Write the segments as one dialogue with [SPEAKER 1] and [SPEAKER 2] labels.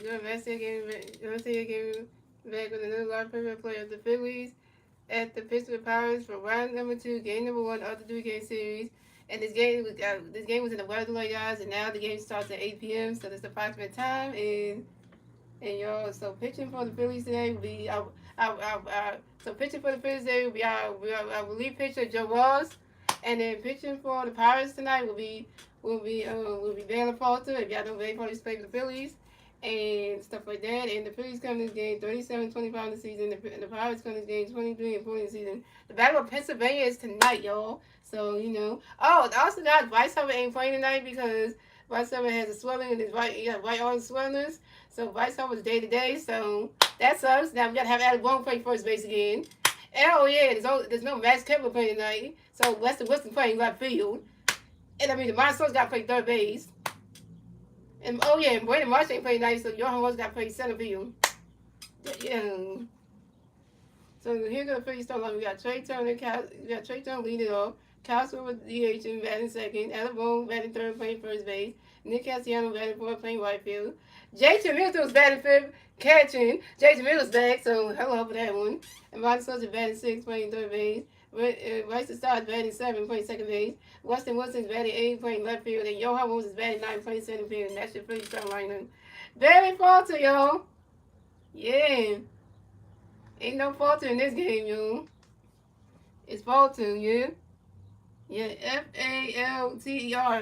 [SPEAKER 1] Joe Messier came back with another live favorite player of the Phillies at the Pittsburgh Pirates for round number 2, game number 1 of the 3-game series. And this game was in the weather delay, guys, and now the game starts at 8 p.m. So that's the approximate time. And y'all, so pitching for the Phillies today will be so pitching for the Phillies today will be our relief pitcher Joe Ross, and then pitching for the Pirates tonight will be Baylor Falter. If y'all know Baylor Falter's played for the Phillies and stuff like that. And the Phillies come this game 37-25 in the season. And the Pirates come this game 23-40 in the season. The Battle of Pennsylvania is tonight, y'all. So Oh, also guys, Bryce Harper ain't playing tonight because Bryce Harper has a swelling in his right arm swellness. So Bryce Harper's day to day. So that sucks. Now we gotta have Alec Bohm play first base again. And oh yeah, there's no Max Kepler playing tonight. So Lester Wilson playing left field. And I mean the Monsters got to play third base. And oh yeah, and Brandon Marsh ain't playing tonight, so Johan Rose got to play center field. Yeah. So here goes the Phillies start line. We got Trey Turner leading off. Castro with DH and batting second. Alec Bohm batting third, playing first base. Nick Castellanos batting fourth, playing right field. Jason Middleton's batting fifth, catching. Jason Middleton's back, so hello for that one. And Ronnie Sosa batting sixth, playing third base. Rice Star's batting seventh, playing second base. Weston Wilson's batting eighth, playing left field. And Johan Rose is batting ninth, playing center field. And that's your Phillies starting lineup. Barry Falter, y'all. Yeah. Ain't no Falter in this game, y'all. It's Falter, yeah. Yeah, Falter.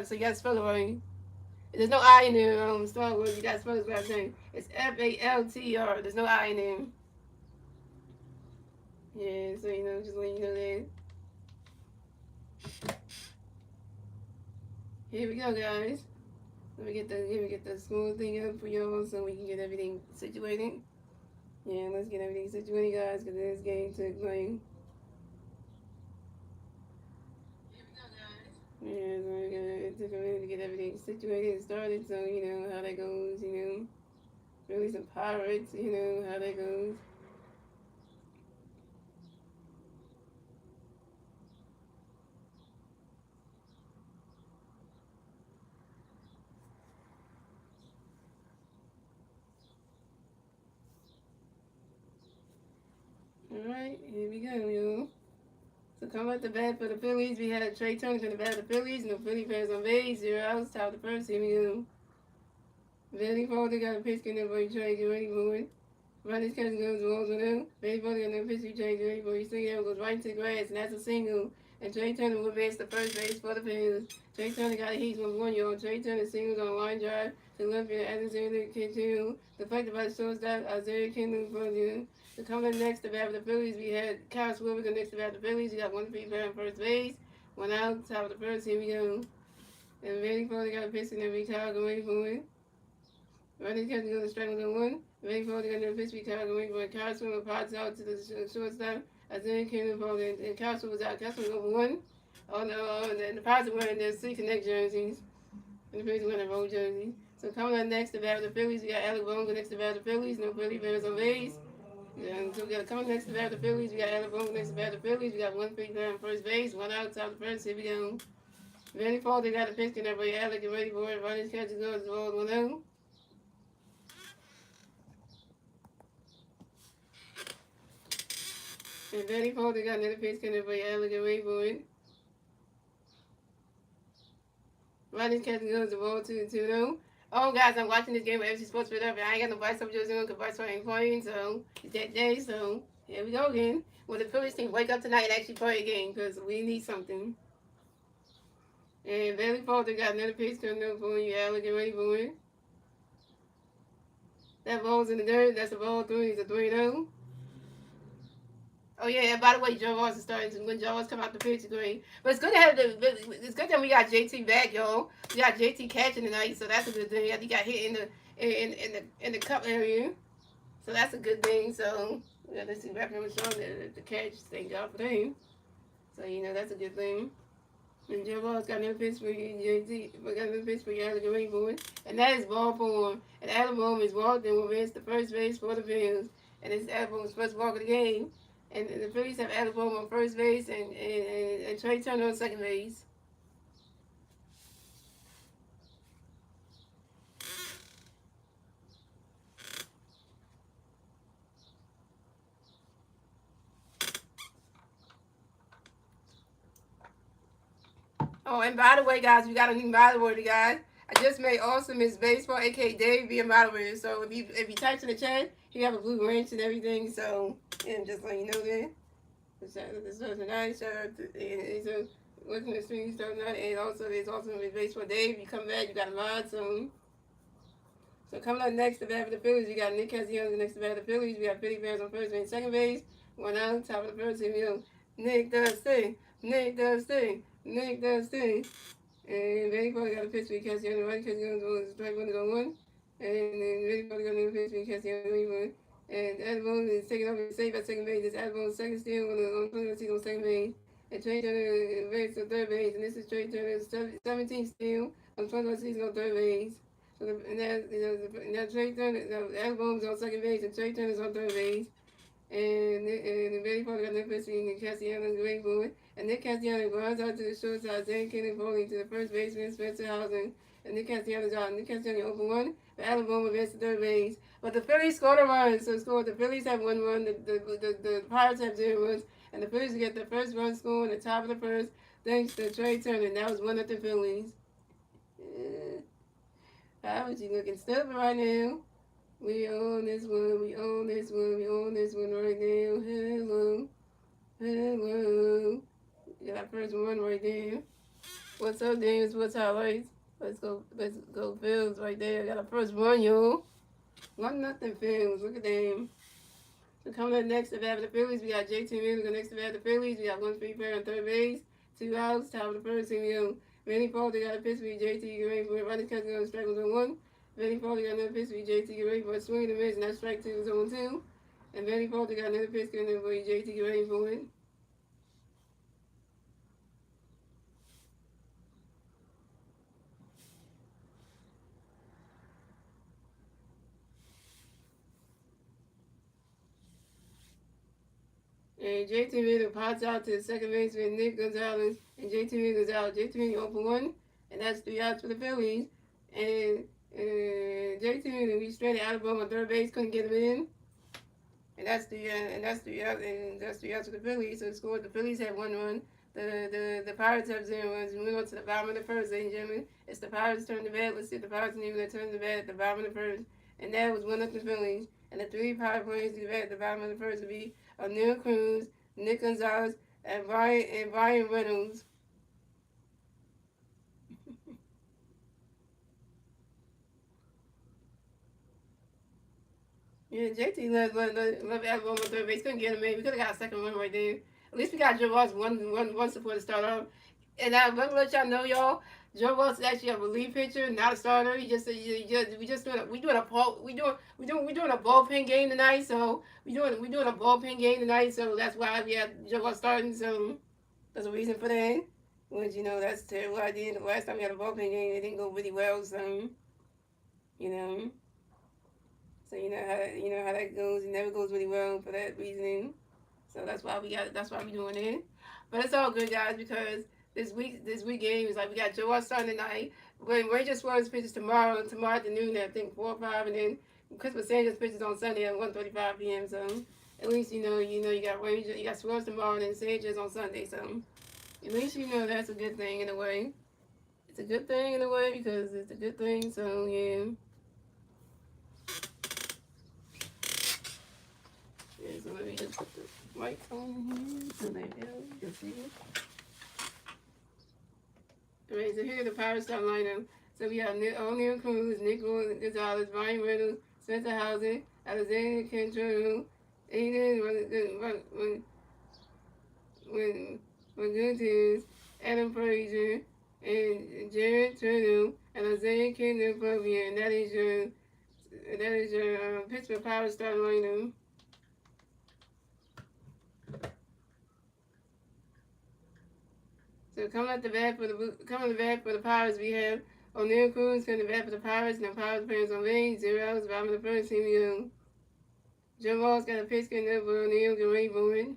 [SPEAKER 1] So you gotta spell it right. There's no I in there. Star Wars. You gotta spell his last name. It's Falter. There's no I in there. Yeah, so just letting you know that. Here we go, guys. Let me get the smooth thing up for y'all so we can get everything situated. Yeah, let's get everything situated, guys, because this game took place. Yeah, so it took a minute to get everything situated and started, so how that goes, really some Pirates, how that goes. Alright, here we go, y'all. So coming at the bat for the Phillies, we had Trey Turner to the bat of the Phillies. No Philly fans on base. 0 outs. Top of the first. Here we go. Bailey Falter got a pitch in there for you, Trey. Get ready for it. Ronnie's catching goes to Walls with him. Bailey Falter got another pitch for you, Trey. Get ready for it. You see him goes right into the grass, and that's a single. And Trey Turner will advance to first base for the Phillies. Trey Turner got a heat 1 y'all. Trey Turner singles on a line drive to left field. Alexander Kendall. Deflected by the shortstop. Isaiah Kendall for you. So coming next to bat for the Phillies, we had Kyle Schwarber next to bat for the Phillies. We got 1 free on first base. 1 out, top of the first. Here we go. And Bailey Falter got a pitch in there. Kyle go ready for it. Ronnie Kessler goes to strike with 1. Bailey Falter got another pitch. Kyle go ready for it. Kyle Schwarber pops out to the shortstop. Isaiah Kendall for it. And Kyle Schwarber was out. Kyle Schwarber over 1. Oh no, and the Pirates are wearing their C Connect jerseys. And the Phillies are wearing their road jerseys. So coming up next to bat for the Phillies, we got Alec Bohm next to bat for the Phillies. No Philly fans on base. Yeah, so we got coming next to bat the Phillies. We got Alec Bohm next to bat the Phillies. We got 1 free on first base, 1 out, top of the first. Here we go. Bailey Falter got a pitch in there for Alec. Get ready for it. Ronnie's catching goes to Walls 1 out. And Bailey Falter got another pitch in there for Alec. Get ready for it. Ronnie's catching goes to Walls 2-2. Oh, guys, I'm watching this game with FC Sports Fit Up, and I ain't got no Bryce Harper jersey on because Bryce Harper ain't playing, so it's that day, so here we go again. Well, the Phillies team wake up tonight and actually play a game because we need something. And Bailey Falter got another pitch coming up for you, Alec. Get ready for it. That ball's in the dirt. That's a ball 3. It's a 3-0. Oh yeah, and by the way, Joe Ross is starting to when Joe Ross come out the pitch, great. But it's good to have it's good that we got JT back, y'all. We got JT catching tonight, so that's a good thing. He got hit in the cup area, so that's a good thing. So yeah, let's see, wrapping him showing the catch. Thank God for them. So that's a good thing. And Joe Ross got another pitch for you, JT. We got another pitch for you, Alec Rainbow, and that is ball form. And Adam Bohm is walked and will advance to first base for the Phillies. And it's Adam Bohm's first walk of the game. And the Phillies have Alec Bohm on first base and Trey Turner on second base. Oh, and by the way, guys, we got a new moderator, guys. I just made Awesome Miss Baseball, aka Dave, be a moderator. So if you type in the chat, he have a blue wrench and everything. So and just let you know that. So tonight, shout out to and so looking at stream stuff tonight, and also there's Awesome Miss Baseball Dave. You come back, you got a mod soon. So coming up next to bat for the Phillies, we got Nick Castellanos next to bat for the Phillies. We got Philly Bears on first base, second base. One out, top of the first. Here we go. Nick does thing. Nick does thing. Nick does thing. And very probably got a pitch for Castellanos. Right, Castellanos was strike one to go one. And then very probably got another pitch for Castellanos. One. And Adbone is taking over safe at second base. This Adbone's second steal on the season on second base. And Trey Turner advanced to third base. And this is Trey Turner's 17th steal on 21st season on third base. So and that Trey Turner, Adbone's on second base, and Trey Turner's on third base. And very probably got Nick Castellanos and Castellanos great boy. And Nick Castellanos grounds out to the short side, Zane Kennedy bowling to the first baseman, Spencer Housen. And Nick Castellanos out. Nick Castellanos open one. But Alabama advanced to third base. But the Phillies scored a run. So the Phillies have 1 run. The Pirates have 0 runs. And the Phillies get the first run score in the top of the first thanks to Trey Turner. And that was 1-0 Phillies. How is he looking stupid right now? We own this one, we own this one, we own this one right now. Hello, hello. Got our first one right there. What's up, Daniel? What's highlights? Let's go Phils right there. Got our first one, yo. 1-0 Phils. Look at them. So coming up next to bat for the Phillies, we got JT Music next to bat for the Phillies. We got 1 free pair on third base, 2 outs, top of the first. Here we go. Manny Falter got a pitch for JT. Get ready for it. Running catch on strike was on 1. Manny Falter got another pitch for JT. Get ready for it. Swing and a miss, and that strike 2 was on 2. And Manny Falter got another pitch for JT. Get ready for it. And JT Miller pops out to the second baseman, Nick Gonzalez. And JT Miller's out. JT Miller open 1. And that's 3 outs for the Phillies. And JT Miller, we straight out of him on third base, couldn't get him in. And that's 3 outs for the Phillies. So scored. The Phillies have 1 run. The Pirates have 0 runs. We went on to the bottom of the first, ladies and gentlemen. It's the Pirates turn the bat. Let's see if the Pirates need to turn the bat at the bottom of the first. And that was 1-0 Phillies. And the 3 Pirate players to the bat at the bottom of the first would be O'Neal Cruz, Nick Gonzalez, and Brian Reynolds. Yeah, JT left Alabama on third base. Couldn't get him in. We could have got a second one right there. At least we got Joe Ross one support to start off. And I'm gonna let y'all know, y'all. Joe Ross is actually a relief pitcher, not a starter. We doing a bullpen game tonight. So we doing a bullpen game tonight. So that's why we have Joe Ross starting. So there's a reason for that. Which that's a terrible idea. The last time we had a bullpen game, it didn't go really well. So you know. So you know how that goes. It never goes really well for that reason. So that's why we doing it. But it's all good, guys, because this week game is like we got Joe Ross starting tonight. When Ranger Suarez pitches tomorrow afternoon at I think 4 or 5, and then Christmas Sanchez pitches on Sunday at 1:35 p.m. So at least you got Ranger, you got Suarez tomorrow, and then Sanchez on Sunday. So at least that's a good thing in a way. It's a good thing in a way because it's a good thing. So yeah. So let me just put the lights on here so they can see. Alright, so here are the Pirates starting lineup. So we have O'Neal Cruz, Nick Gonzalez, Brian Reynolds, Spencer Housen, Alexander Cantrell, Aiden Rodriguez, Adam Frazier, and Jared Turner, and Isaiah Kendall Purvier, and that is your Pittsburgh Pirates starting lineup. So coming at the bat for the Pirates, we have O'Neal Cruz coming to bat for the Pirates. Now Pirates players on range, 0 outs, bottom of the first. Here we go. Joe Ross got a pitch coming up for O'Neal, get ready for it.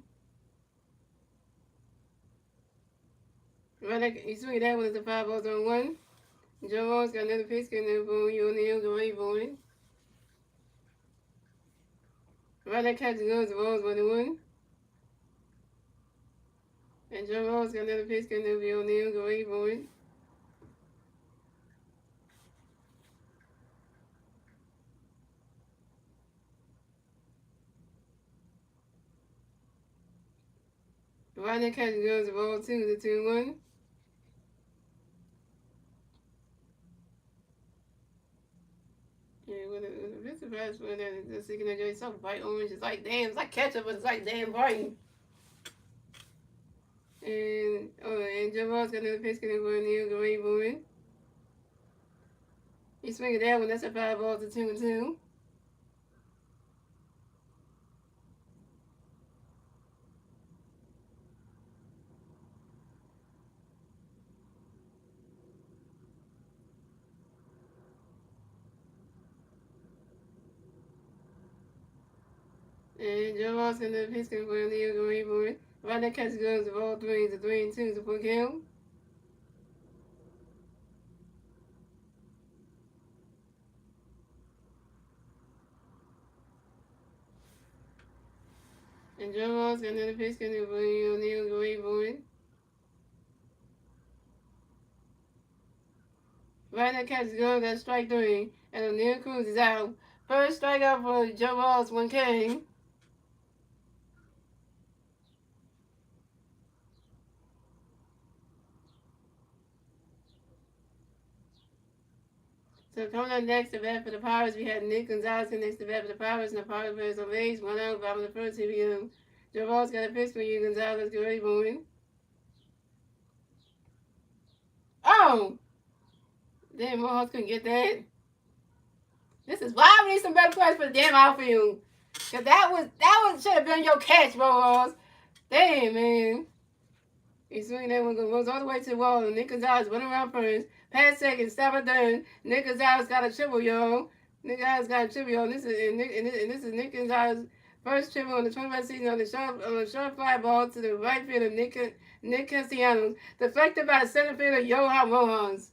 [SPEAKER 1] You swing that one at the 5 balls on 1. Joe Ross got another pitch coming up for O'Neal, get ready for it. Right, that catch goes, the balls 1-1. And Joe Ross got another pitch coming up. O'Neal go away for it. Right now, catch goes the ball 2 to 2-1. Yeah, with a bit surprised when they're seeking to do something bright orange. It's like damn, it's like ketchup, but it's like damn bright. And Joe Ross got another pitch coming up. O'Neal go away for it. He's swinging that one. That's a 5 ball to 2-2. And Joe Ross got another pitch coming up. O'Neal go away for it. Right now, catch goes the ball 3 to 3-2 to full count. And Joe Ross got another pitch coming up. O'Neal go away for it. Right now, catch goes at strike 3. And O'Neal Cruz is out. First strikeout for Joe Ross, 1K. So coming up next to bat for the Pirates, we had Nick Gonzalez next to bat for the Pirates, and the Pirates players on base, 1 out, bottom of the first. Here we go. Joe Ross got a pitch for you, Gonzalez. Get ready, moving. Oh! Damn, Mohawks couldn't get that. This is why we need some better players for the damn outfield. Cause that should have been your catch, Mohawks. Damn, man. He's swinging that one, goes all the way to the wall. And Nick Gonzalez went around first. Pass second, stop at third. Nick Gonzalez got a triple, yo. Nick Gonzalez got a triple, yo. And this is Nick Gonzalez' first triple on the 25th season on the short fly ball to the right fielder, Nick Castellanos, deflected by the center fielder, Johan Rojas.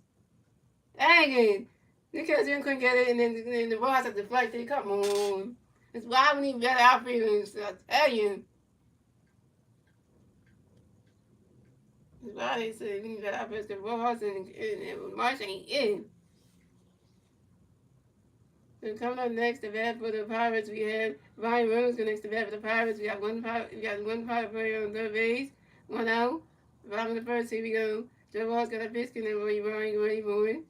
[SPEAKER 1] Dang it. Nick Castellanos couldn't get it, and then the Rojas had deflected. Come on. That's why we need better outfielders, I tell you. Why they say we need better outfielders, because Rojas and Marsh ain't in. So coming up next to bat for the Pirates, we have Ryan Reynolds next to bat for the Pirates. We got one Pirate player on third base, 1 out. Bottom of the first, here we go. Joe Ross got a biscuit and Ryan moving.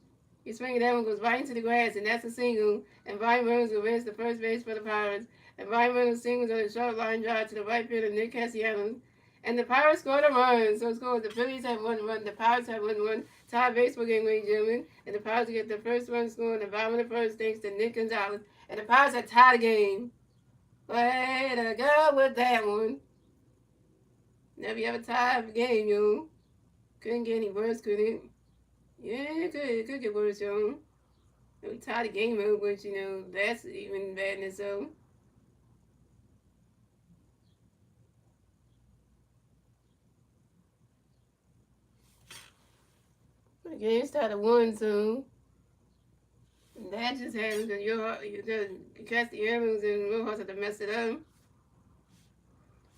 [SPEAKER 1] He's swinging that one, goes right into the grass, and that's a single. And Ryan Reynolds will win the first base for the Pirates. And Ryan Reynolds singles on a short line drive to the right fielder, Nick Castellanos. And the Pirates scored a run. So it scores. The Phillies have 1 run. The Pirates have 1 run. Tie baseball game, ladies and gentlemen. And the Pirates get the first run scored in the bottom of the first thanks to Nick Gonzalez. And the Pirates have tied the game. Way to go with that one. Never ever tied the game, yo. Couldn't get any worse, could it? Yeah, it could get worse, yo. We tied the game up, but that's even badness, so. The game started 1, so that just happened because you just catch the arrows and Rojas had to mess it up.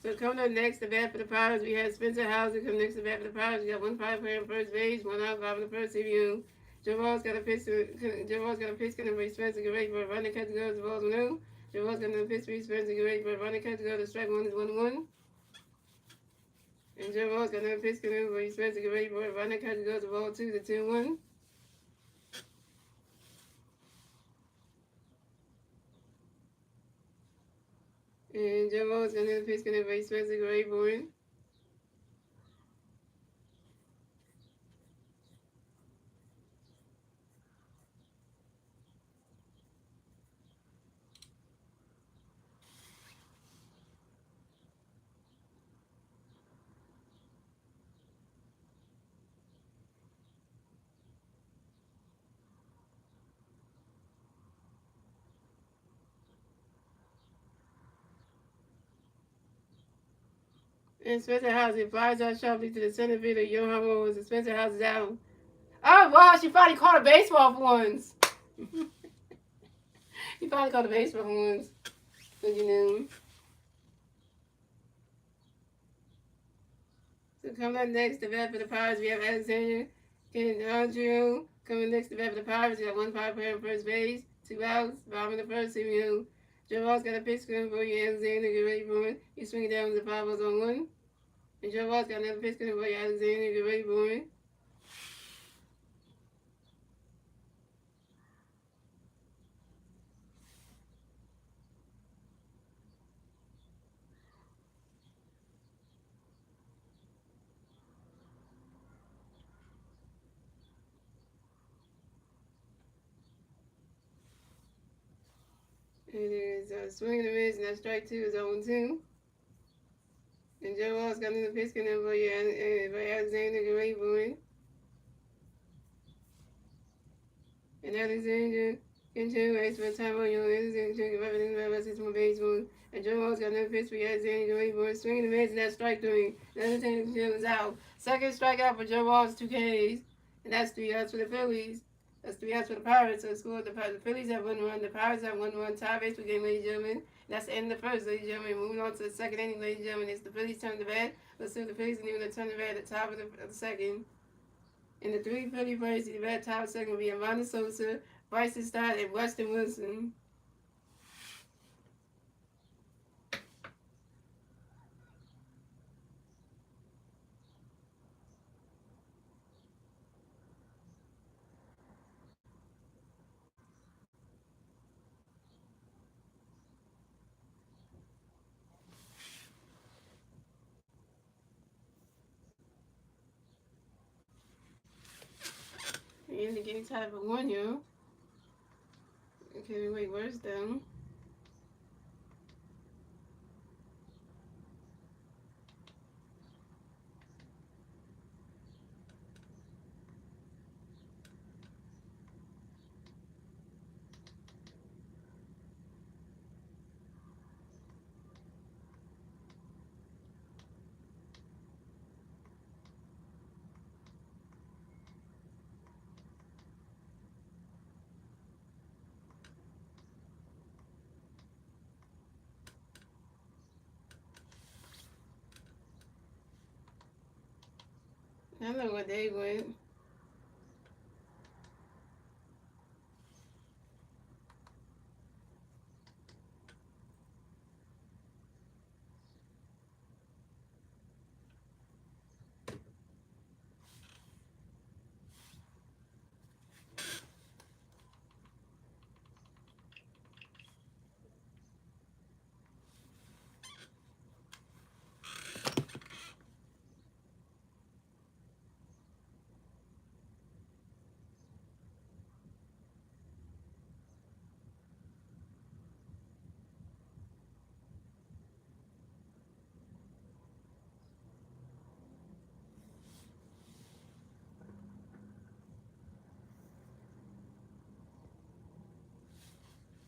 [SPEAKER 1] So coming up next to bat for the Pirates, we have Spencer Hauser come next to bat for the Pirates. We got 1 Pirate player on first base, 1 out, bottom of the first review. Joe Ross got a pitch coming for Spencer, get ready for a running catch to go. The ball's new. Joe Ross got another pitch for Spencer, get ready for a running catch to go. The strike 1 is 1-1. And Joe Ross got another pitch coming for Spencer, get ready for a running catch to go. The ball 2 to 2-1. And Joe Ross got another pitch coming for Spencer, get ready for it. And Spencer Hauser flies out sharply to the center fielder, Johan Rojas, and Spencer Hauser's out. Oh, wow, she finally caught a baseball for once. He finally caught a baseball for once. But So So coming up next, the bat for the Pirates, we have Alexander Candondrio. Coming next, the bat for the Pirates, we have one power player on first base, 2 outs, bottom of the first, 2-0. Joe Ross got a pitch coming for you, Alexander. Get ready for it. He's swinging down with the 5-0-1. And Joe Ross got another pitch coming for you, Alexander. Get ready for it. It is swing and a miss, and that strike 2 is 0-2. And Joe Ross got another pitch coming for you, Alexander. Get ready for it. And Alexander into for time on your Alexander revenue about 6 more baseball. And Joe Ross got another pitch for Alexander. Get ready for it. Swing and a miss, and that strike 3. Another 10 is out. Second strikeout for Joe Ross, 2 Ks. And that's 3 outs for the Phillies. That's 3 outs for the Pirates. So the Phillies have 1 run. The Pirates have 1 run. Tie baseball game, ladies and gentlemen. That's the end of the first, ladies and gentlemen. Moving on to the second inning, ladies and gentlemen. It's the Phillies turn the bat. Let's see if the Phillies can even turn the bat at the top of the second. And the 3 Philly players to the bat top of the second will be Amanda Sosa, Bryson Stott, and Weston Wilson. And they're getting tied for 1, yo. Okay, wait, where's them? I don't know what they went.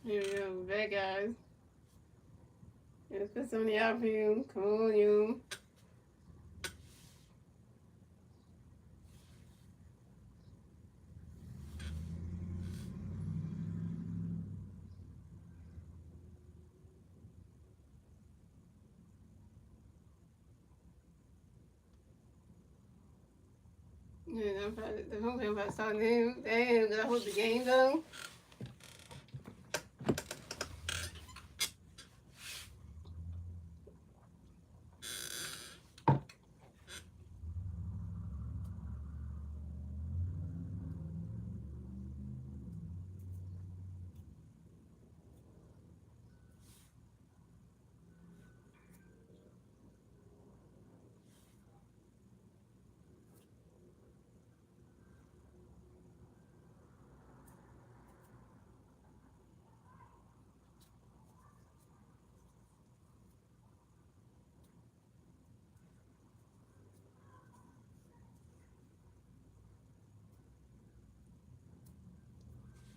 [SPEAKER 1] Here we go, back guys. Let's put some of the outfield. Come on, you. Yeah, the home game about starting new. Damn, gotta hold the game though.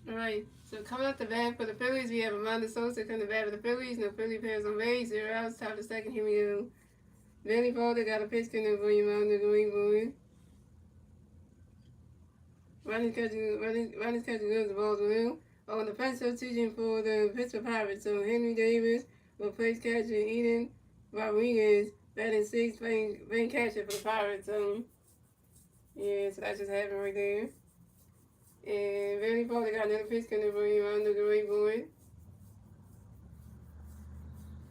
[SPEAKER 1] Alright, so coming up the bat for the Phillies, we have Amanda Sosa coming to bat for the Phillies. No Philly players on base. 0 outs, top of the second. Here we go. Benny Folder got a pitch coming for you, Amanda. Going for it. Ronnie's catching goes the ball's blue. On the fence substitution for the Pittsburgh Pirates. So Henry Davis will place catcher Eden Rodriguez batting six, playing catcher for the Pirates. Yeah, so that just happened right there. And Vandy Pollard got another pitch coming for him under the right board.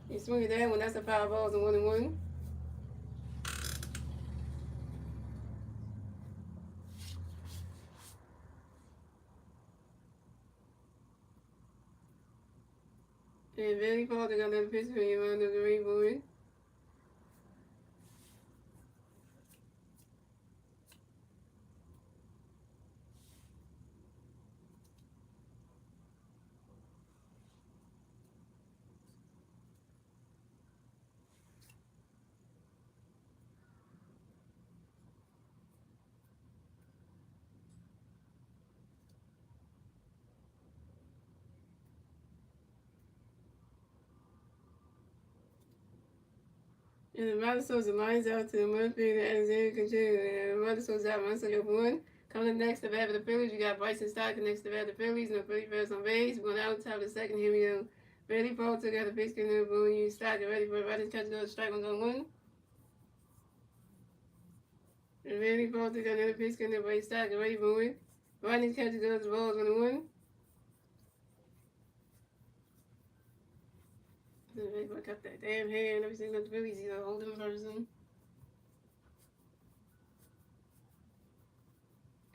[SPEAKER 1] He swung at that one. That's a foul ball and 1-1. And Vandy Pollard got another pitch for him under the right board. And the Mother throws the lines out to the Murphy and Alexander continue. And the Mother throws out Marcelo up one. Coming next to bat for the Phillies, we got Bryson Stock next to bat for the Phillies. No Philly fans on base. Going out top of the second. Here we go. Ready Paul took out the pitch and then boom, you Stock ready for right catch another strike on 1. And Ready Paul took out another pitch and then Bryson Stock ready for it. Right catch goes the balls on 1. I cut that damn hair and everything. That's really easy. A holding person.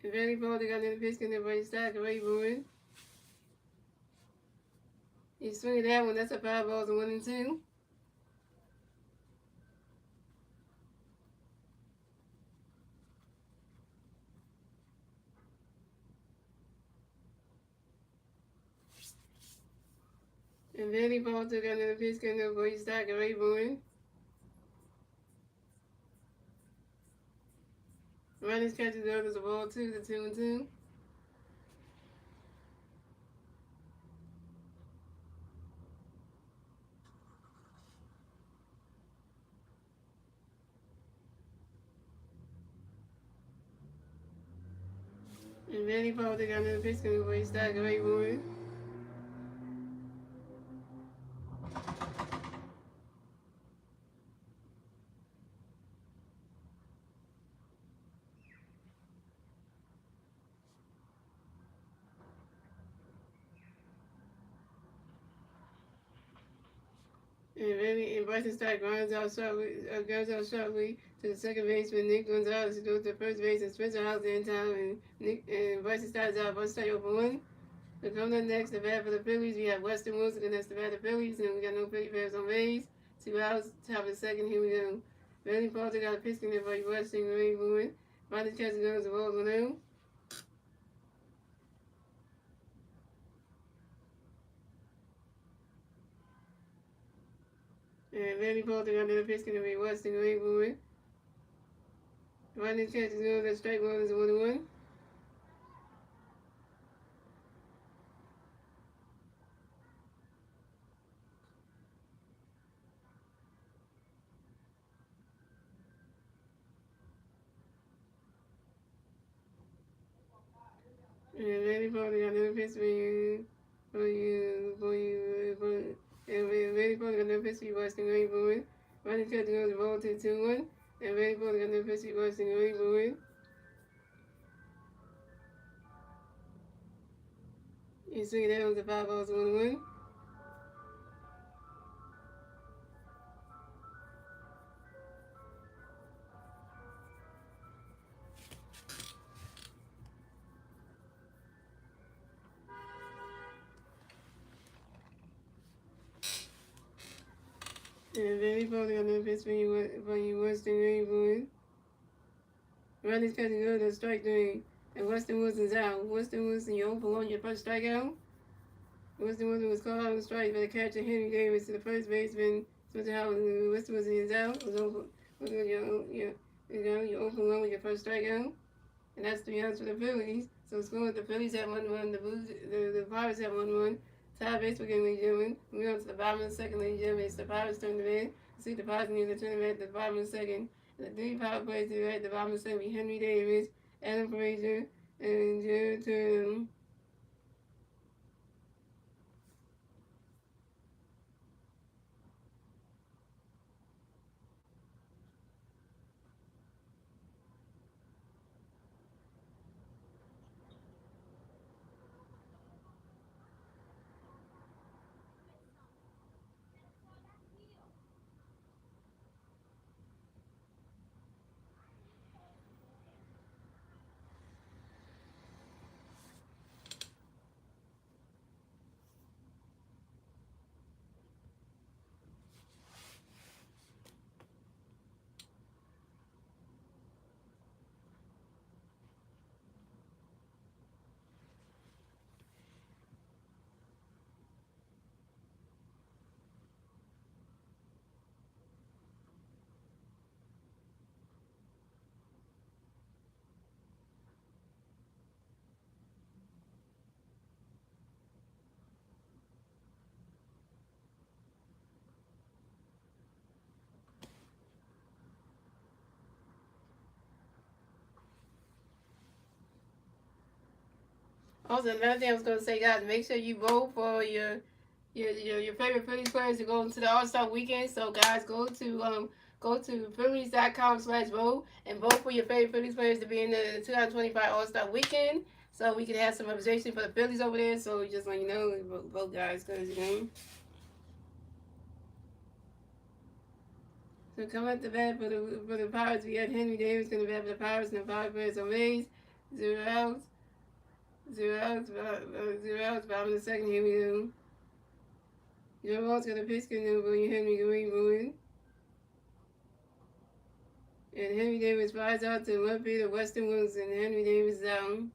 [SPEAKER 1] And Ready Paul took out another pitch and then Bryson Stock ready for it. He swinging that one. That's a 5 balls and 1-2. And then he ball took another pitch and the boy Stock away boy. Runners catches the others the ball 2 to 2-2. And then he ball took another pitch and the boy Stock away boy. And Bryson Stock goes out sharply to the second baseman. Nick Gonzalez goes to first base and Spencer Howell in time. And Bryson Stock's out. Bryson Stock open 1. So coming up next, the bat for the Phillies, we have Weston Wilson against the bat of the Phillies, and we got no Philly fans on base. 2 outs, top of the second, here we go. Randy Potter got a pitch in there for Weston, Ray Boone. Ronnie Chester goes to balls on him. And Randy Potter got another pitch in there for Weston, Ray Boone. Ronnie Chester goes to strike one is 1-1. And Randy Potter got another pitch and Randy Potter got another pitch for Weston, Ray Boone. Ronnie Chester goes to ball 2-1. And Randy Potter got another pitch for Weston, Ray Boone. You see that was the 5 balls 1-1. And very probably on the pitch when you Western Green Riley's catching good on strike three. And Weston Wilson's out. Weston Wilson, you open on your first strikeout. Weston Wilson was called out on strike by the catcher Henry Davis to the first baseman. Spencer Howard. Weston Wilson is out. Was open. You open one with your first strikeout. And that's 3 outs for the Phillies. So it's going the Phillies have 1-1. The Pirates have 1-1. Tie baseball game, ladies and gentlemen. We're on to the bottom of the second, ladies and gentlemen. It's the Pirates turn to bed. See the Pirates need to turn at the bottom of the second. And the 3 power plays to at the bottom of the second be Henry Davis, Adam Frazier, and Jared Turner. Also, another thing I was going to say, guys, make sure you vote for your favorite Phillies players to go into the All Star weekend. So, guys, go to Phillies.com/vote and vote for your favorite Phillies players to be in the 2025 All Star weekend. So we can have some representation for the Phillies over there. So just let you know, vote guys, because you know. So come at the bat for the Pirates. We had Henry Davis going to bat for the Pirates, and the Pirates on base. 0 outs. 0 outs. 0 outs. Bottom of the second. Here we go. Joe Walt's going to pitch. Going to William Henry going. And Henry Davis flies out to left field. Weston Wilson. Henry Davis down.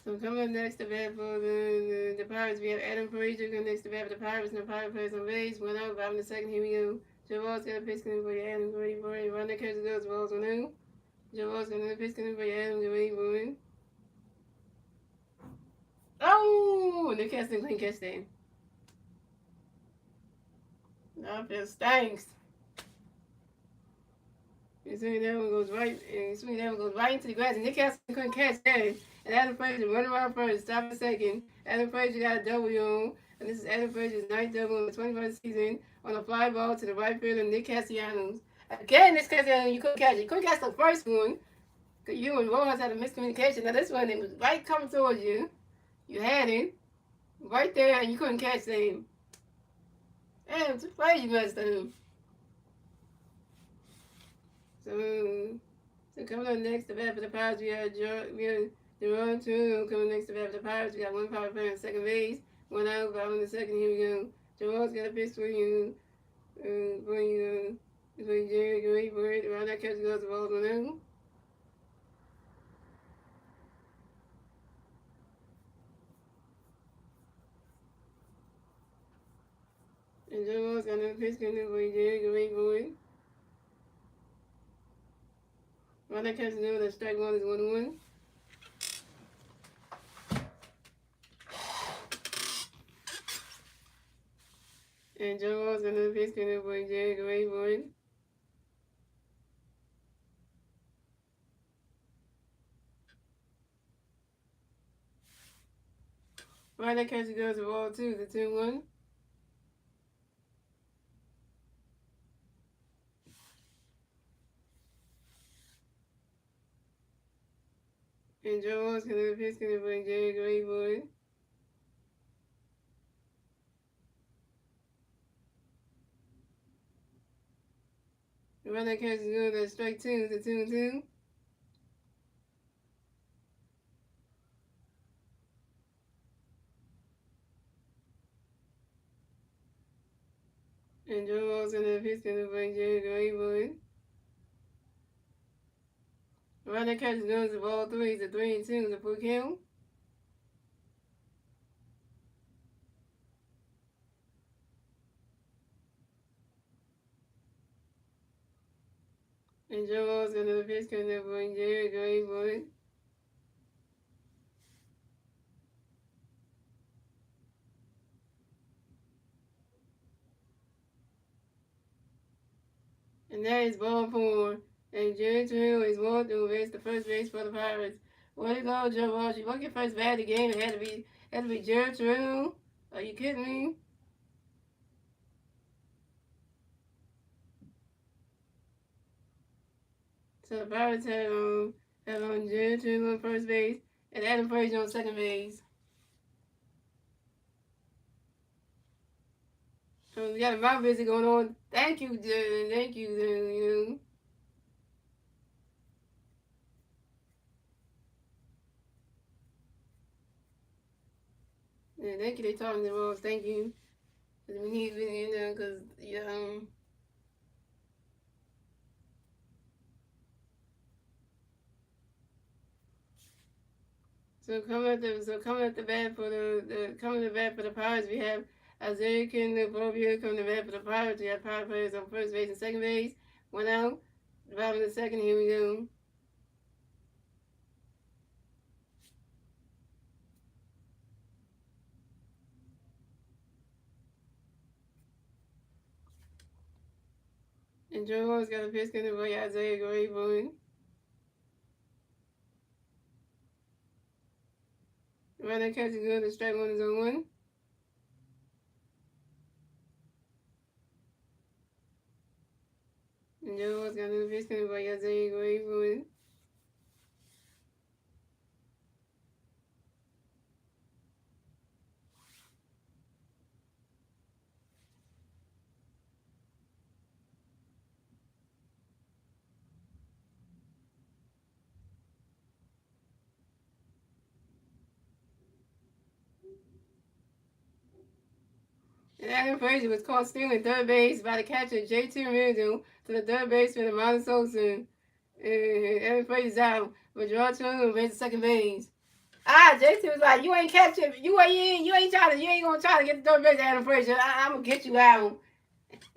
[SPEAKER 1] So coming up next to bat for the Pirates, we have Adam Frazier coming next to bat for the Pirates, and the Pirates plays on base. 1 out, bottom of the second. Here we go. Joe Walt's got a pitch coming for you, Adam. Ready for it. Run that catch goes. Balls on out. Joe Walt's got another pitch coming for you, Adam. Ready for it. Oh! And the catch didn't clean catch that. That feel stinks. And swing that one goes right, and swing that one goes right into the grass, and Nick Castle couldn't catch that. And Adam Frazier running around first, stop a second. Adam Frazier got a W on, and this is Adam Frazier's ninth double in the 21st season on a fly ball to the right fielder, Nick Castellanos. Again, Nick Castellanos, you couldn't catch it. You couldn't catch the first one. You and Rojas had a miscommunication. Now this one, it was right coming towards you. You had it right there, and you couldn't catch it. Damn, too far you messed up. So coming up next, the bat for the Pirates, we have Jerome Trudeau coming next to bat for the Pirates. We got one power player on second base, 1 out, bottom of the second. Here we go. Jerome's got a pitch for you, Jerry, great for it. Around that catch goes the ball to them. And Jerome's got another pitch coming for you, Jerry, great for it. Around that catch goes the strike one is 1-1. And Joe Wall's another pitch coming for you, Jerry, great for it. Around that catch goes the ball too, the 2-1. And Joe Wall's another pitch coming for you, Jerry, great for it. Around that catch goes the strike two, the 2-2. And Joe Wall's gonna pitch gonna bring Jerry Greenwood. Around that catch goes the ball three, it's a 3-2, the full count. And Joe Wall's gonna pitch gonna bring Jerry Greenwood. And that is ball four. And Jerry Terrell is walked over. It's the first base for the Pirates. Way to go, Joe Walsh. You won your first bat of the game. It had to be Jerry Terrell. Are you kidding me? So the Pirates have on Jerry Terrell on first base and Adam Frazier on second base. So we got a mouth visit going on. Thank you, Jerry. Thank you, you. Yeah, thank you. They talking to Rose. Thank you. Cause we need cause So coming at the bat for the Pirates, we have Isaiah Kendall Bobia coming to bat for the Pirates. We have Pirate players on first base and second base. 1 out. The bottom of the second. Here we go. And Joe Long's got a pitch count by Isaiah Grayson. Runner catches good, the strike one is on one. And Joe Long's got another pitch count by Isaiah Grayson. And Adam Frazier was caught stealing third base by the catcher J.T. Rizzo to the third baseman of Miles Olsen. And Adam Frazier's out, but Gerard Chilton raised the second base. JT was like, you ain't catching, you ain't gonna try to get the third base, Adam Frazier. I'm gonna get you out.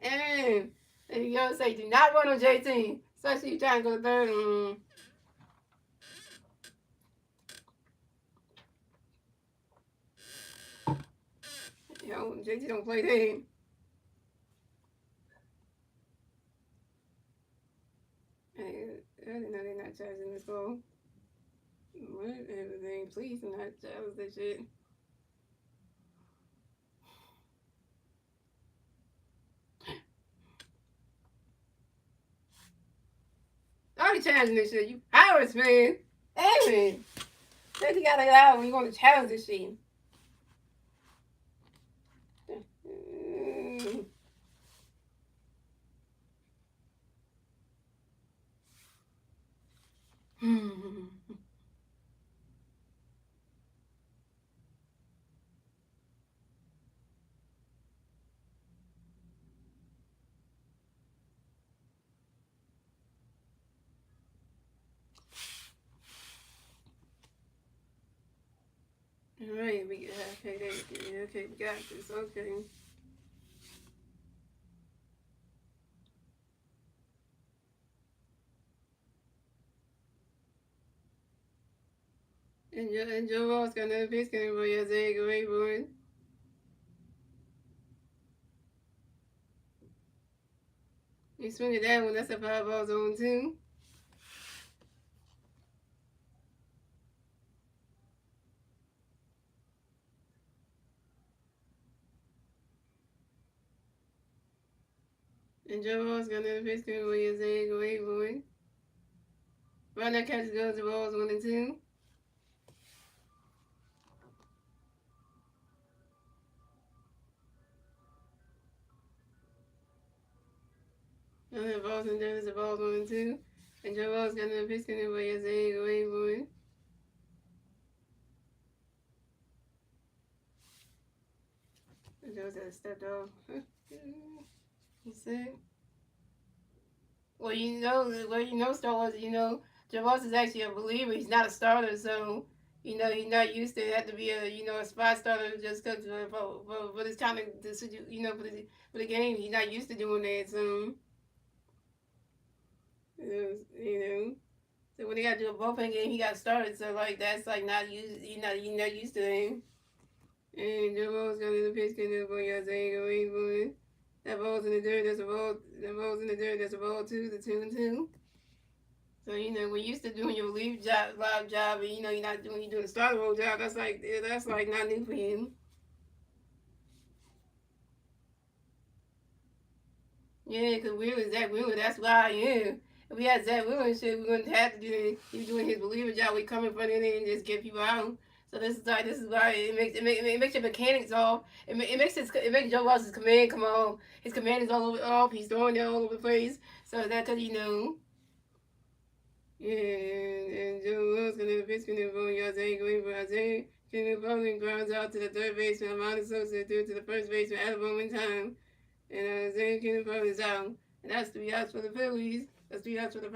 [SPEAKER 1] And you gotta say, do not run on JT, especially you trying to go to third. JT don't play that. I didn't know they're not charging this ball. Whatever, please do not charge that shit. I be challenging this shit. You Pirates, man. Hey, man. You gotta get out when you want to challenge this shit. Alright, we got this. Okay. And Joe Ross got another pitch coming for Isaiah Grayson. He swing at that one. That's a 5 ball zone 2. And Joe Ross got another pitch coming for Isaiah Grayson. Right now, catches goes to balls 1 and 2. And balls and there's the balls 1 and 2. And Joe Ross got another pitch coming for Isaiah Grayson. And Joe got stepped off. He said. Well, Star Wars, Joe Ross is actually a believer. He's not a starter, so he's not used to have to be a spot starter just because for this time for the game. He's not used to doing that, so So when he got to do a bullpen game, he got started. So like that's like not used. You're not used to him. And Joe Ross got in the pitch count for Isaiah Grayson. That ball's in the dirt. That's a ball. That ball's in the dirt. That's a ball 2. The 2 and 2. So we're used to doing your live job, and you're not doing the starter role job. That's like not new for him. Yeah, because Zach Wheeler. That's why. Yeah, if we had Zach Wheeler and shit, we wouldn't have to do it. He was doing his believer job. We come in front of it and just get people out. So this is why it makes your mechanics off. It makes Joe Ross's command come off. His command is all over off. He's throwing it all over the place. So that's how Yeah, and Joe Ross gonna pitch count for Isaiah Grayson. Isaiah Grayson grounds out to the third baseman, Amanda Sosa, through to the first baseman at a moment in time. And Isaiah Grayson is out. And that's 3 outs for the Phillies. That's 3 outs for the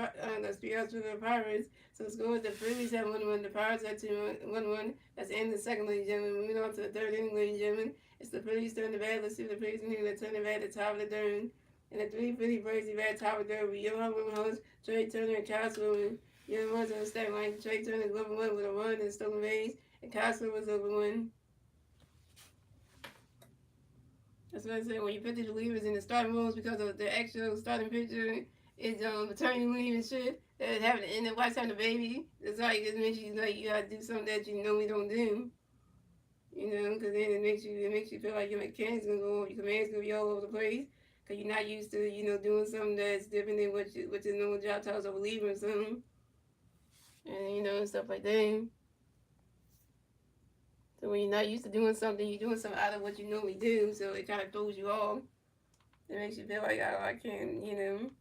[SPEAKER 1] Pirates. So score the Phillies have 1-1. The Pirates have 1-1. That's the end of the second, ladies and gentlemen. Moving on to the third inning, ladies and gentlemen. It's the Phillies turn the bat. Let's see if the Phillies can turn the bat at the top of the third. And the 3 Phillies Braves bat top of the third with Johan Wilhelms, Trey Turner, and Kyle Swilling. Young runs on the stat line. Trey Turner is 1-1 with a run and stolen base. And Kyle Swilling was over 1. That's what I said. When you put the relievers in the starting roles because of the actual starting pitcher is maternity leave and shit, and having and the wife's having a baby, it's like it makes you like you gotta do something that you normally don't do. You know, because then it makes you feel like your mechanics gonna go, your command's gonna be all over the place, because you're not used to doing something that's different than what your normal job titles of a reliever or something, and stuff like that. So when you're not used to doing something, you're doing something out of what you normally do, so it kind of throws you off. It makes you feel like, oh, I can't.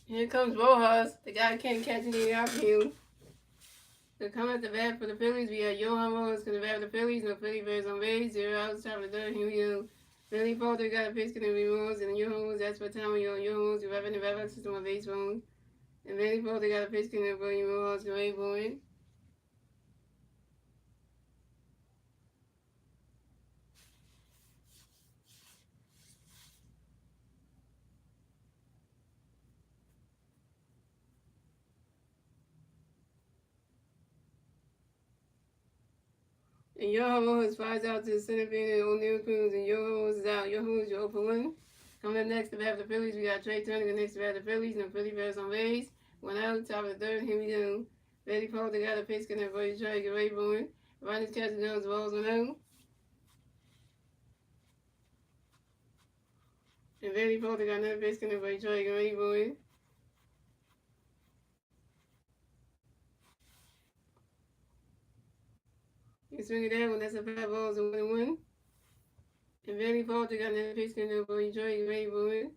[SPEAKER 1] Here comes Rojas, the guy who can't catch any outfield. So coming at the bat for the Phillies, we got Johan Rojas going to bat for the Phillies. No Philly Bears on base. 0 outs, top of the third. Here we go. Billy Poulter got a pitch going to be Rojas, and Johan Rojas, that's what time Johan Rojas, you're rapping the bat system on base phone. And Billy Poulter got a pitch going to be Rojas, great boy. And Johan Rojas flies out to the center field and O'Neal Cruz, and Johan Rojas is out. Johan Rojas, you're 0 for 1. Coming up next to bat for the Phillies, we got Trey Turner next to bat for the Phillies. No Philly Bears on base. 1 out, top of the third. Here we go. Billy Poulter got a pitch going to be Trey Rayburn. Ronnie's catching Jones, balls 1 out. And Billy Poulter got another pitch going to be Trey Rayburn. You swing it that one, that's a 5 balls and 1-1. And Billy Poulter got another pitch going to be Trey Rayburn.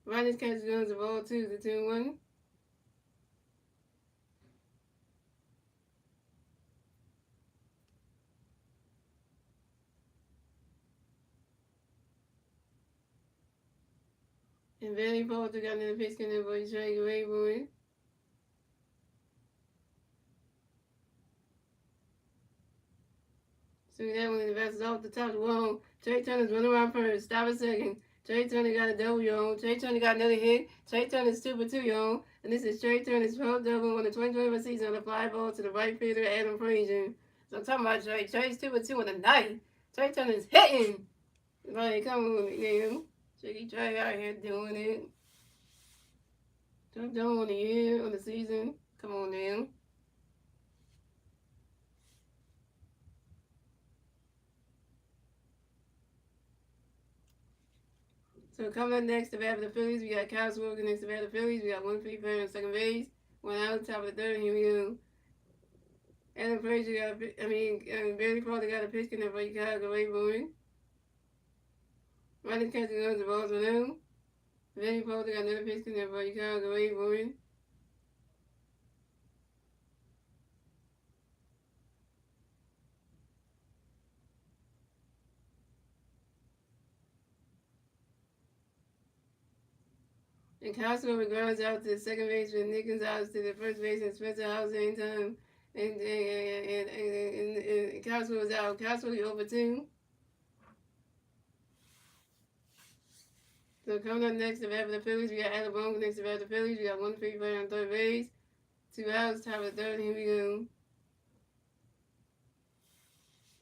[SPEAKER 1] Ronnie's catching Jones, ball 2 to 2-1. And Billy Poulter got another pitch going to be Trey Rayburn. So that one, the best is off the top of the wall. Trey Turner's running around first. Stop a second. Trey Turner got a double, y'all. Trey Turner got another hit. Trey Turner's 2 for 2, y'all. And this is Trey Turner's 12th double on the 2021 season on the fly ball to the right fielder, Adam Frazier. So I'm talking about Trey. Trey's 2 for 2 in the night. Trey Turner's hitting. Like, come on, nigga. Tricky Trey out here doing it. Top double on the year, on the season. Come on, now. So coming up next to bat for the Phillies, we got Kyle Swarber next to bat for the Phillies. We got 1 free player on second base. 1 out, top of the third. Here we go. Adam Frazier got Barry Potter got a pitch in there for Chicago Rayburn. Ronnie catching goes the balls for them. Barry Potter got another pitch in there for Chicago Rayburn. And Costco grounds out to the second base with Nickens out to the first base and Spencer out same time. And Costco was out. Costco over 2. So coming up next to bat for the Phillies, we got Alabama next to bat for the Phillies. We got 1 free player on third base. 2 outs, top of the third. Here we go.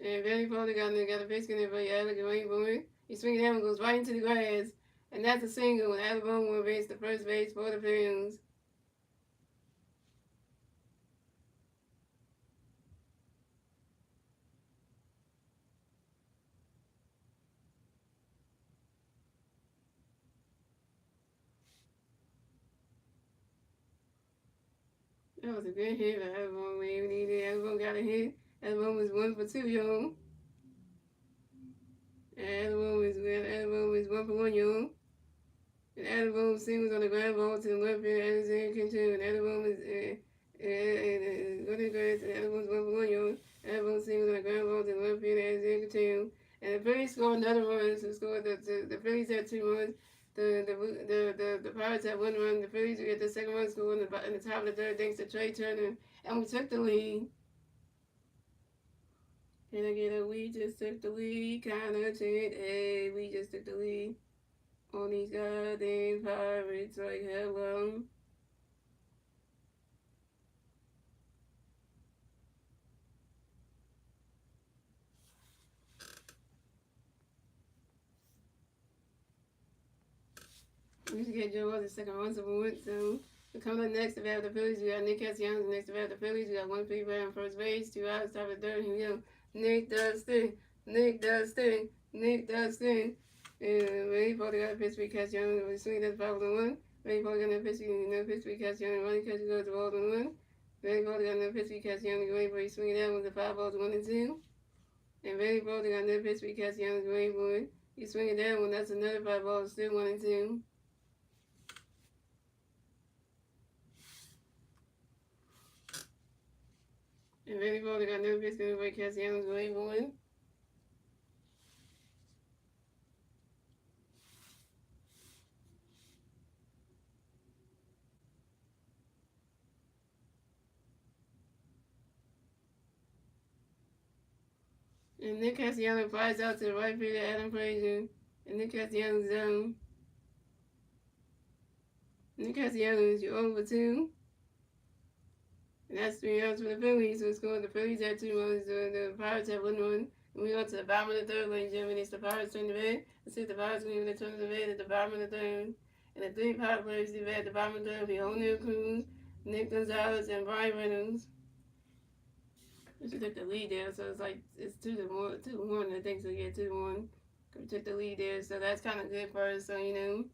[SPEAKER 1] And Barry Potter got a pitch in there for Alec Rayburn. He swings down and goes right into the grass. And that's a single, and Alabama will base the first base for the Phillies. That was a good hit for Alabama. We needed Alabama got a hit. Alabama was 1 for 2, y'all. And Adamo is 1 for 1, y'all. And Adamo singles on the ground ball to the left field. Alexander Quintana. And Adamo is running grass. And Adamo's 1 for 1, y'all. Adamo singles on the ground ball to the left field. Alexander Quintana. And the Phillies scored another run. So scored the Phillies had 2 runs. The Pirates had 1 run. The Phillies get the second run scored in the top of the third thanks to Trey Turner. And we took the lead. Can I get a we just took the lead kind of chant? Hey, we just took the lead on these goddamn Pirates. Like, hello. We should get Joe Walsh the second runs award. So, coming up next, we have the Phillies. We got Nick Castellanos. Next, we have the Phillies. We got 1 free batter on first base, 2 outs, top of the third. Here we go. Nick Dustin. Nick Dustin. Nick Dustin. And Ray Porter got a pitch for Castellanos. We swing that 5-1. Ray Porter got a pitch for Castellanos. Running catch goes to ball 1. Ray Porter got another pitch for Castellanos. Ray Porter swinging that with the 5-1-2. And Ray Porter got another pitch for Castellanos. Ray Porter. He's swinging that one. That's another 5 balls, still 1-2. And Ray Porter got another pitch for Castellanos. Ray Porter. And Nick Castellanos flies out to the right field of Adam Frazier. And Nick Castellanos zone. Nick Castellanos, you're over 2. And that's 3 outs for the Phillies. So scored the Phillies had 2 runs. The Pirates had 1 run. And we go to the bottom of the third, ladies and gentlemen. It's the Pirates turn the bed. Let's see if the Pirates can even turn the bed at the bottom of the third. And the 3 Pirate players do at the bottom of the third will be O'Neal Cruz, Nick Gonzalez, and Brian Reynolds. We should take the lead there, so it's like it's 2-1. I think so. Yeah, 2-1. We took the lead there, so that's kind of good for us. So you know.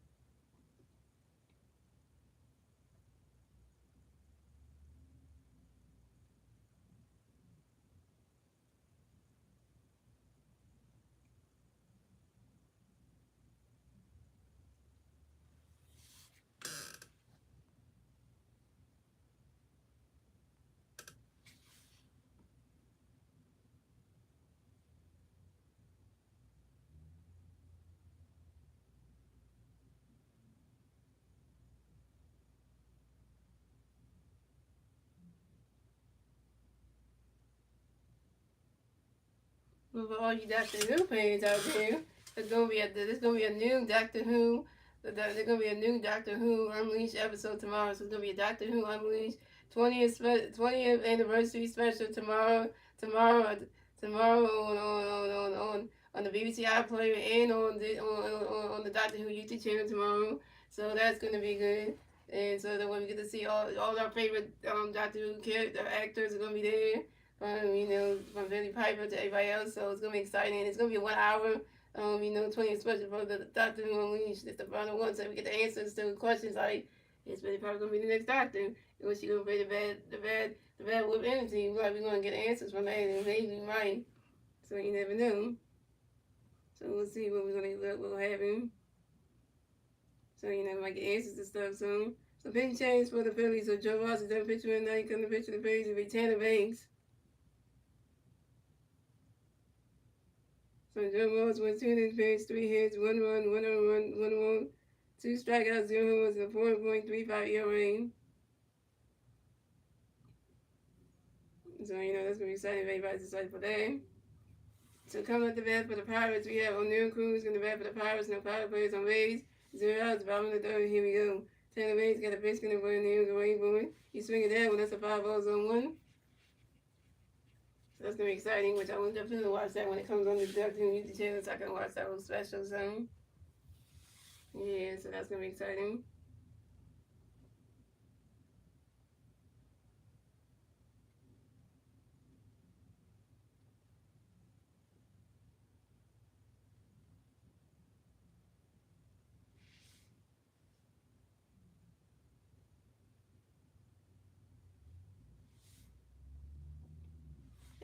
[SPEAKER 1] But for all you Doctor Who fans out there, there's gonna be a new Doctor Who. There's gonna be a new Doctor Who Unleashed episode tomorrow. So it's gonna be a Doctor Who Unleashed 20th anniversary special tomorrow. Tomorrow on the BBC iPlayer and on the Doctor Who YouTube channel tomorrow. So that's gonna be good. And so that when we get to see all our favorite Doctor Who character actors are gonna be there. From Billy Piper to everybody else. So it's gonna be exciting. It's gonna be a 1 hour, 20 special for the Doctor Who Unleashed. It's the final one, so we get the answers to questions like, is Billy Piper gonna be the next Doctor? Was she gonna be the bad with energy? Like we're gonna get answers from that, and maybe we might. So you never know. So we'll see what we'll have him. So we might get answers to stuff soon. So big change for the Phillies. So Joe Ross is done pitching tonight. Come to pitch for the Phillies will be Tanner Banks. So Joe Ross went 2 innings pitched, 3 hits, 1 run, 1 run, 1 run, 2 strikeouts, 0 homers, and a 4.35 ERA. So that's gonna be exciting. Everybody's excited for that. So coming up the bat for the Pirates, we have O'Neal Cruz in the bat for the Pirates. No Pirate players on base. 0 outs, bottom of the third. Here we go. Tanner Banks got a pitch in the O'Neal away boy. He's swinging that one. That's a 5-0-1. So that's gonna be exciting, which I will definitely watch that when it comes on the YouTube channel, so I can watch that whole special soon. Yeah, so that's gonna be exciting.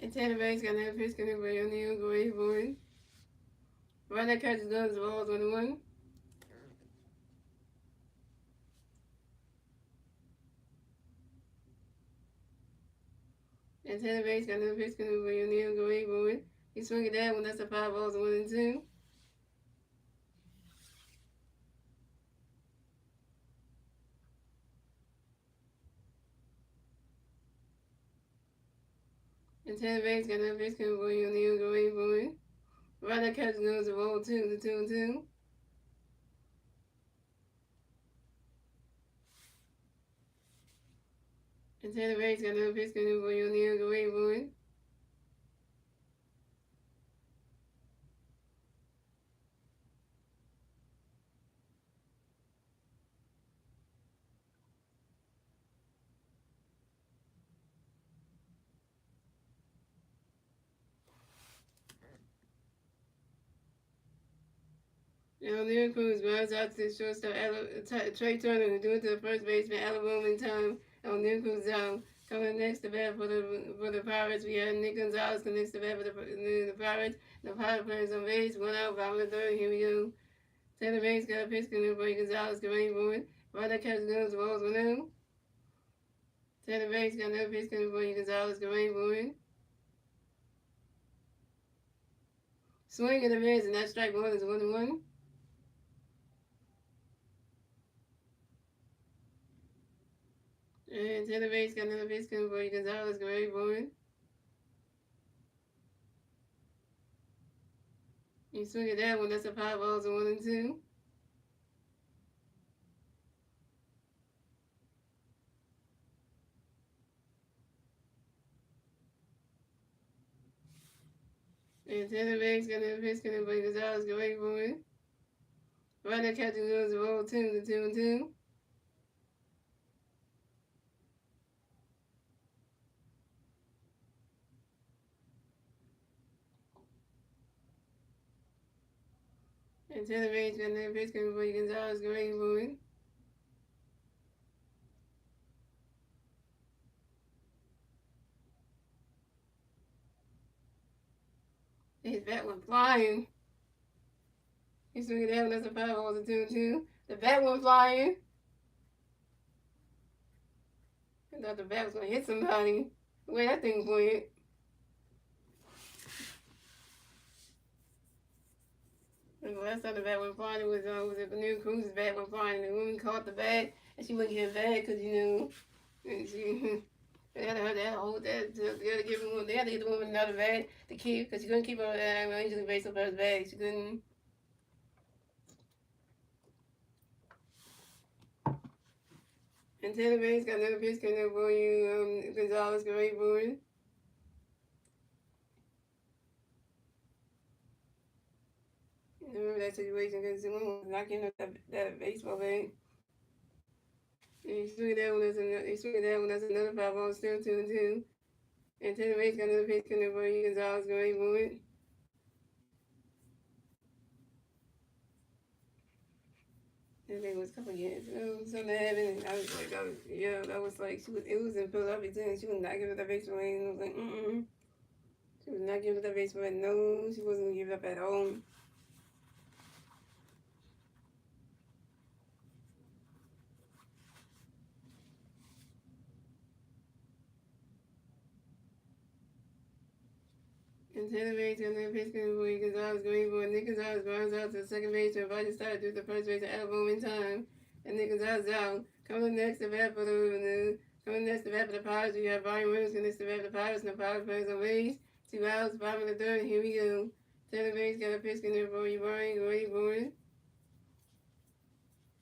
[SPEAKER 1] And Tanner Banks got another pitch in the O'Neal away boy. Runner catches guns, the ball's 1-1. And Tanner Bates got another pitch coming over O'Neal, go away, boy. He swung it that one, that's a 5 balls, 1-2. And Tanner Bates got another pitch coming over O'Neal, go away, boy. Runner catches goes the ball 2, the 2-2. And Tanner Bates got another pitch coming over O'Neal, go away, boy. And O'Neal Cruz runs out to the shortstop, Trey Turner, who do it to the first baseman, Alabama in time. And O'Neal Cruz down. Coming next to bat for the Pirates, we have Nick Gonzalez connects to bat for the Pirates. The Pirate players on base, 1 out, bottom of the 3rd. Here we go. Tanner Bates got a pitch coming for Gonzalez, get ready for it. Ryder catches goes, the ball's 1-0. Tanner Bates got another pitch coming for Gonzalez, get ready for it. Swing and a miss, and that strike 1 is 1-1. And Tanner Bates got another pitch coming for Gonzalez, get ready for it. You swing at that one, that's a 5 balls, 1-2. And Tanner Bates got another pitch coming for Gonzalez, get ready for it. Ryder catches goes, the ball 2, the 2-2. And Tanner Bates got another pitch coming for Gonzalez, get ready for it. His bat went flying. He swung it down, that's a 5 balls, a 2-2. The bat went flying. I thought the bat was going to hit somebody. The way that thing went. And the last time the bat went flying, it was O'Neal Cruz's bat went flying. And the woman caught the bat, and she wouldn't get back because, and she... They had to hold that. They had to give him. They had to give the woman another bat to keep because she couldn't keep her usually based on her bag. She couldn't. And Tanner Bates got another pitch coming up for you. Gonzalez, great for it. Remember that situation because the woman was knocking up that baseball bat. And he swung that one. That's another 5 balls, still 2-2. And Tanner Bates got another pitch coming up for you. Gonzalez, great for it. I think it was a couple of years ago, something that happened, and I was like, that was like, it was in Philadelphia too, and she was not giving up that baseball, and I was like, she was not giving up that baseball, no, she wasn't giving up at all. And Tanner Bates got another pitch coming for Gonzalez, going for Nick Gonzalez runs out to the second base to invite the starter to the first base at Alabama in time, and Nick Gonzalez out. Coming next to bat for the Pirates, we have Brian Williams next to bat for the Pirates, and the Pirates players on base. 2 outs, bottom of the 3rd. Here we go. Tanner Bates got a pitch coming for you, Brian. Go ready for it.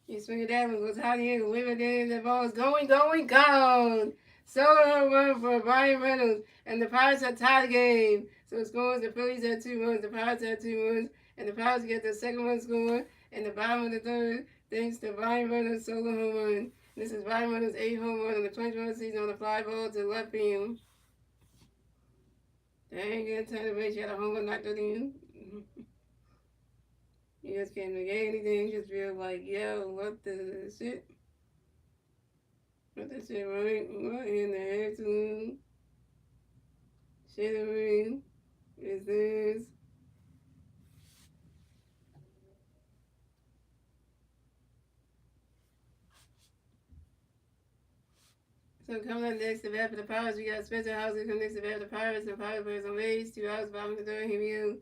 [SPEAKER 1] You swing it down, goes high in, and wave it in, the ball is going, gone. Solo run for Brian Reynolds, and the Pirates are tied the game. So it scores, the Phillies had 2 runs, the Pirates had 2 runs, and the Pirates get the second one score, and the bottom of the 3rd, thanks to Brian Reynolds' solo home run. This is Brian Reynolds' 8th home run in the 21 season on a fly ball to left field. Dang good time to base, you had a home run knocked in. You just can't make anything, just feel like, yo, what the shit? What the shit, right? What in the absolute shittery is this? So coming up next, the bat for the Pirates, we got Spencer Hauser coming next to the bat for the Pirates. The Pirates players on base, 2 outs, bottom of the third. Here we go.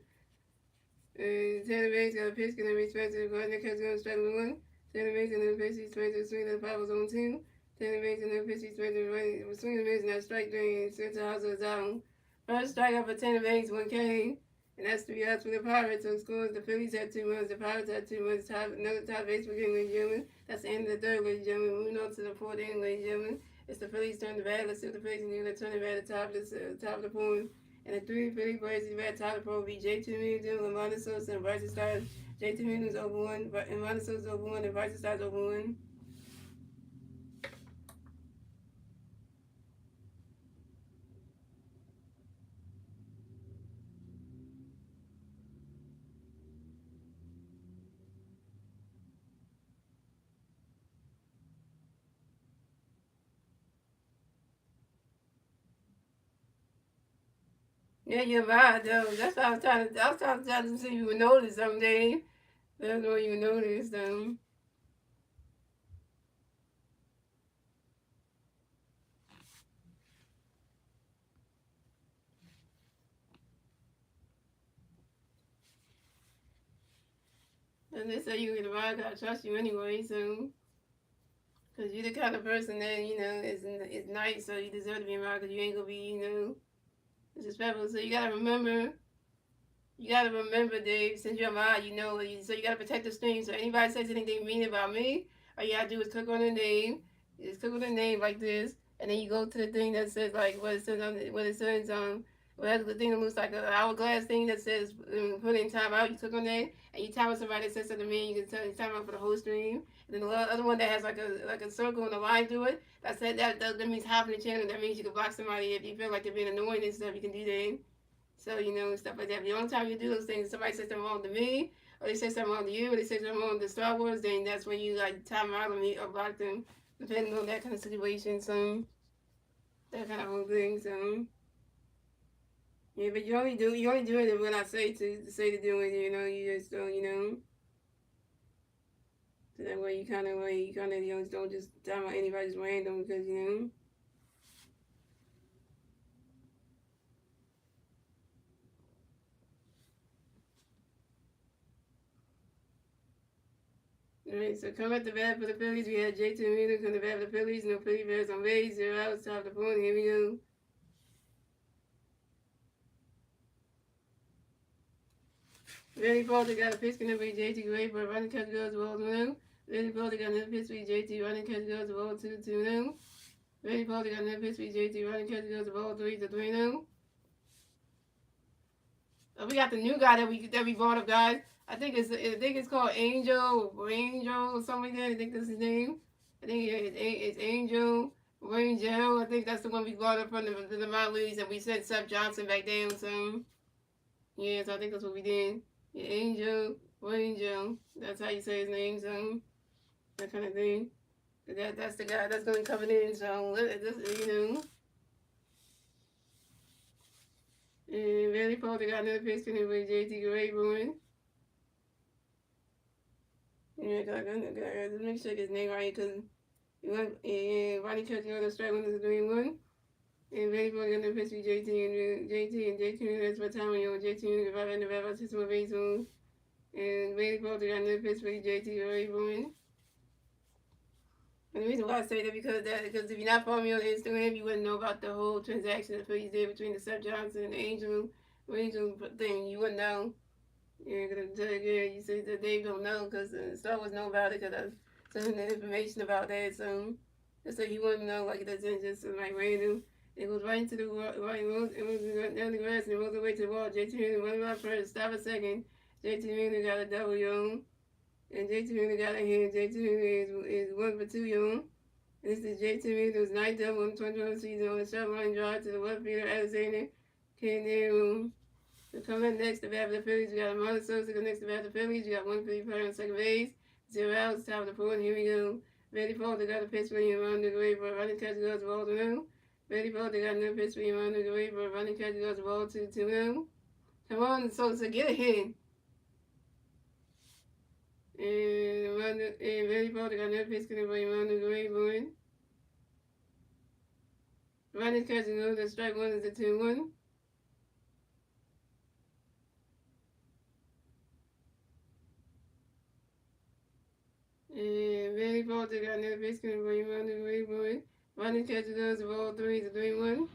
[SPEAKER 1] Taylor Bates got a pitch, gonna be Spencer. Gardner catch going strike one. Taylor Bates and then pitch, Spencer swing the Pirates on 2. Taylor Bates and then pitch, Spencer swing the Bates and that strike three. Spencer Hauser is out. First strikeout for Taylor Bates, 1K. And that's 3 outs for the Pirates. So scores, the Phillies had 2 runs, the Pirates had 2 runs. Another tie base for ladies and gentlemen. That's the end of the third, ladies and gentlemen. Moving on to the fourth inning, ladies and gentlemen. It's the Phillies turn to bat. Let's see what the Phillies can do. They turn the bat at the top of the point. And the 3 Philly players who bat top of the point will be J.T. Million, Lamar Sosa, and Bryson Stott. J.T. Million is over 1, and Lamar Sosa over 1, and Bryson Stott over 1. Yeah, you're right, though. That's what I was trying to see if you would notice someday. That's what you noticed, them. And they say you in the right, I trust you anyway, so. Because you're the kind of person that, is nice, so you deserve to be around because you ain't going to be, disrespectful. So you gotta remember, Dave, since you're mine, so you gotta protect the stream. So anybody says anything mean about me, all you gotta do is click on the name. Just click on the name like this, and then you go to the thing that says like what has the thing that looks like an hourglass thing that says put in time out. You click on that, and you time out somebody that says something to me. You can tell time out for the whole stream. And then the other one that has like a circle and a line through it. That means half the channel. That means you can block somebody if you feel like they're being annoying and stuff. You can do that. So, stuff like that. But the only time you do those things, somebody says something wrong to me, or they say something wrong to you, or they say something wrong to Star Wars, then that's when you like time out on me or block them, depending on that kind of situation. So that kind of whole thing. So yeah, but you only do it when I say to do it. You just don't. So that way you kind of don't just time out anybody's random because. Alright, so come at the bat for the Phillies. We had J.T. Mueller come to bat for the Phillies. No Philly Bears on base. 0 outs, top of the point. Here we go. Randy Pollard got a pitch going to be J.T. Gray, but running catch goes to ball 2-0. Randy Pollard got another pitch for J.T. Running catch goes to ball 2-0. Randy Pollard got another pitch for J.T. Running catch goes to ball 3-0. We got the new guy that we brought up, guys. I think it's called Angel or something like that. I think that's his name. I think it's Angel Rangel. I think that's the one we brought up from the minor leagues, and we sent Seth Johnson back down. So yeah, so I think that's what we did. Yeah, Rangel. That's how you say his name. So that kind of thing. That's the guy that's going to be coming in. So And Randy Pollard got another pitch coming with J.T. Gray going. Yeah, I gotta make sure his name right because Ronnie Church got a strike when it's 3-1. And Randy Pollard got another pitch with J.T. That's what time J.T. got in the back about 6 more base on. And Randy Pollard got another pitch with J.T. Gray going. And the reason why I say that because if you're not following me on Instagram, you wouldn't know about the whole transaction the Phillies did between the Seth Johnson and the Angel thing. You wouldn't know. Yeah, you say that Dave don't know because Star Wars know about it because I was sending the information about that. So just so you wouldn't know, like it doesn't just like random. It goes right into the right. It was down the grass and it rolls away to the wall. JT Miller went about first. Stop a second. JT Miller got a double, yo. And JT Miller got a hit. JT Miller is 1 for 2, yo. This is JT Miller's 9th double in 2021 season on a short line drive to the left fielder Alexander Candero. So coming up next, the bat for the Phillies, we got Amanda Sosa. Next, the bat for the Phillies, we got 1 Philly player on second base. 0 outs, top of the fourth. Here we go. Randy Pollard got a pitch for him around the grave for a running catch goes to ball 2-0. Randy Pollard got another pitch for him around the grave for a running catch goes to ball 2-0. Come on, Sosa, get a hit. And Randy Pollard got another pitch for him around the grave, boy. Runners catching those. The strike one is a 2-1. And Manny Falter got another base scoring for you. Runners catching those. The ball 3 is a 3-1.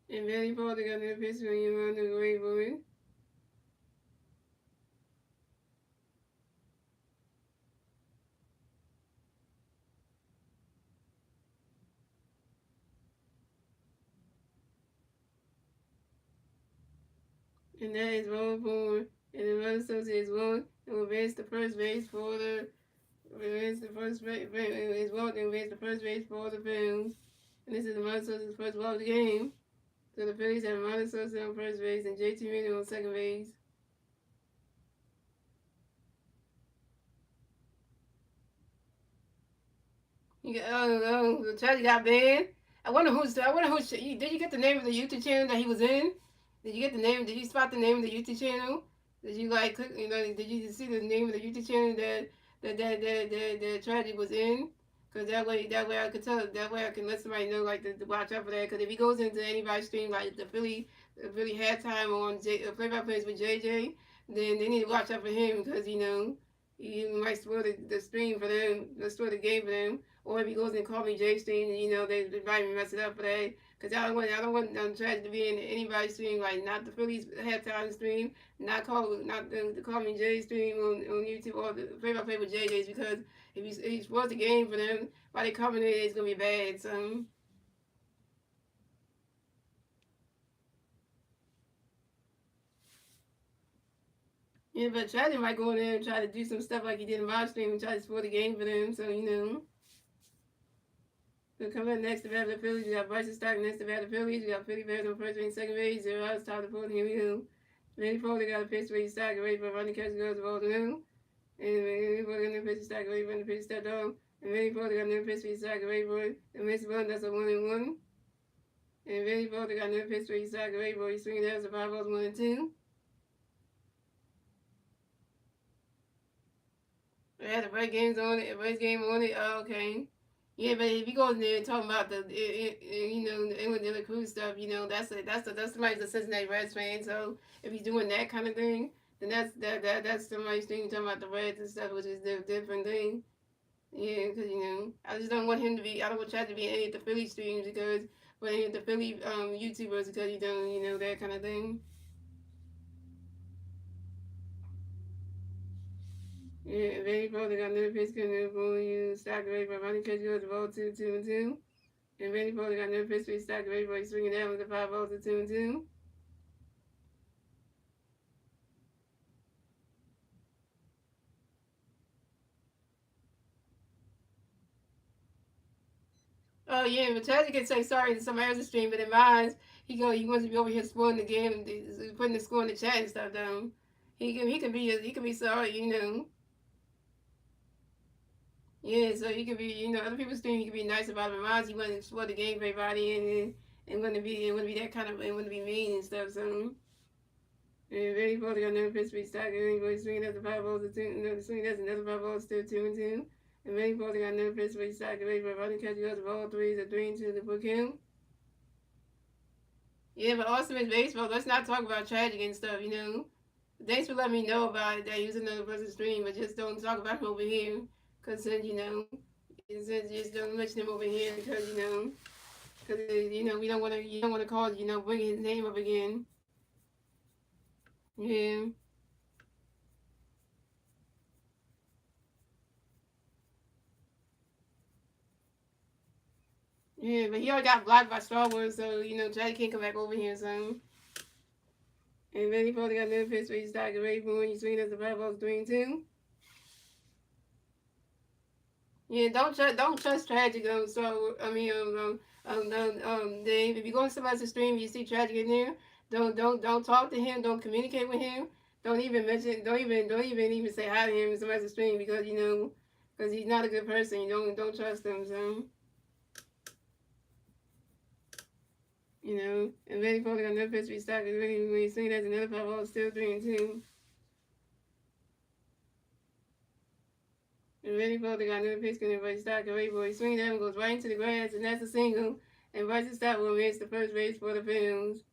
[SPEAKER 1] And Manny Falter got another base scoring for you. The great boy. And that is 1-4. And the run associate is 1. And will advance the first base for the advance the first base is 1 and advance the first base for the Phillies. And this is the run associate's first ball of the game. So the Phillies have run associate on first base and JT Miller on second base. The Charlie got banned. I wonder who's. Did you get the name of the YouTube channel that he was in? Did you get the name? Did you spot the name of the YouTube channel? Did you like click? Did you see the name of the YouTube channel that Tragic was in? Because that way I could tell. That way I can let somebody know like to watch out for that. Because if he goes into anybody's stream like the Philly halftime on play-by-plays with JJ, then they need to watch out for him because you might spoil the stream for them, spoil the game for them. Or if he goes and call me J stream, they might mess it up for that. Cause I don't want Tragic to be in anybody's stream, like not the Phillies halftime stream, not the call me J stream on YouTube or the play-by-play with JJ's, because if he spoils the game for them while they coming in, it's gonna be bad. So yeah, but Tragic might go in there and try to do some stuff like he did in my stream and try to spoil the game for them. So So coming up next to bat the Phillies, we got Bryson Stock next to bat the Phillies. We got Philly Bears on first base, second base. 0 outs, top of the fourth. Here we go. Manny Foley got a pitch where he stock, ready for running catch, goes the ball to him. And Manny Foley got another pitch, stock, ready for the pitch, step down. And Manny Foley got another pitch where he stock, ready for it. And Mr. Bun, that's a 1-1. And Manny Foley got another pitch where he stock, ready for it. He's swinging down to 5 balls, 1-2. I had the right games on it, right game on it. Oh, okay. Yeah, but if you go in there and talking about the England and the Cruz stuff, that's somebody's a Cincinnati Reds fan. So if he's doing that kind of thing, then that's somebody's thing talking about the Reds and stuff, which is a different thing. Yeah, because I just don't want him to be. I don't want Chad to be in any of the Philly streams because, but any of the Philly YouTubers because that kind of thing. Yeah, very probably got another pitch coming for you. Stock ready for running catch goes the ball 2-2-2. And Randy Foley got another pitch for stock ready for swinging down with the 5 balls to 2-2. Oh yeah, but Chad can say sorry to somebody else's stream, but in mine, he wants to be over here spoiling the game, and putting the score in the chat and stuff down. He can be sorry. Yeah, so he could be other people's stream. He could be nice about it. Mine, he want to spoil the game for everybody, and wouldn't be that kind of, and wouldn't be mean and stuff. So. And Randy Foley got another pitch for stock, and anybody swinging at the 5 balls to 2, swinging at another 5 balls still 2-2. And Randy Foley got another pitch for stock, and anybody running catch goes the ball 3 to 3-2 to book him. Yeah, but Ultimate Baseball, let's not talk about tragic and stuff. Thanks for letting me know about it, that he was another person's stream, but just don't talk about him over here. Because since just don't mention him over here because we don't want to, you don't want to cause, bring his name up again. Yeah. Yeah, but he already got blocked by Star Wars, so Chad can't come back over here, so. And then he probably got another pitch where he's starting ready for when you swing at the 5 balls 3-2. Yeah, don't trust Tragic. So I mean, Dave. If you go on somebody's stream, and you see Tragic in there. Don't talk to him. Don't communicate with him. Don't even mention. Don't even say hi to him in somebody's stream because he's not a good person. You don't trust him. So You know, and Betty Foley got another pitch restock. Really, when you swing that's another 5-0, still 3-2. And Betty Foley got another pitch and Bryce stock. And Boy swing that one goes right into the grass, and that's a single. And Bryce stop will miss the first base for the Phillies.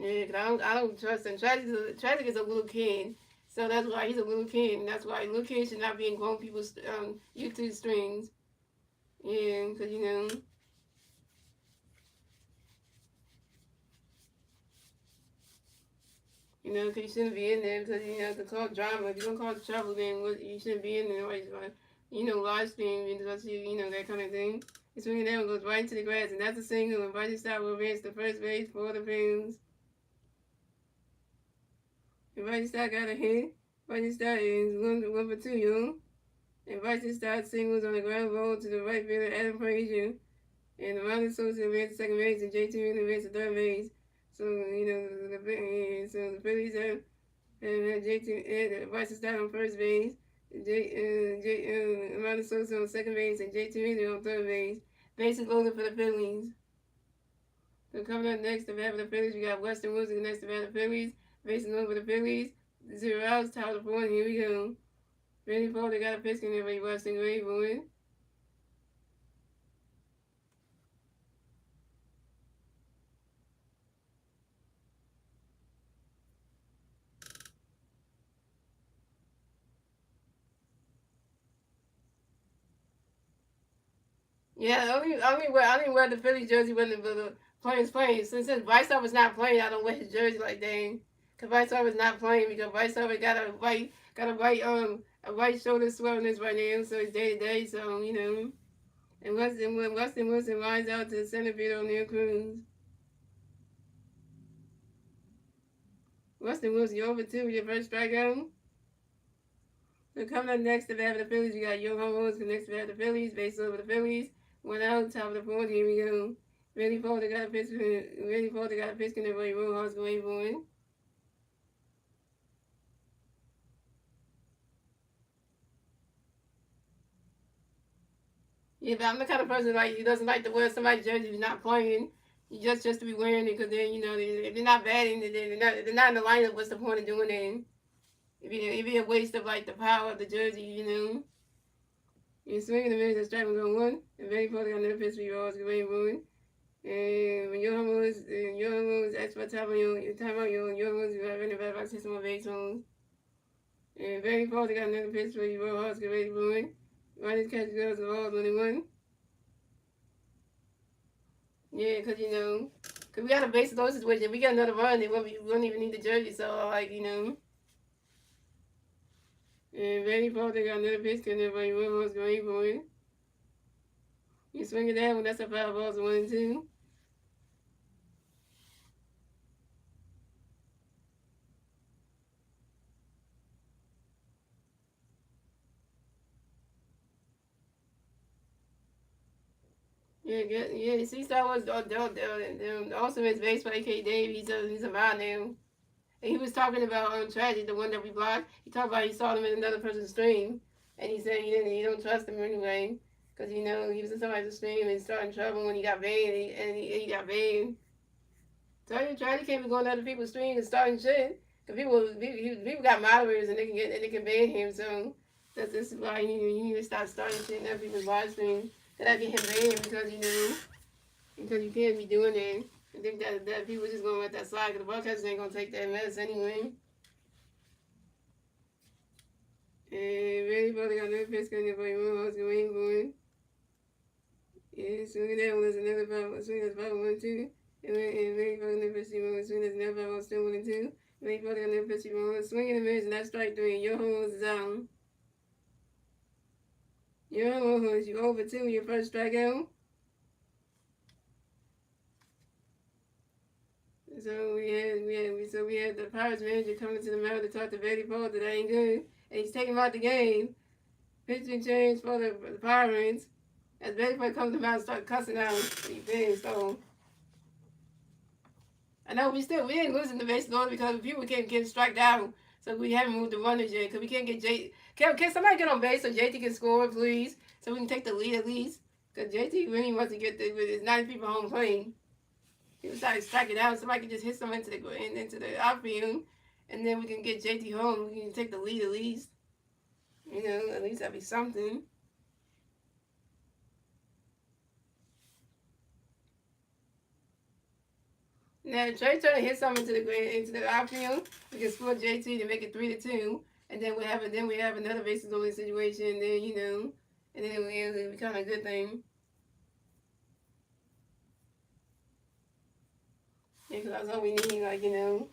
[SPEAKER 1] Yeah, cause I don't trust him. Tragic is a little kid, so that's why he's a little kid, and that's why little kids should not be in grown people's YouTube strings. Yeah, cause cause you shouldn't be in there because to cause drama. If you're gonna cause trouble, then you shouldn't be in there. Like, live stream because that kind of thing. It's swinging down goes right into the grass, and that's a single. And Bryce stop will advance the first base for the Phillies. And Bryce stop got a hit. Bryce stop is one for two, And Bryce stop singles on the ground ball to the right fielder Adam Frazier. And Ronald Sosa advanced to second base, and JT Miller advanced to third base. So the Phillies have JT Bryce stop on first base. Ronald Sosa on second base, and JT Miller on third base. Bases loaded for the Phillies. So coming up next, the bat for the Phillies, we got Weston Wilson next to bat for the Phillies. Bases loaded for the Phillies. 0 outs, top of the fourth. Here we go. Ready for they got a pitch in there for Weston Gray boy. Yeah, I only wear the Phillies jersey when the players playing. Since Bryce was not playing, I don't wear his jersey like that. Cause Bryce was not playing because Bryce got a white shoulder swelling right now, so it's day to day. So and Weston Wilson lines out to the center field on their Cruz. Weston Wilson, you over two with your first strikeout. So coming up next to bat for the Phillies, we got Johan Rose next to bat for the Phillies, base over the Phillies. 1 out, top of the fourth. Here we go. Ready for got a pitch. Ready for got a pitch in the way. Rojas going for it. Yeah, but I'm the kind of person who doesn't like to wear somebody's jersey who's not playing. You just to be wearing it because then if they're not batting, they're not in the lineup. What's the point of doing it? It'd be a waste of the power of the jersey. You're swinging the minutes and striking on one. And very probably got another pitch for you all to wait for it. And when Johan Rose asked for time on your Johan Rose is running back about 6 more base homes. And very probably got another pitch for you all to get ready for it. Runners catch girls of all 21. Yeah, because because we got a base load situation. If we got another run, we won't even need the jersey. So And very probably got another pitch because everybody was going for it. You swing it down when that's a 5 balls, 1 and 2. Yeah. See, Star Wars also his base for AK Dave. He's a man now. And he was talking about Tragic, the one that we blocked. He talked about he saw him in another person's stream, and he said he don't trust him anyway, because he was in somebody's stream and starting trouble when he got banned, and he got banned. So Tragic can't be going to other people's streams and starting shit, because people got moderators and they can ban him. So this is why you need to stop starting shit in other people's live streams. That get him banned because you can't be doing that. I think that people just gonna let that slide because the broadcasters ain't gonna take that mess anyway. And ready for the other pitch coming for you. What's going on? Yeah, swing that one is another power. Swing that's 5-1-2. And ready for the pitch you swing that's another power. Still 1-2. Ready for the other pitch you swing in the middle and that's strike 3. Your home is down. Your home is you over 2 your first strikeout. So we had the Pirates manager coming to the mound to talk to Betty Paul that ain't good, and he's taking him out the game. Pitching change for the Pirates. As Betty Paul comes to the mound and start cussing out, he pissed. So I know we ain't losing the base load because people can't get struck down, so we haven't moved the runners yet because we can't get Can somebody get on base so JT can score, please, so we can take the lead at least? Because JT really wants to get with his 90 people home playing. He was starting to strike it out. Somebody can just hit someone into the outfield, and then we can get JT home. We can take the lead at least. At least that'd be something. Now, Trey trying to hit something into the outfield. We can score JT to make it 3-2, and then we have another bases only situation. And then and then it'll become a good thing. Yeah, because that's all we need.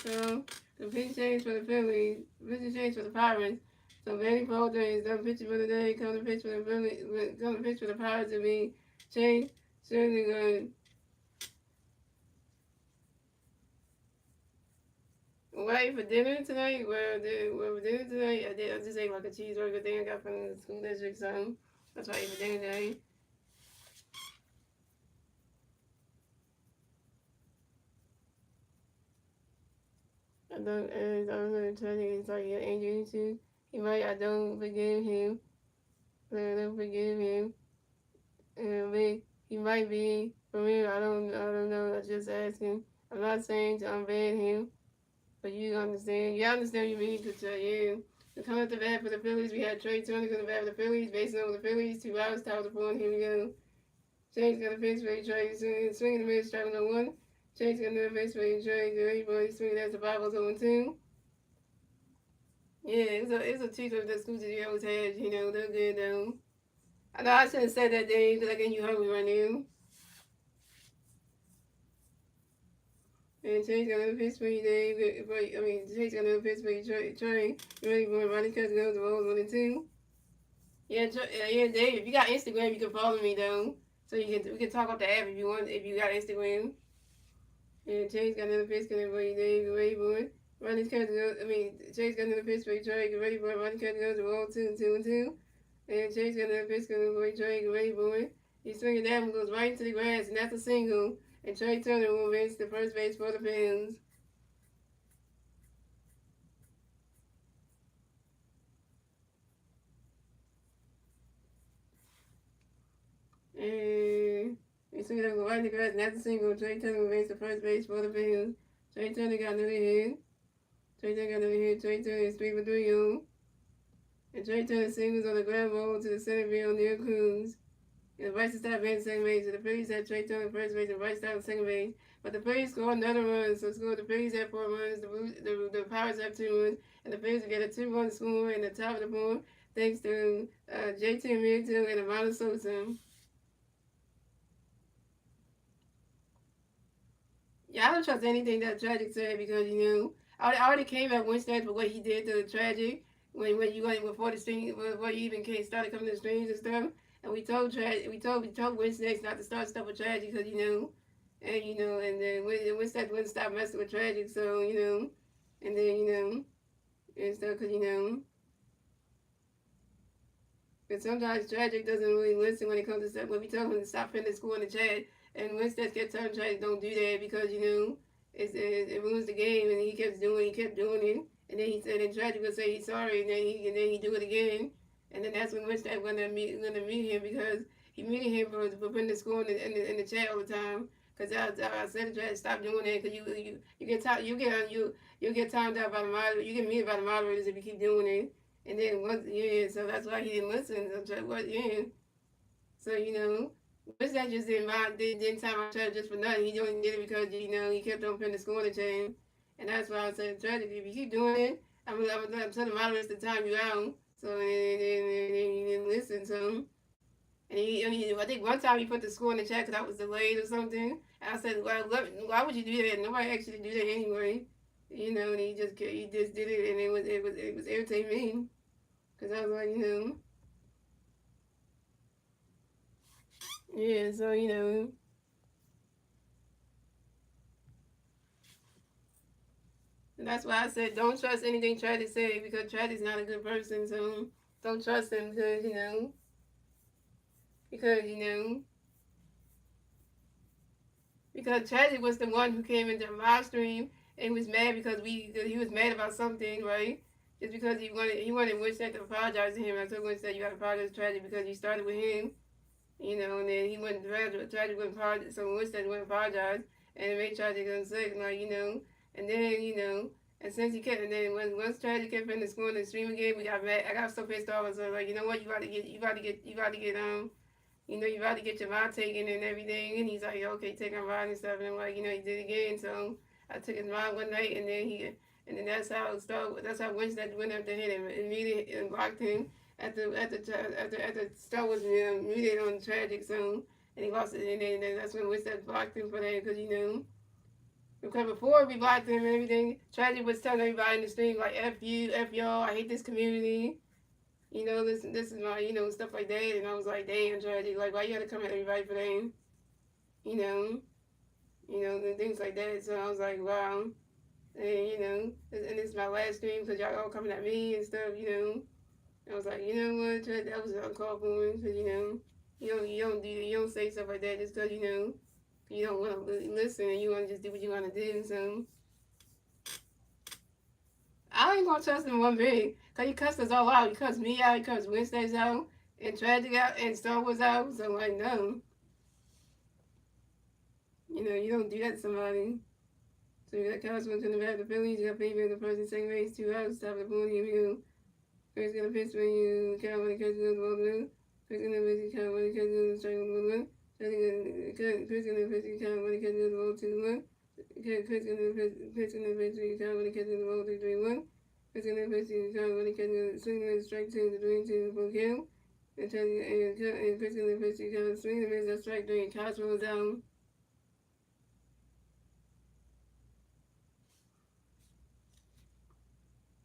[SPEAKER 1] So the pitch change for the Phillies, pitch change for the Pirates. So Manny Bolden is done pitching for the day. Come to pitch for the Phillies, come to pitch for the Pirates to be changed. Certainly good. Wait for dinner tonight. Where dinner tonight? I just ate like a cheeseburger thing I got from the school district. So that's why I ate for dinner today. I don't know. It's like Andrew too. I don't forgive him. I don't forgive him. But he might be for me. I don't know. I'm just asking. I'm not saying to unban him, but you understand. You understand what you mean to you. To come at the bat for the Phillies, we had Trey Turner come to the bat for the Phillies, basing on the Phillies. 2 hours, top of the phone. Here we go. James got a face for Trey, swinging the mid, striking on 1. James got another face for Trey, the boy swinging at the 5-0-2. Yeah, it's a teacher that schools that you always had. They're good though. I know I shouldn't have said that, Dave, because I think you hungry right now. And Chase got another pitch for you, Dave. Chase got another pitch for you, Trey. You ready for Ronnie Cut to go to roll 1-2? Yeah, Dave. If you got Instagram, you can follow me though. So we can talk off the app if you want. If you got Instagram. And Chase got another pitch for you, Dave. You ready for it? Ronnie Cut to go. Chase got another pitch for you, Trey. You ready for it? Ronnie Cut to go to roll 2-2-2. And Chase got another pitch for you, Trey. You ready for it? He's swinging down and goes right into the grass, and that's a single. And Trey Turner will reach the first base for the Phillies. And he's swinging down, go right in the grass, and that's a single. Trey Turner will reach the first base for the Phillies. Trey Turner got another hit. Trey Turner is 3 for 3 on. And Trey Turner singles on the ground roll to the center field near Cruz. And Bryce stopped batting second base. So the Phillies had Trey Turner first base and Bryce stopped second base. But the Phillies scored another run. So the Phillies had 4 runs. The Pirates have 2 runs. And the Phillies get a 2-run score in the top of the board thanks to JT Milton and Amanda Sosa. Yeah, I don't trust anything that Tragic said because I already came at Winston for what he did to the Tragic when you went before the stream before you even started coming to the streams and stuff. And we told Winston not to start stuff with Tragic because and then Winston wouldn't stop messing with Tragic, so and then and stuff because. But sometimes Tragic doesn't really listen when it comes to stuff. When we tell him to stop putting the school in the chat, and Winston kept telling Tragic don't do that because it ruins the game, and he kept doing it, and then he said, and Tragic would say he's sorry, and then he do it again, and then that's when Winston gonna meet him because he muted him for putting the school in the chat all the time. Cause I said to stop doing that. Cause you get tired. You get timed out by the moderator. You get muted by the moderators if you keep doing it. And then once so that's why he didn't listen. So what So what's that just didn't time I tried just for nothing. He only did it because he kept on putting the score in the chain. And that's why I said tragic. If you keep doing it, I'm telling the moderators to time you out. So and he didn't listen. So I think one time he put the score in the chat because I was delayed or something. And I said, well, why would you do that? Nobody actually do that anyway. And he just did it, and it was irritating me because I was like, yeah. So and that's why I said don't trust anything Travis say because Travis not a good person. So don't trust him because because Tragic was the one who came into the live stream and was mad because he was mad about something, right? Just because he wanted Winston to apologize to him. I told Winston you got to apologize to Tragic because you started with him, and then he went Tragic wouldn't apologize, so Winston wouldn't apologize, and it made Tragic unsick, and then and since he kept, and then once Tragic kept in the school in the stream again, we got mad. I got so pissed off. I was like, you know what, you about to get your ride taken and everything. And he's like, okay, take a ride and stuff. And I'm like, he did it again. So I took his ride one night, and then that's how it started. That's how Winston went up to him and immediately and blocked him after Star was muted on Tragic. So and he lost it, and then that's when Winston blocked him for that because Because before we blocked him and everything, Tragic was telling everybody in the stream like F you, F y'all, I hate this community. This is my, stuff like that. And I was like, damn, Tragic, like, why you gotta come at everybody for that? You know, and things like that. So I was like, wow. And, and this is my last stream because y'all all coming at me and stuff. I was like, you know what, Tragic, that was an uncalled for because, you don't say stuff like that just because, you don't want to listen and you want to just do what you want to do. So I ain't gonna trust him one bit. Cause he cussed us all out. He cussed me out. He cussed Wednesdays out, and Tragic out, and Star Wars out. So like, no, you don't do that to somebody. So you got Cosmo to the back of the Phillies. You got Baby in the first and second base, 2 outs. Top of the board, here we go. First gonna pitch when you count when it catches the ball blue. First gonna pitch count when it catches the strike on the one. First gonna pitch count when it catches the ball 2-1. First gonna pitch count when it catches the ball 3-1. First gonna pitch count when it catches the swing and strike 2 to 3 for kill. And first gonna pitch count swing and miss that strike 3 and Cosmo down.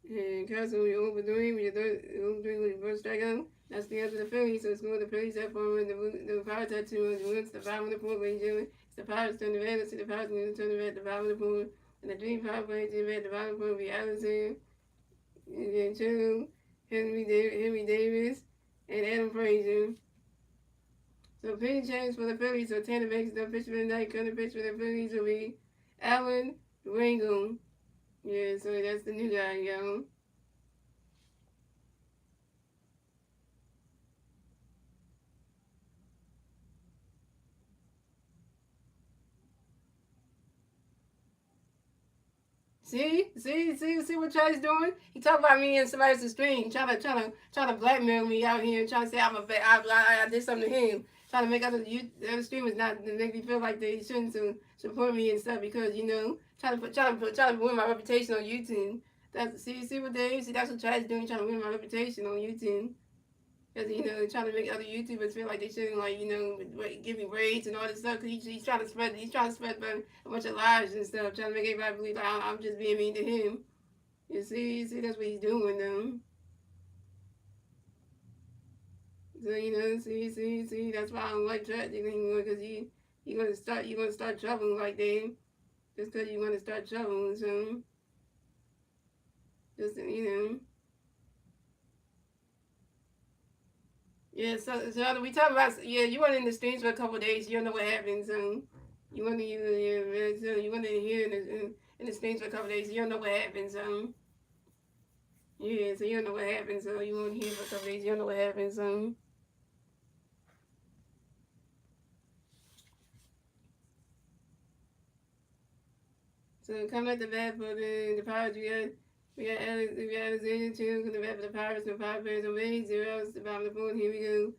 [SPEAKER 1] And Cosmo, you're over 3 with your over 3 with your first strikeout. That's the answer to the Phillies. So it's going to the Phillies that form the Pirates at 2 wins. The 5 on the 4 ladies and gentlemen. It's the Pirates turn the red. Let's see the Pirates going to turn the red. The 5 on the 4. And the 3 Pirates playing to the red. The 5 on the 4 will be Allison. And then 2, Henry Davis. And Adam Frazier. So pitching change for the Phillies. So Tanner makes the pitch for the night. Current pitch for the Phillies will be Alan Durango. Yeah, so that's the new guy, y'all. See what Charlie's doing? He talk about me and somebody else's stream, trying to blackmail me out here, and trying to say I did something to him, trying to make other streamers not make me feel like they shouldn't support me and stuff because trying to win my reputation on YouTube. See what they see. That's what Charlie's doing, trying to win my reputation on YouTube. Because, trying to make other YouTubers feel like they shouldn't, give me raids and all this stuff. Because he's trying to spread a bunch of lies and stuff, trying to make everybody believe like I'm just being mean to him. You see, that's what he's doing, though. So, see, that's why I don't like Tragic anymore. Because you're gonna start trouble like that. Just because you want to start trouble, so just Yeah, so we talk about you went in the streets for a couple of days. You don't know what happened. So you went to hear in the streets for a couple of days. You don't know what happened. So yeah, so you don't know what happened. So you won't hear for a couple of days. You don't know what happened. So So coming at the bat for the Pirates, we got Alexander too. Coming back for the Pirates, no power players on base, 0 outs, the bottom of the fourth. Here we go.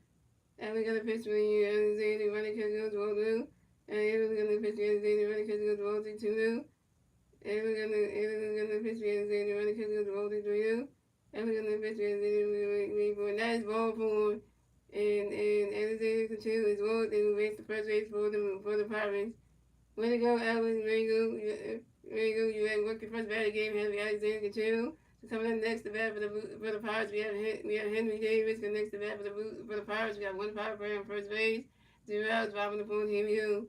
[SPEAKER 1] And we got a pitch for you, Alexander, running catch goes 1-0. And here we're gonna pitch for Alexander, running catch goes 1-2. And we're gonna pitch for Alexander, running catch goes 1-3. And we're gonna pitch for Alexander, and that is ball four. And Alexander continue his walk and race the first race for the Pirates. Way to go, Alex Ringo. You had worked your first batter game, Henry Alexander continue. So coming up next to bat for the Pirates, we have Henry Davis. And next to bat for the Pirates, we have one power player on first base. 0 outs, bottom of the fourth. Here we go.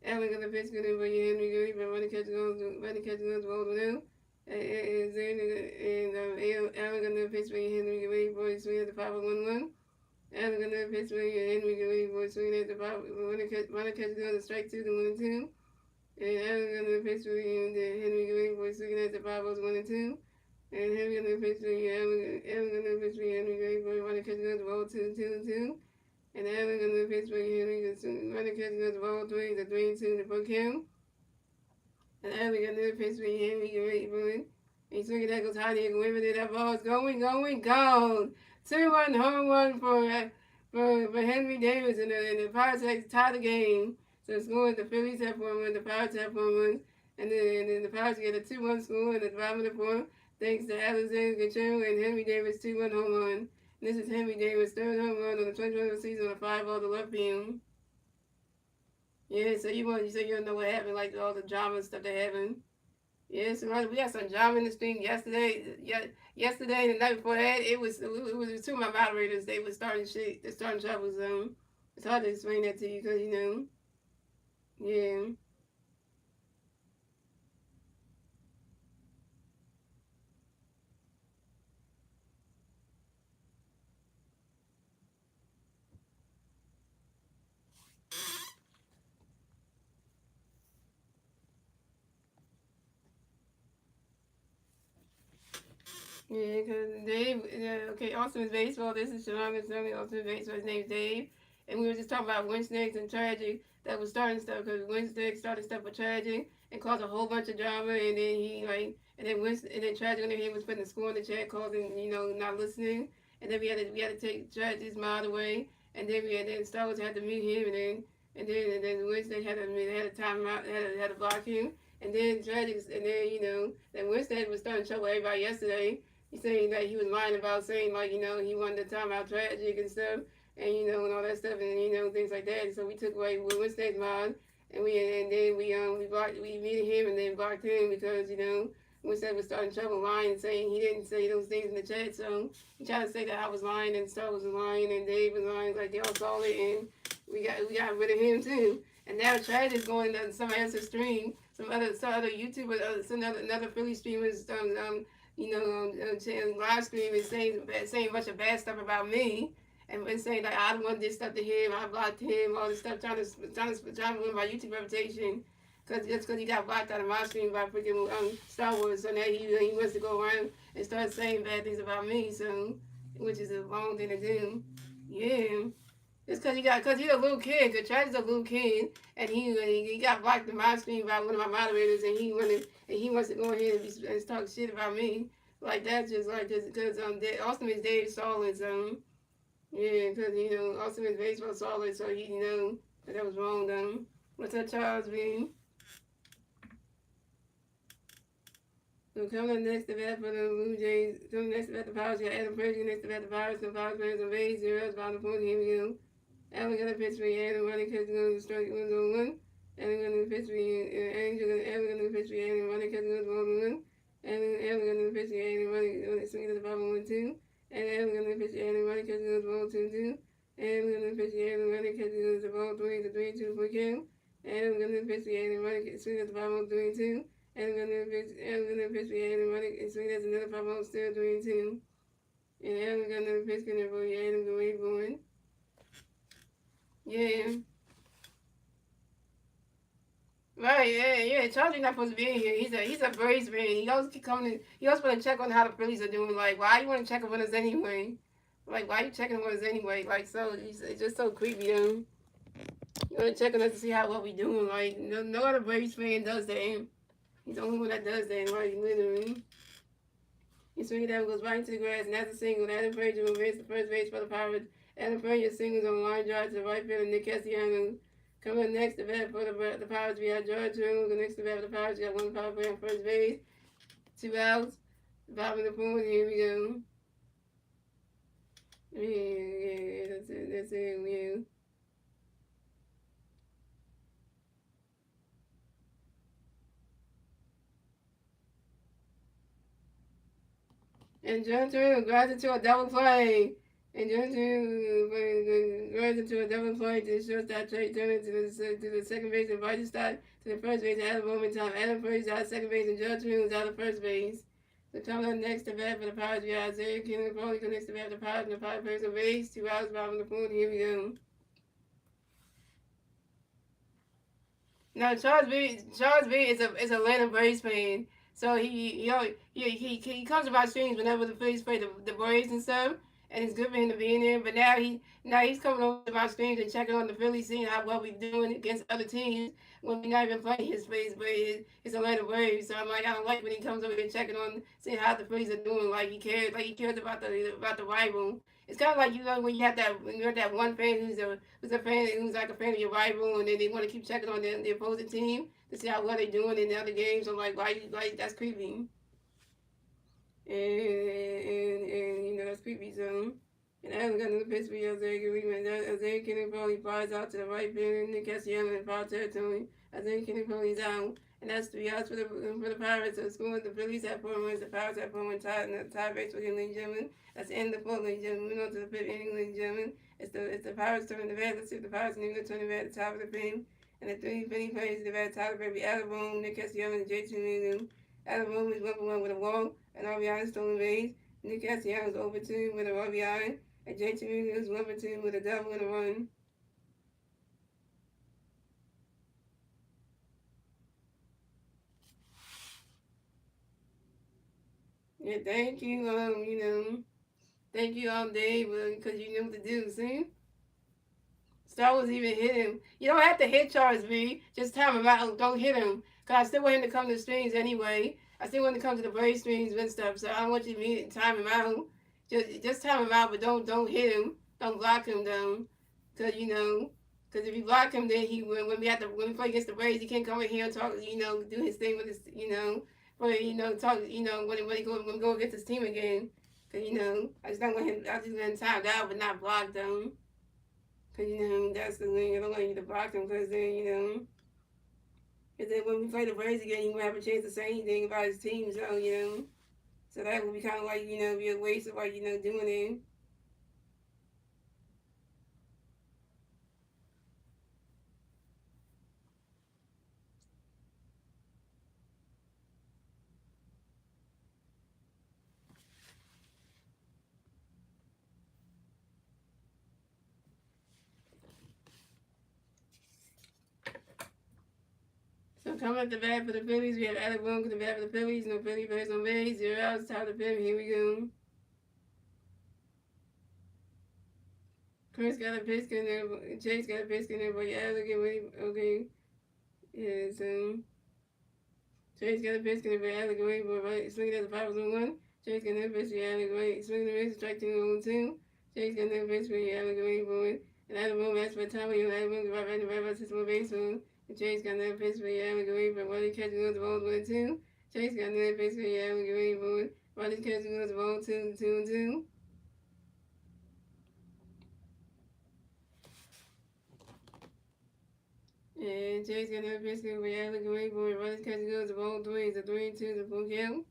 [SPEAKER 1] And we're gonna pitch good for you, Henry Davis, but running catch goes well to do. And Alan gonna pitch for you, Henry Davis, for swing at the 5-1-1. And we're gonna pitch for you, Henry Davis, for swing at the 5. Running catch goes strike 2 to 1-2. And I'm gonna pitch for you, Henry Davis, for swinging at the 5-1-2. And Henry gonna pitch for you, I'm gonna pitch for you, Henry Davis, for running catch goes well 2-2-2. And then we're going to pitch for Henry, running catch goes ball 3 to 3-2 to book him. And then we're going to pitch for Henry, get ready for it. And swinging that goes high, and away with it, that ball is going, gone. 2-1 home run for Henry Davis, and the Pirates had to tie the game. So scoring, the Phillies have 1-1, the Pirates have 1-1, and then the Pirates get a 2-1 score in the bottom of the fourth, thanks to Alexander Gachero and Henry Davis' 2-1 home run. This is Henry Davis' third home run on the 2020 season on a 5-ball to left field. Yeah, so you don't know what happened, like all the drama and stuff that happened. Yeah, so we had some drama in the stream yesterday. Yesterday and the night before that, it was two of my moderators. They were starting shit. They're starting trouble. So it's hard to explain that to you because yeah. Yeah, because Dave, okay, Ultimate Baseball, this is Shalom, it's only Ultimate Baseball, his name's Dave, and we were just talking about Wednesdays and Tragic that was starting stuff, because Wednesday started stuff with Tragic and caused a whole bunch of drama, and then and then Tragic on the head was putting the score in the chat, causing, not listening, and then we had to take Tragic's mod away, and then Star Wars had to mute him, and then Wednesday had to time out, had to block him, and then Tragic, and then Wednesday was starting trouble with everybody yesterday. He's saying that he was lying about saying, like, he wanted to time out Tragic and stuff, and, and all that stuff, and, things like that. And so we took away Wednesday's mod, and then we muted him and then blocked him because, Wednesday was starting trouble lying and saying he didn't say those things in the chat. So he tried to say that I was lying and Star was lying and Dave was lying, like they all saw it, and we got rid of him too. And now Tragic is going to somebody else's stream, some other YouTuber, another Philly streamers, live stream is saying a bunch of bad stuff about me, and saying like I don't want this stuff to him, I blocked him, all this stuff, trying to ruin my YouTube reputation, because he got blocked out of my stream by freaking Star Wars. So now he wants to go around and start saying bad things about me, so which is a wrong thing to do. Yeah. It's because he's a little kid. Because Chad's a little kid, and he got blocked in my stream by one of my moderators, and he wants to go ahead and talk shit about me like that, just like this. Because Austin is Dave Solid, so yeah, because Austin is baseball solid, so he that was wrong done. What's up, Charles B? So coming up next to bat for the Blue Jays, coming next to bat the Pirates, you got Adam Perkins next to bat the Pirates, and Pirates players on base, 0 outs, bottom of the fourth. Here we go. And we're gonna pitch for you, Adam running catch goes strike 1-1. And we're gonna pitch for you, and we're gonna pitch for you, Adam running catch goes 1-1. And we're gonna pitch for you, Adam running swing to the bottom 1-2. And we're gonna pitch for you, Adam running catch goes ball 2-2. And we're gonna pitch for you, Adam running catch goes the ball 3 to 3-2 for Kim. And we're gonna pitch for you, Adam running swing at the bottom 3-2. And we're gonna pitch for you, Adam running swing that's another ball still 3-2. And we're gonna pitch for you, Adam the way going. Yeah. Right, yeah. Charlie's not supposed to be in here. He's a Braves fan. He always keep coming in. He always want to check on how the Phillies are doing. Like, why you want to check on us anyway? Like, why you checking on us anyway? Like, so it's just so creepy, though. You want to check on us to see what we doing. Like, no other Braves fan does that. He's the only one that does that, right? Literally. He swings that goes right into the grass, and that's a single. Adam Frazier will race the first base for the Pirates. Adam Frazier singles on a line drive to the right field, and Nick Castellanos coming next to bat for the Pirates. We have George Turner. The next to bat for the Pirates. We got one power play on first base. 2 outs. Bob in the phone. Here we go. Yeah, that's it. That's it. Yeah. And John Turner drives into a double play. And John Turner drives into a double play to shortstop Trey Turner to the second base and Roger Stott to the first base at a moment in time. Adam Frazier out of second base and John Turner was out of first base. So coming up next to bat for the Pirates, we have Isaiah Keenan Foley connects to bat for the Pirates, and the Pirates plays a base. 2 outs, bottom of the fourth. Here we go. No, Charles B is a Atlanta Braves fan. So he comes about streams whenever the Phillies play the Braves and stuff, and it's good for him to be in there. But now he's coming over to my streams and checking on the Phillies, seeing how well we're doing against other teams when we're not even playing his Phillies, but his Atlanta Braves. So I'm like, I don't like when he comes over here checking on, seeing how the Phillies are doing. Like he cares about the rival. It's kind of like when you have that one fan who's a fan who's like a fan of your rival, and then they want to keep checking on the opposing team to see how well they're doing in the other games. I'm like, why? Like that's creepy. And you know that's creepy. So. And Adam got another pitch for Isaiah Keenan. Isaiah Keenan probably flies out to the right field, and Nick Castellanos in foul territory. Isaiah Keenan probably out. And that's 3 outs for the Pirates. So scoring the Phillies have 4 wins, the Pirates have 4 wins tied in the tie race for him, ladies and gentlemen. That's the end of the fourth, ladies and gentlemen. Moving on to the fifth inning, ladies and gentlemen. It's the Pirates turning the bat. Let's see if the Pirates can even turn the bat at the top of the fame. And the 3 penny plays the bat at the top of the fame. Adam Boone, Nick Castellanos, and J.T. Newton. Adam Boone is 1-for-1 with a walk, an RBI stolen base. Nick Castellanos over 2 with an RBI. And J.T. Newton is 1-for-2 with a double and a run. Yeah, thank you, thank you, Dave, because you knew what to do, see? Star Wars even hit him. You don't have to hit Charles B. Just time him out. Don't hit him. Because I still want him to come to the streams anyway. I still want him to come to the Brave streams and stuff, so I don't want you to time him out. Just time him out, but don't hit him. Don't block him, though. Because, because if you block him, then when we play against the Braves, he can't come in here and talk, do his thing with his, talk, when he go against his team again. Because, I just don't want him, I just want him timed out, but not blocked them. Because, that's the thing. I don't want you to block them because then, because then when we play the Braves again, he won't have a chance to say anything about his team. So, so that would be kind of like, be a waste of, doing it. So coming up the bat for the Phillies, we have Alec Boone to the bat for the Phillies. No Philly players on base. 0 outs, top of the fifth. Here we go. Chris got a pitch in there. Chase got a pitch in there, but yeah, look at me. Okay. Yeah, so Chase got a pitch in there, but Alec away, but right, swinging at the 5-1. Chase got another pitch for Alec away. Swinging the wrist, strike 2-2. Chase got another pitch for Alec away, boy. And Alec Boone asked for time when you Alec Boone right the right system of baseball. And Chase got another pitch for Alec away, but Roddy catching on the ball 1-2. Chase got another pitch for Alec away, boy. Roddy catching on the ball 2-2. And Chase got another pitch for Alec away, boy. Roddy catching on the ball 3. It's a 3-2, the full count.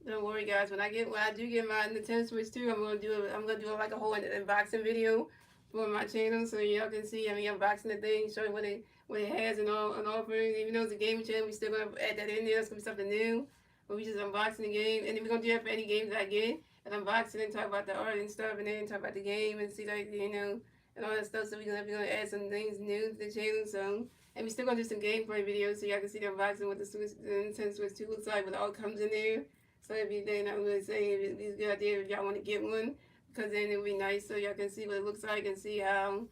[SPEAKER 1] Don't worry, guys. When I do get my Nintendo Switch 2, I'm gonna do like a whole unboxing video for my channel, so y'all can see. I mean, unboxing the thing, showing what it has and all and offers. Even though it's a gaming channel, we still gonna add that in there. It's gonna be something new. But we just unboxing the game, and then we're gonna do that for any games that I get, and unboxing and talk about the art and stuff, and then talk about the game and see and all that stuff. So we're gonna add some things new to the channel. So. And we still gonna do some gameplay videos so y'all can see the unboxing what the Nintendo Switch 2 looks like, what all comes in there. So everything I'm really saying, it's a good idea if y'all want to get one, because then it'll be nice so y'all can see what it looks like and see how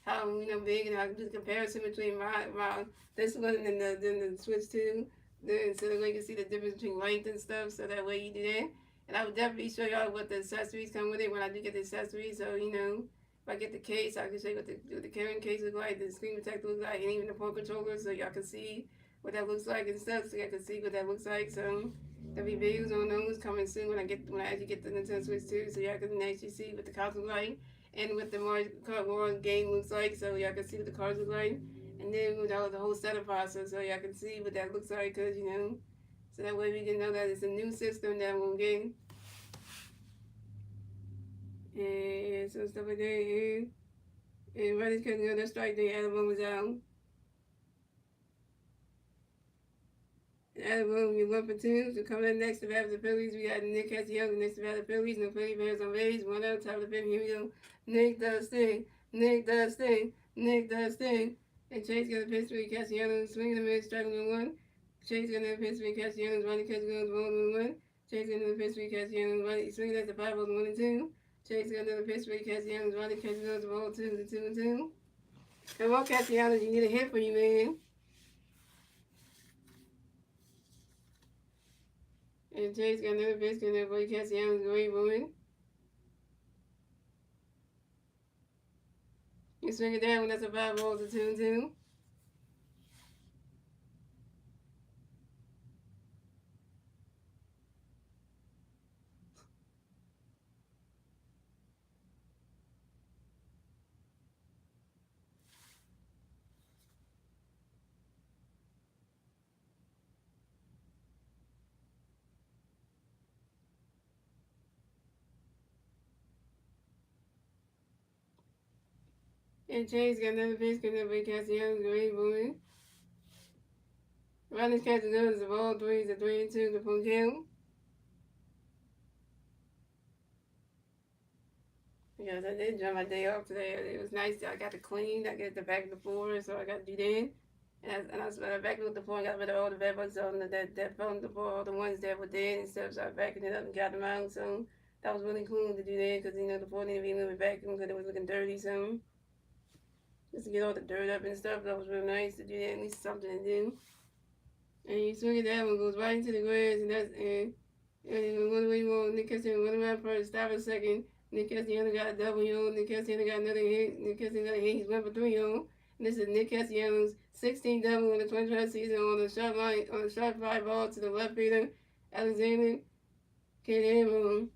[SPEAKER 1] how big, and I can do the comparison between my this one and the Switch 2. Then so that way you can see the difference between length and stuff. So that way you do that. And I would definitely show y'all what the accessories come with it when I do get the accessories. So if I get the case, I can show you what the carrying case look like, the screen protector look like, and even the phone controller, so y'all can see what that looks like and stuff. So y'all can see what that looks like. So there'll be videos on those coming soon when I actually get the Nintendo Switch 2, so y'all can actually see what the cards look like and what the more game looks like, so y'all can see what the cards look like. And then with all the whole setup process, so y'all can see what that looks like, cause so that way we can know that it's a new system that we're getting. And so stuff like that. And right, because that's right, the album was out. Album, you 1 for 2. So coming up next to battle the Phillies, we got Nick Castellanos next to battle the Phillies. No Philly fans on base. One out, top of the fifth. Here we go. Nick does thing. Nick does thing. Nick does thing. And Chase got a pitch for Castellanos. Swinging the miss, striking the one. Chase got another pitch for Castellanos. Running Castellanos, ball 1-1. Chase got another pitch for Castellanos. Running, swinging at the 5 balls 1-2. Chase got another pitch for Castellanos. Running Castellanos, ball 2-2-2. Come on, Castellanos, you need a hit for you, man. And Chase got another pitch, and that boy Castellanos great woman. You swing it down when that's a 5 balls to 2-2. And Chase got another pitch, and that boy Castellanos great woman. Ronnie's catching guns of all threes, a 3-2 to full count. Because I did jump my day off today. It was nice. I got to clean. I got the back of the floor, so I got to do that. And I was back with the floor and got rid of all the bed bugs on that fell on the floor, all the ones that were dead and stuff. So I vacuumed it up and got them out. So that was really cool to do that because the floor needed to be a little bit vacuumed because it was looking dirty. So just to get all the dirt up and stuff, that was real nice to do that. At least something to do. And you swing it down, it goes right into the grass, and that's and one way more. Nick Castellanos went around first, stop a second. Nick Castellanos got a double, Nick Castellanos got another hit. Nick Castellanos got a hit. He's 1 for 3, And this is Nick Castellanos' 16 double in the 2020 season on the shot line, on the shot fly ball to the left fielder, Alexander Caderon.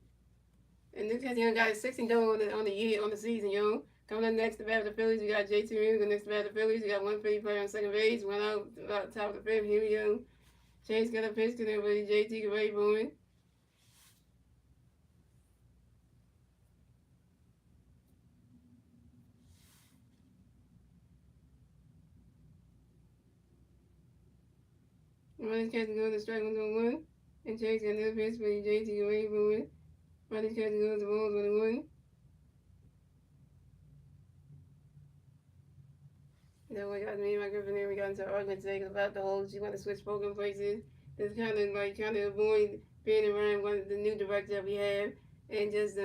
[SPEAKER 1] And Nick Castellanos got his 16 double on the year, on the season, Coming up next to bat the Phillies, we got JT Realmuto. Next to bat the Phillies, we got 150 player on second base. One out about top of the fifth. Here we go. Chase got a pitch to everybody. JT got ready for it. Ronnie's catching goes to strike 1-1. And Chase got another pitch for JT got ready for it. Ronnie's catching goes to balls 1-1. Then we got me and my girlfriend there. We got into an argument today about the whole she wanted to switch program places. It's kind of avoid being around the new director that we have, and just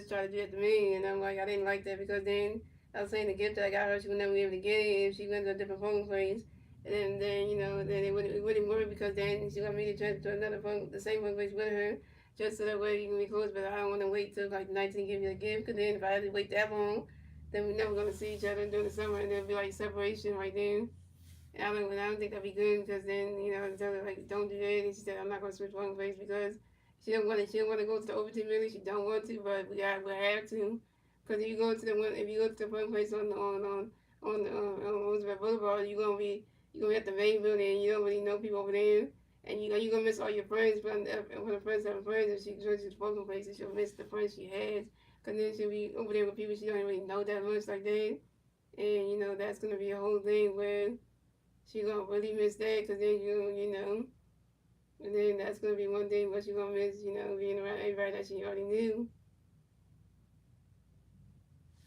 [SPEAKER 1] try to do it to me. And I'm like, I didn't like that because then I was saying the gift that I got her, she would never be able to get it if she went to a different program place. And then then it wouldn't work because then she want me to transfer to another the same program place with her, just so that way you can be close. But I don't want to wait till like 19 to give you a gift, because then if I had to wait that long, then we're never gonna see each other during the summer, and there'll be like separation right then. And I don't think that'd be good because then I tell her like don't do that, and she said I'm not gonna switch one place because she don't want to go to the Overton really. She don't want to, but we have to, because if you go to the one place on Roosevelt Boulevard, you're gonna be at the main building, and you don't really know people over there, and you're gonna miss all your friends. When the friends have friends, if she goes to the program places, she'll miss the friends she has. Because then she'll be over there with people she don't really know that much like that. And, that's going to be a whole thing where she going to really miss that. Because then, and then that's going to be one thing where she going to miss, being around everybody that she already knew.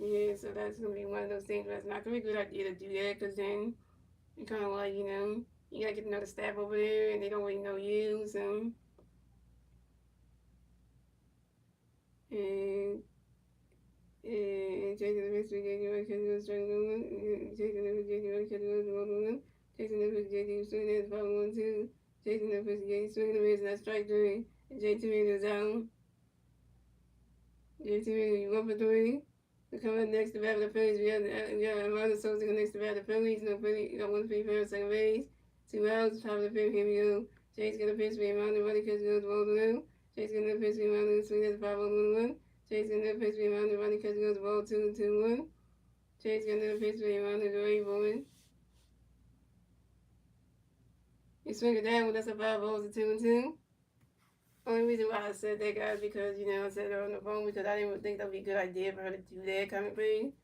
[SPEAKER 1] Yeah, so that's going to be one of those things where it's not going to be a good idea to do that. Because then you kind of like, you got to get to know the staff over there and they don't really know you. So, and And Jason the Pittsburgh January catch goes strike 1. Jason the Pittsburgh January catch goes 1. Jason the Pittsburgh JD swinging at the ball 1-2. Jason the Pittsburgh JD swinging the miss, that's strike 3. And J2 is out. J2 you 1 for 3. We come up next to bat the Phillies. We have Amanda Sosa next to bat the Phillies. No Philly, you got 1 for 3 second base. 2 outs, top of the fifth. Here we go. Jake's gonna pitch for Amanda. Running catch goes to ball blue. Jake's gonna pitch for Amanda. Swing at the 5-1-1. Jake's gonna pitch for Amanda. Running catch goes to ball 2-2-1. Jake's gonna pitch for Amanda. Great boy. You swing it down when that's a 5 balls to 2-2. Only reason why I said that, guys, because I said it on the phone because I didn't even think that would be a good idea for her to do that kind of thing.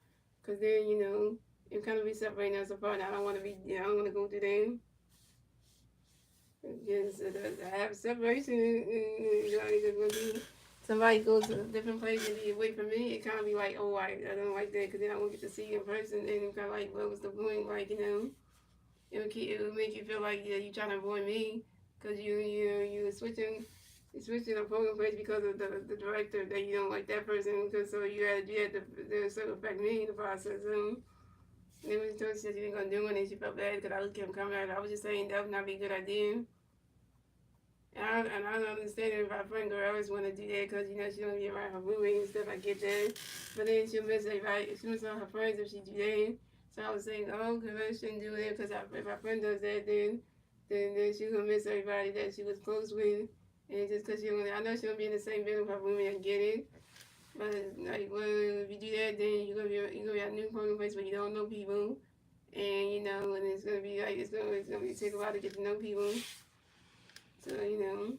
[SPEAKER 1] Because then, it kind of be separating us apart. And I don't want to I don't want to go through them. Just have separation and somebody goes to a different place and be away from me. It kind of be like, oh, I don't like that because then I won't get to see you in person. And it's kind of like, what was the point? Like, it would make you feel like you're trying to avoid me because you're switching a program place because of the director that you don't like that person because so you had to sort of affect me in the process. And then when she told she said she wasn't gonna do it and she felt bad because I kept coming at her. I was just saying that would not be a good idea. And I don't understand if my friend girl always want to do that because she don't be around her roommate and stuff. I get that, but then she'll miss everybody. She'll miss all her friends if she do that. So I was saying, oh, because I shouldn't do it because if my friend does that, then she's gonna miss everybody that she was close with. And just because I know she don't be in the same building with her roommate, I get it. But like, well, if you do that, then you're gonna be at a new polling place where you don't know people, and and it's gonna be like it's gonna take a while to get to know people. So and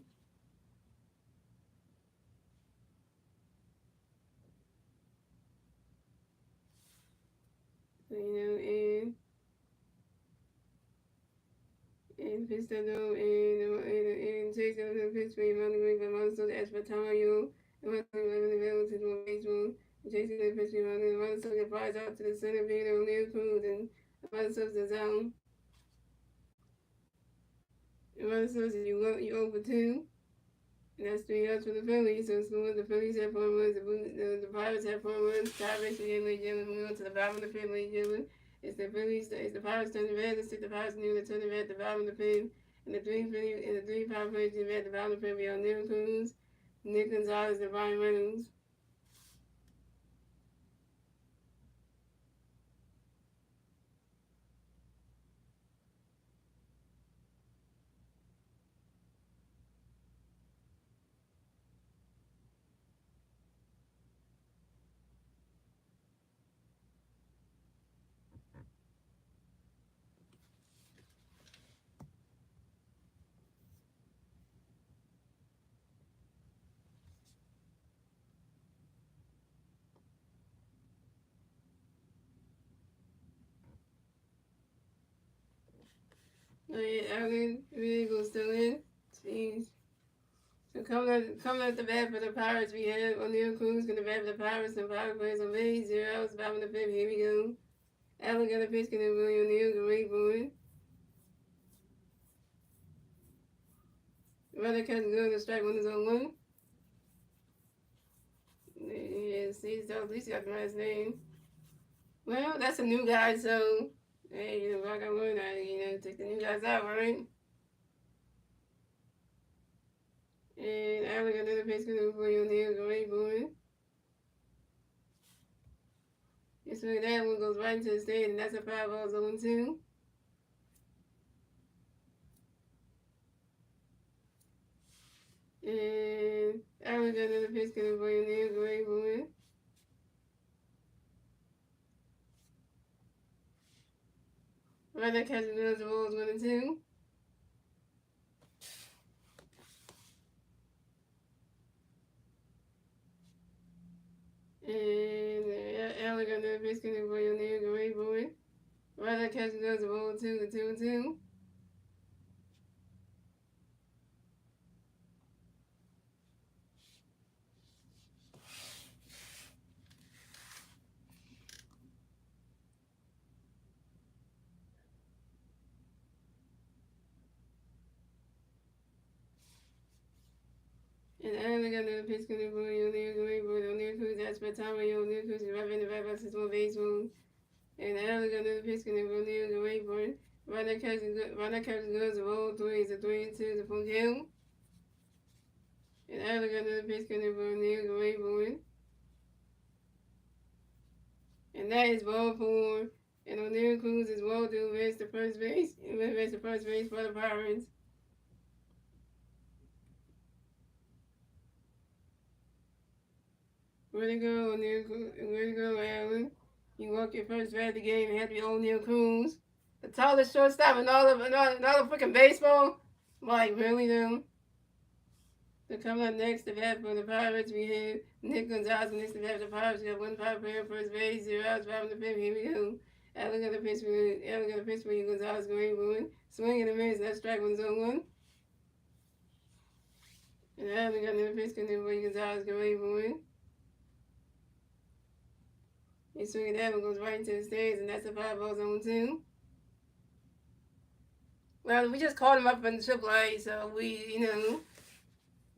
[SPEAKER 1] Pistado and Chase of Pittsburgh Mountain but also the Espatario and Mountain available to the baseball. Jason the Pittsburgh Mountain also get flies out to the center field on Neil Cruz and also the zone. And also you over 2. And that's 3 outs for the Phillies. So the Phillies have 4 runs, the Pirates have 4 runs. Tie-breaks again, ladies and gentlemen. Moving on to the bottom of the fifth, ladies and gentlemen. It's the Pirates turning red. Let's take the Pirates near the turning red at the bottom of the fifth. And the three power plays red at the bottom of the fifth. We have Neil Cruz, Nick Gonzalez, and Ryan Reynolds. Oh yeah, Allen Eagles still in. Jeez. So coming at the bat for the Pirates, we have O'Neal Cruz going to bat for the Pirates, and Pirates players on base, 0 outs, bottom of the fifth. Here we go. Allen got a pitch, going to William O'Neal, great boy. Runner catch good, the strike 1 is on 1. Yeah, see, so at least he got the last name. Well, that's a new guy, so hey, I got one, take the new guys out, right? And Allen got another pitch, going to William O'Neal, great boy. And so that one goes right into the stand, and that's a 5 balls on 2. And Allen got another pitch, going to William O'Neal, great boy. Right now, catching the balls 1 and 2. And Allen got another pitch, going to William O'Neal, great boy. Right now, catching the ball 2 and 2 and 2. And Allen got another pitch coming for you. O'Neal Cruz that's by time O'Neal Cruz is right in the back versus one baseball. And Allen got another pitch coming for O'Neal to wait for it. Runner catches goes a roll three. It's a 3-2 to full count. And Allen got another pitch coming for O'Neal to wait for it. And that is ball four. And O'Neal Cruz is well to advance to first base. Advance to first base for the Pirates. Way to go, O'Neal Cruz. Way to go, Allen. You walk your first bat of the game and had to be O'Neal Cruz. The tallest shortstop in all of freaking baseball. Like, really, though? So coming up next, the bat for the Pirates, we have Nick Gonzalez. Next, the bat for the Pirates, we got 1-5 player first base, 0 outs, 5 in the fifth. Here we go. Allen got a pitch for you. Gonzalez going for it. Swing and a miss. That's strike 1-0-1. And Allen got another pitch for you. Gonzalez going for it. He swinging that one goes right into the stands, and that's a 5-0-2. Well, we just called him up in AAA, so we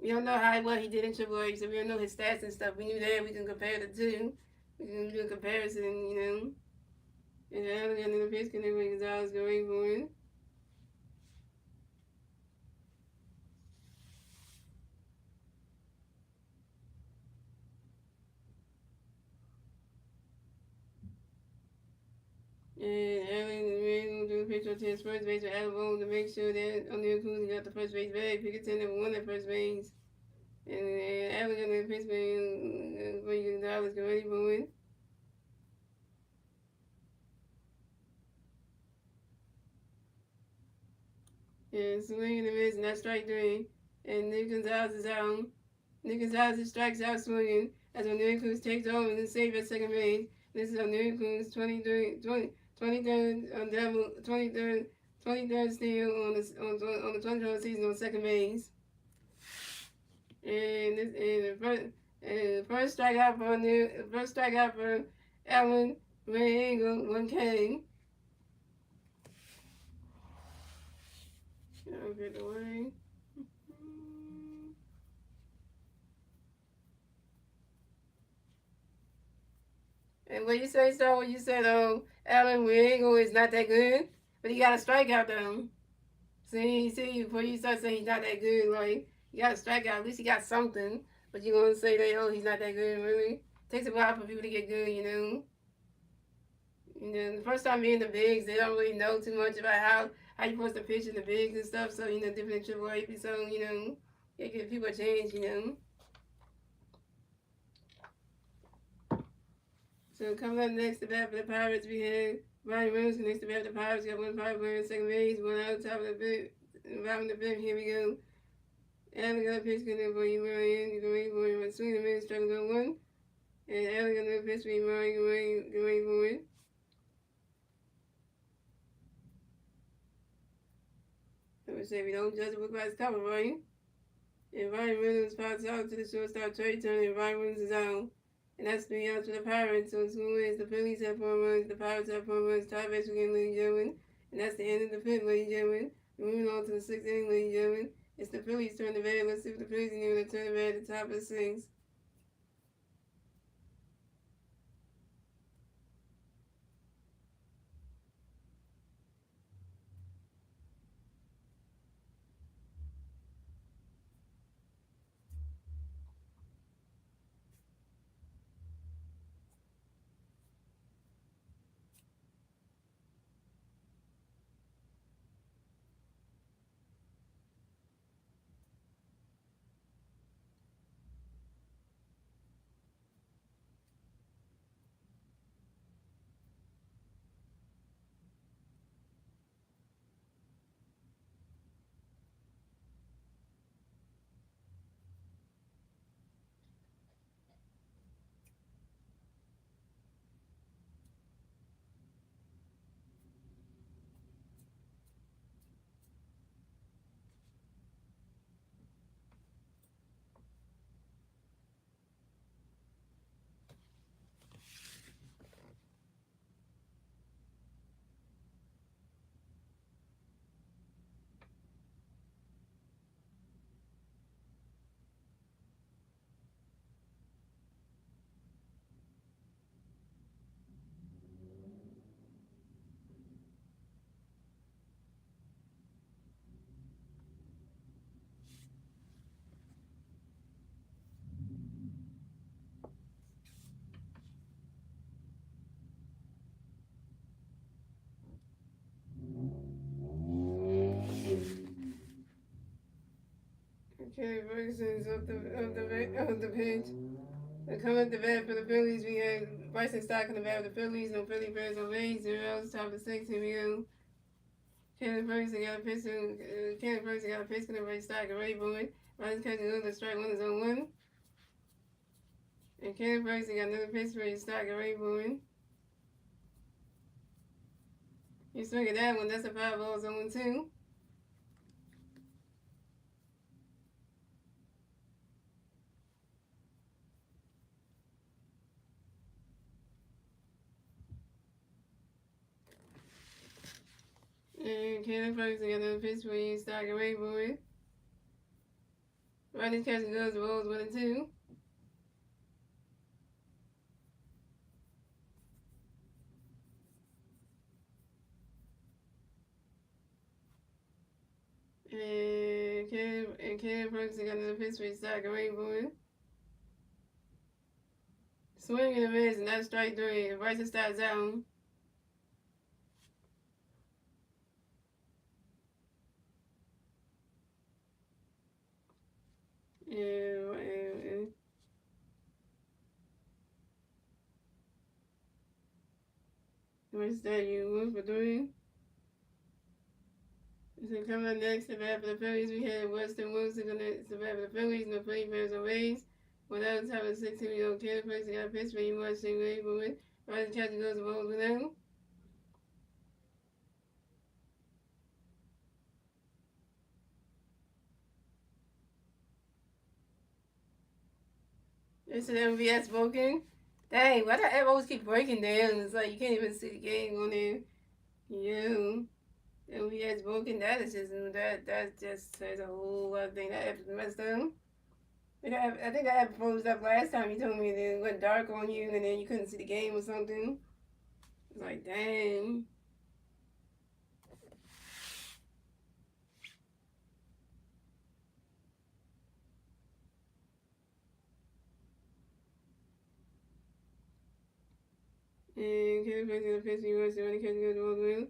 [SPEAKER 1] don't know what he did in AAA, so we don't know his stats and stuff. We knew that. We can compare the two. We can do a comparison, And Allen got another pitch for you. Gonzalez going for it. And Allen will do a pitch on to his first base with Allen to make sure that O'Neal Cruz got the first base bag. Pickerton number 1 at first base. And Allen got another pitch for Gonzalez going for it. And swing and a miss, and that's strike 3. And Nick Gonzalez is out. Nick Gonzalez strikes out swinging as O'Neal Cruz takes over and is safe at second base. This is O'Neal Cruz 23rd steal on the 2020 season on second base. And the first strikeout for Allen Red Eagle 1K. I'll get away. And what you say, Star? What you said, Allen Riego is not that good, but he got a strikeout though. See, before you start saying he's not that good, like he got a strikeout. At least he got something. But you're gonna say that he's not that good, really? Takes a while for people to get good, the first time being the bigs, they don't really know too much about how you're supposed to pitch in the bigs and stuff. So different AAA, so you give people a chance, So coming up next, the bat for the Pirates, we have Ryan Williams. Next, the bat for the Pirates, got 1-5 player in second base, 1 out top of the fifth. Bottom of the fifth, here we go. Allen got a pitch good for you, Ryan. You can wait for him. Swing the middle, strike 1. And Allen got a pitch for you, Ryan. You can wait for it. I would say we don't judge a book by its cover, right? And Ryan Williams pops out to the shortstop Trey Turner, and Ryan Williams is out. And that's 3 outs for the Pirates. So 2 wins. The Phillies have 4 runs. The Pirates have 4 runs. Tie base again, ladies and gentlemen. And that's the end of the fifth, ladies and gentlemen. Moving on to the 6th inning, ladies and gentlemen. It's the Phillies' turn to bat. Let's see if the Phillies can even turn the bat at the top of the 6th. Ferguson's of the bench. And coming up the bat for the Phillies, we had Bryson Stock on the bat for the Phillies. No Philly fans on base. 0 outs, top of 6. Here we go. Cannon Ferguson got a pitch. Cannon Ferguson got a pitch. Gonna raise Stock and Ray Boyd. Bryson catching another strike. 1 is on 1. And Cannon Ferguson got another pitch for his Stock and Ray Boyd. You swing at that one. That's a 5 balls on 1 2. And Cannon Ferguson got another pitch for his Stock and Ray Boyd. Riding catching goes the balls 1 and 2. And Cannon Ferguson got another pitch for his Stock and Ray Boyd. Swing and a miss, and that's strike 3. Bryson Stock's out. And what's that? You 1 for 3. So coming up next, the bat for the Phillies, we had Weston Wilson on the bat for the Phillies. No Philly fans on base. 1 out, top of 6. Here we go. Cannon Ferguson got a pitch for you. Weston Ray Boyd. Rising catcher goes the balls with him. It's an MVS Vulcan. Dang, why the app always keep breaking down? It's like you can't even see the game on there. Yeah. MVS Vulcan, that is just, that just says a whole other thing. That app is messed up. I think that app froze up last time you told me that it went dark on you and then you couldn't see the game or something. It's like, dang. And Kelly Price in the pitch, he wants to run the catch goes the ball to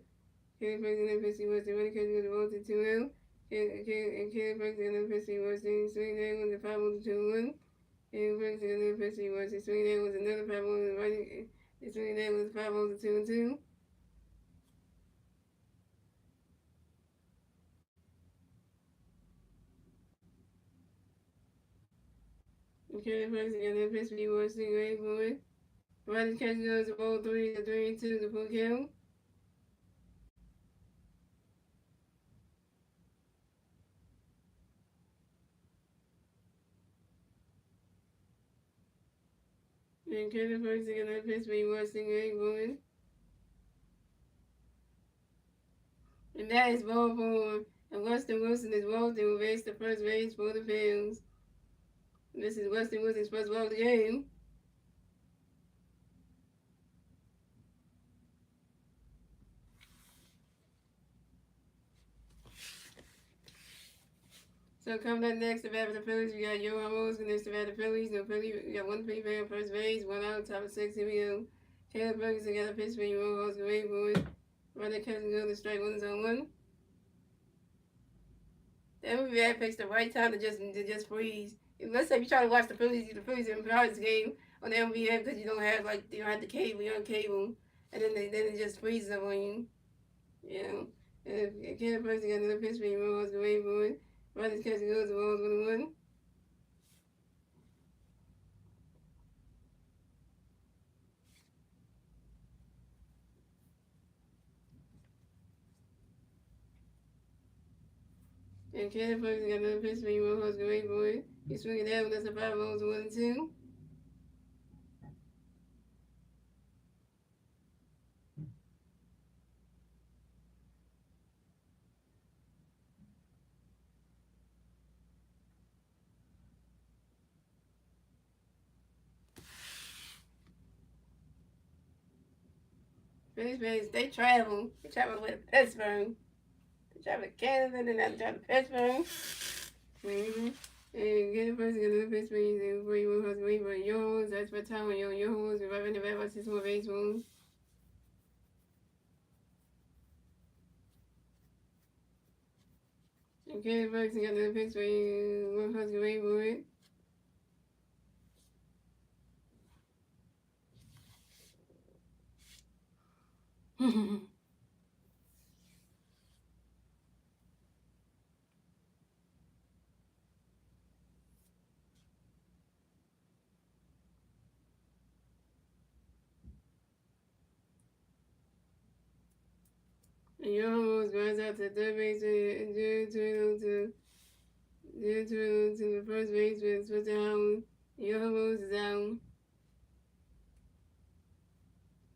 [SPEAKER 1] Kelly Price in the pitch, he wants to run the catch goes the ball to 2 and Kelly Price in the pitch, he wants to swing that one to 5 to 2 1. Kelly Price in the pitch, he wants to swing that was another 5 to running. The swing that was 5 to 2 and 2. And Kelly Price in the pitch, he wants to Ray Boyd. Running catch goes the ball 3 and 2 to full count. And Kelly Price in the pitch, he wants to Ray Boyd. And that is ball 4. And Weston Wilson is walked and will race the first base for the Phillies. This is Weston Wilson's first ball of the game. So coming up next, the bat for the Phillies, we got Joe Ramos against the bat for the Phillies. No Philly, we got 1 Philly fan first base, 1 out, top of 6. Here we go. Caleb Ferguson got a pitch for you, Ramos, great boy. Runner catching go to strike 1 is on 1. That would be bad picks the right time to just freeze. Let's say if you try to watch the Phillies and Pirates game on the MVF because you don't have the cable, you're on cable, and then it just freezes up on you. Yeah. And if Caleb Ferguson got another pitch for you, Ramos, great boy. Runner catching goes the balls 1 1. And Caleb Ferguson got another pitch for you, Ramos, great boy. He's swinging that one, that's a 5 balls 1 and 2. Phillies fans, they travel. They travel with Pittsburgh. They travel to Canada, then they travel to Pittsburgh. Mm-hmm. And get the person get the Pittsburgh, and where you want to wait for yours. That's what time when your horse, if I run the back, what's this one baseball? And Caleb Ferguson got the Pittsburgh one first away board. And your homos runs out to third base and to the first base with Spencer Howard. Your homos is down.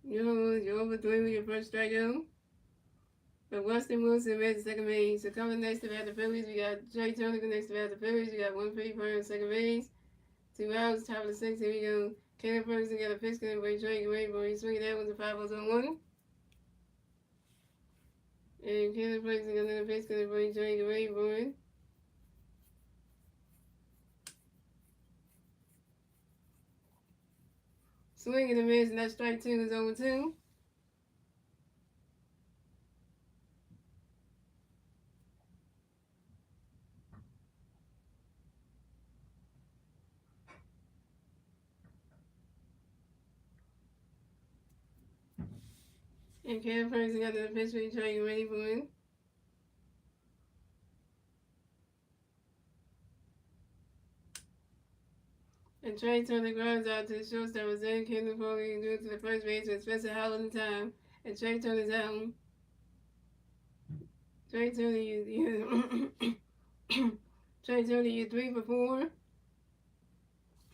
[SPEAKER 1] Your homos, you're over 3 with your first strikeout. But Weston Wilson made the second base. So coming next to bat the Phillies, we got Trey Turner next to bat the Phillies. We got 154 second base. 2 outs, top of the 6th. Here we go. Caleb Ferguson got a pitch couldn't break Trey away, but he swinging that one to 5 on 1. And Caleb Ferguson got another pitch couldn't break Trey away, boy. Swing and a miss, and that strike 2 is over 2. And Caleb Ferguson got another pitch for Trey away, boy. And Trey Turner grounds out to the shortstop was then Kendall Foley due to the first base with Spencer Howard in time. And Trey Turner's out. Trey Turner, you Trey Turner, you 3 for 4.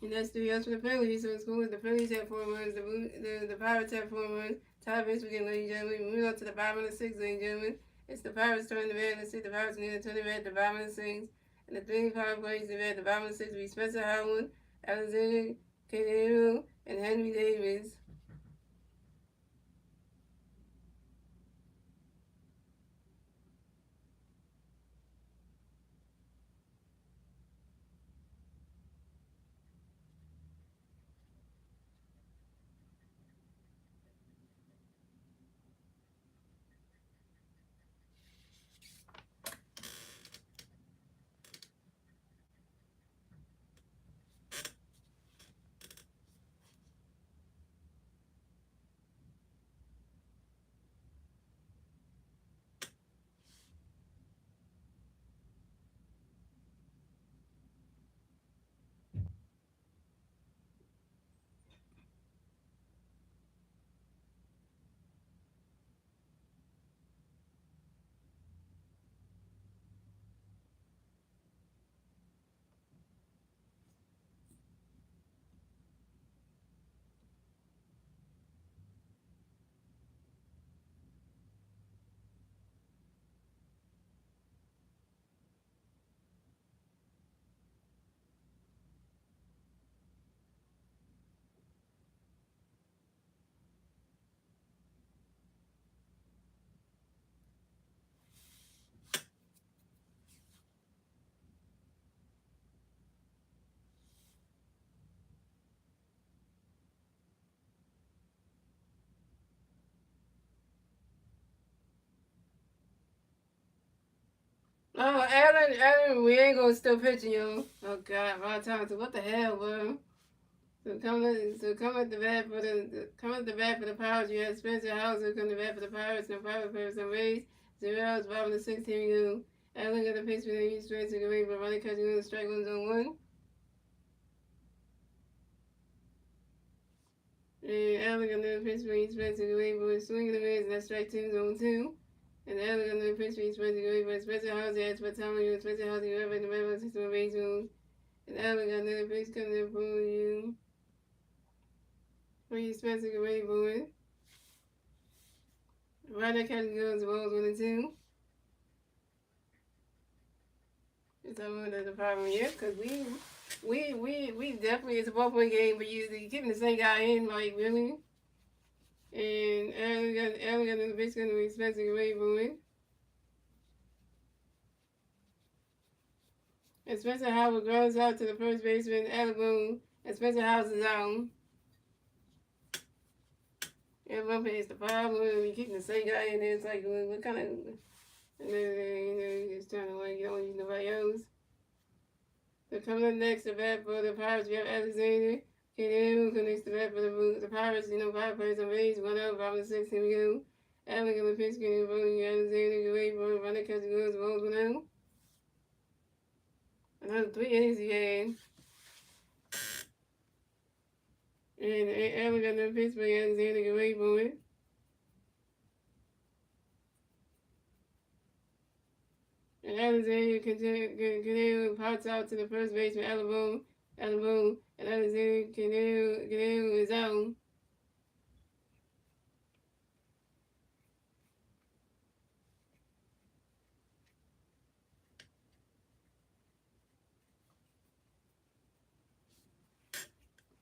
[SPEAKER 1] And that's 3 outs for the Phillies. So it's cool. The Phillies have 4 runs. The Pirates have 4 runs. Tie this weekend, ladies and gentlemen. We move on to the bottom of the 6th, ladies and gentlemen. It's the Pirates turning the bat. Let's see the Pirates need to turn the bat at the bottom of the 6th. And the 3 power plays the bat at the bottom of the 6th will be Spencer Howard, Alexander Cadero, and Henry Davis. Oh, Alan, we ain't gonna still pitching, yo. Oh God, Ron Thompson, what the hell, bro? So come at the bat for the Pirates. You had Spencer Hauser come to bat for the Pirates. No Pirates players on base. 0 outs, bottom of the 6th. Here we go. Allen got the pitch for the Spencer away, but running catching on the strike one's on 1. And Allen got the pitch for the Spencer away, but swinging the miss, and that strike 2 is on 2. And Allen got the pitch for the Spencer away, but Spencer Hauser has for time you. Spencer Hauser, you have in the middle of the 6th base moves. And Allen got another pitch coming for you. For you, Spencer away, boy. Ryder catching goes balls 1 and 2. It's over the problem, yeah, because we definitely, it's a ballpoint game, but you're keeping the same guy in, like, really. And Allen got the bitch going to be Spencer away, boy. And Spencer Howard grows out to the first baseman, Alabama, and Spencer Howard is out. Yeah, bumping is the problem. We keeping the same guy in there. It's like, what kind of. And then, it's trying to like, you don't use nobody else. So coming up next, the bat for the Pirates, we have Alexander. Cano connects the bat for the Pirates. 5 players on base, 1 out, 5 and 6. Here we go. Allen on the pitch, getting voting Alexander. Good way for running, catching goals, balls, 1 out. Another 3 innings he had. And Allen got no pitch, but Alexander good way for it. And Alexander Cano pops out to the first baseman, Alabama, and Alexander Cano is out.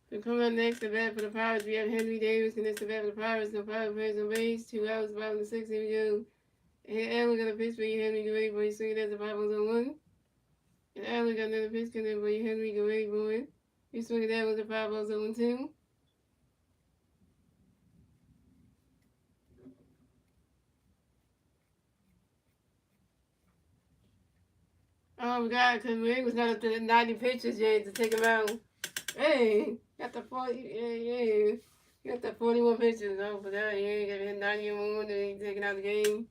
[SPEAKER 1] So coming up next, the bat for the Pirates, we have Henry Davis, and that's the bat for the Pirates. No Pirate players on base, 2 outs, 5 and 6. Here we go. And Allen got a pitch for you, Henry. Get ready for you. Swing it at the 5-0-1. And Allen got another pitch coming for you, Henry. Get ready for it. You swing it out with the 5-0-2. Oh my God, because Ring was not up to the 90 pitches yet to take him out. Hey, got the 40, yeah. You got the 41 pitches. Oh, for that, yeah, got to hit 90 and 1, and he's taking out the game.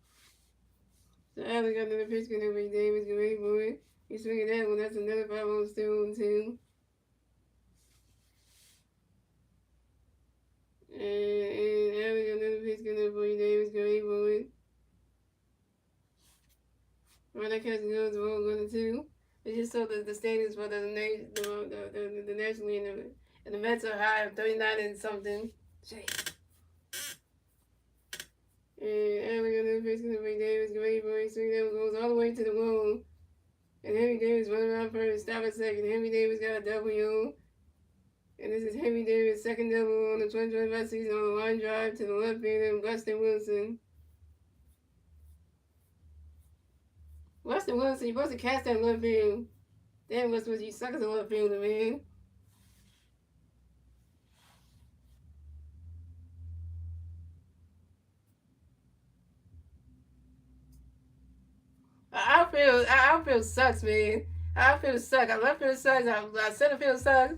[SPEAKER 1] So Allen got another pitch coming for you, Davis. Get ready for it. You swing it out, well, that's another 5-0-2. And Allen got another pitch coming for you, Davis. Get ready for it. Right, that catch goes the ball going to 2. They just saw the standings for the National League, and the Mets are high, 39 and something. Shit. And Allen got another pitch coming for you, Davis. Get ready for it. Swing that goes all the way to the wall. And Henry Davis running around first, stop at second. Henry Davis got a W. And this is Henry Davis' second double on the 2025 season on a line drive to the left fielder, Weston Wilson. Weston Wilson, you're supposed to catch that left field. Damn, Weston Wilson, you suck as a left fielder, man. Outfield sucks, man. Outfield sucks. Our left field sucks. Our center field sucks.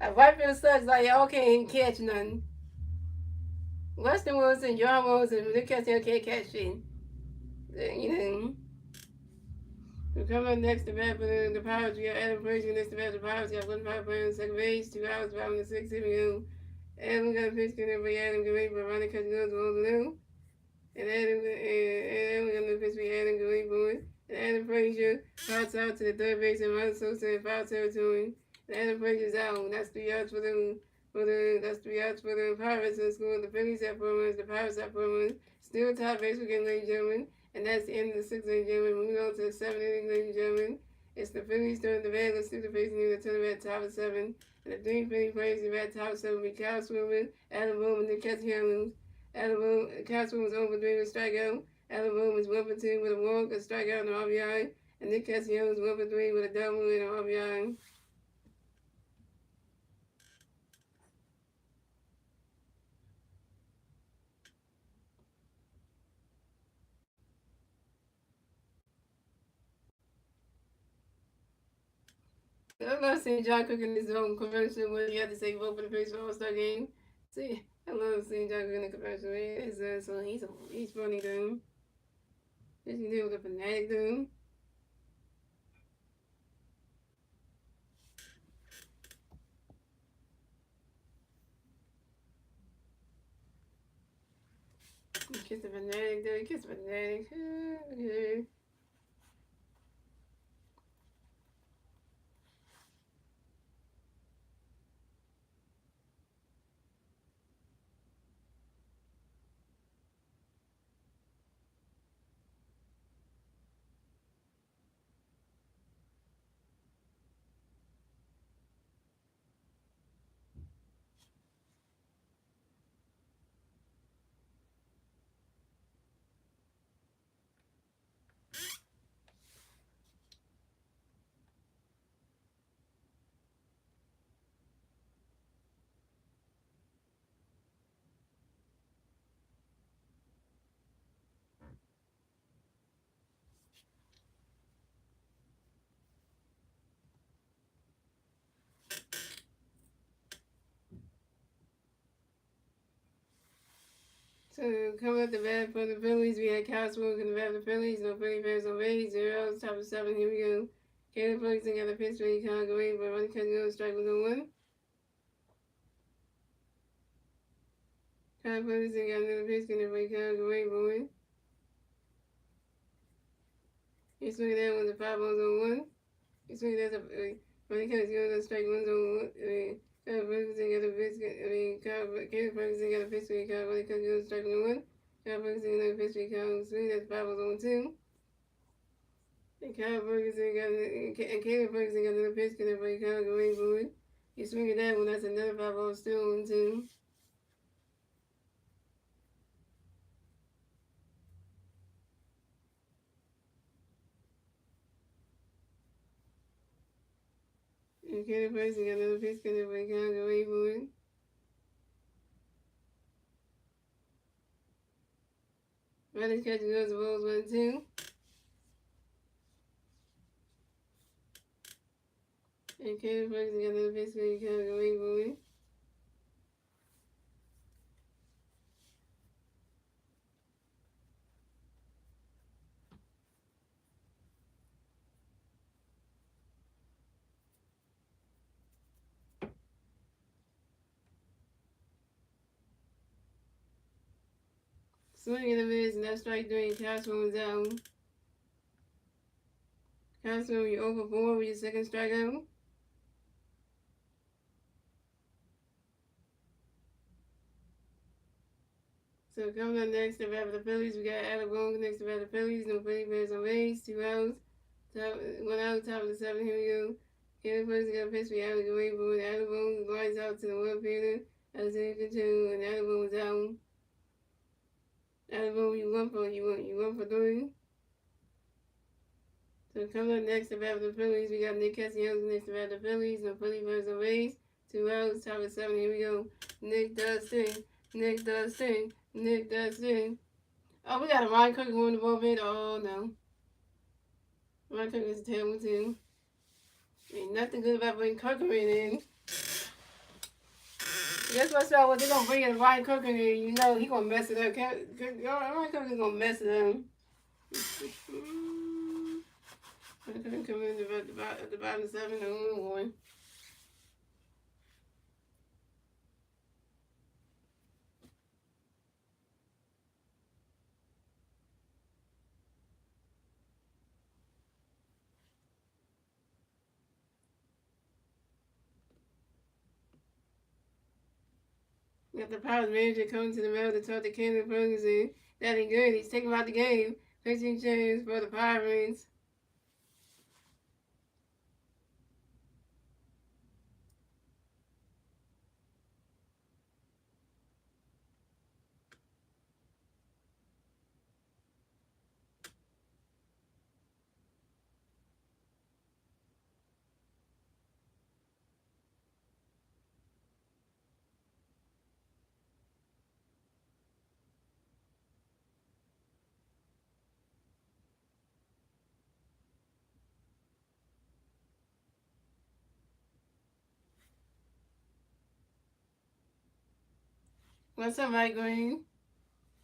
[SPEAKER 1] Our right field sucks. Like, y'all can't catch nothing. Weston Wilson, John Wilson, they can't catch shit. You know. So coming up next, the bat for the Pirates, we got Adam Frazier. Next, the bat for the Pirates, we got 1 player on second base, 2 outs, 5 and 6. Here we go. Adam got a pitch to everybody. Adam get ready for a running catch goes all the new. And Adam got a pitch for Adam get ready for it. And Adam Frazier pops out to the third base and runs so in foul territory. And Adam Frazier's out. That's 3 outs for the Pirates in school. The Phillies have 4 runs. The Pirates have 4 runs. Still top base again, ladies and gentlemen. And that's the end of the 6th, ladies and gentlemen. Moving on to the 7th inning, ladies and gentlemen. It's the Phillies turn the bat. Let's do the facing the turn the bat top of 7. And the 3 Philly players in the bat top of 7 will be Kyle Swilman, Adam Boom, and Nick Castellanos. Kyle Swilman was over 3 with a strikeout. Adam Boom is 1 for 2 with a walk, a strikeout, and an RBI. And Nick Castellanos 1 for 3 with a double and an RBI. I love seeing John Cook in his own commercial where he had to say vote for the baseball All-Star game. See, I love seeing John Cook in the commercial. So he's funny, dude. Just you deal with a fanatic, dude. Kiss the fanatic, dude. Kiss the fanatic. Okay. So coming up the bat for the Phillies, we had Kyle Smoke in the bat for the Phillies. No Philly fans on base. 0 outs, top of 7. Here we go. Caleb Ferguson got the pitch when he can't go away, but running cut go, strike was on 1. Kyle Ferguson got another pitch, and everybody can't go away, but 1. He swung that one, the 5 balls on 1. He swung that running cut go, strike one's on 1. Kyle Ferguson got a pitch, Caleb Ferguson got a pitch when he can't running cut go, strike on 1. Kyle Ferguson got another pitch when he can't swing, that's 5 balls on 2. And Caleb Ferguson got another pitch because everybody can't go away for it. You swing at that one, that's another 5 ball still on 2. And Caleb Ferguson got another pitch because everybody can't go away for it. Running catch goes the balls 1 2. And Caleb Ferguson got another pitch because he can't go away for it. Swing and a miss, and that strike 3. Cashman was down. Cashman, you're over 4 with your second strikeout. So coming up next, the bat for the Phillies, we got Adam Boone next to bat for the Phillies. No Philly fans on base, 2 outs. 1 out, top of the 7. Here we go. Caleb Ferguson got a pitch for Adam away for it. Adam Boone lines out to the left fielder. As a 2, and Adam Boone was out. Adam Boone, you run for 3. So coming up next, the bat for the Phillies, we got Nick Castellanos next to bat for the Phillies. No Philly fans on base, 2 outs, top of 7. Here we go. Nick does sting. Nick does sting. Nick does sting. Oh, we got a Ryan Cook going the bullpen. Oh no. Ryan Cook is a terrible too. Ain't nothing good about bringing Kirkman in. That's what's up. What they're gonna bring in Ryan Kirkman in, you know he gonna mess it up. Ryan Kirkman is gonna mess it up. Ryan Kirkman come in at the bottom 7. Oh boy. Got the Pirates manager coming to the mound to talk to Caleb Ferguson. That ain't good. He's taking him out the game. Pitching change for the Pirates. What's up, Mike Green?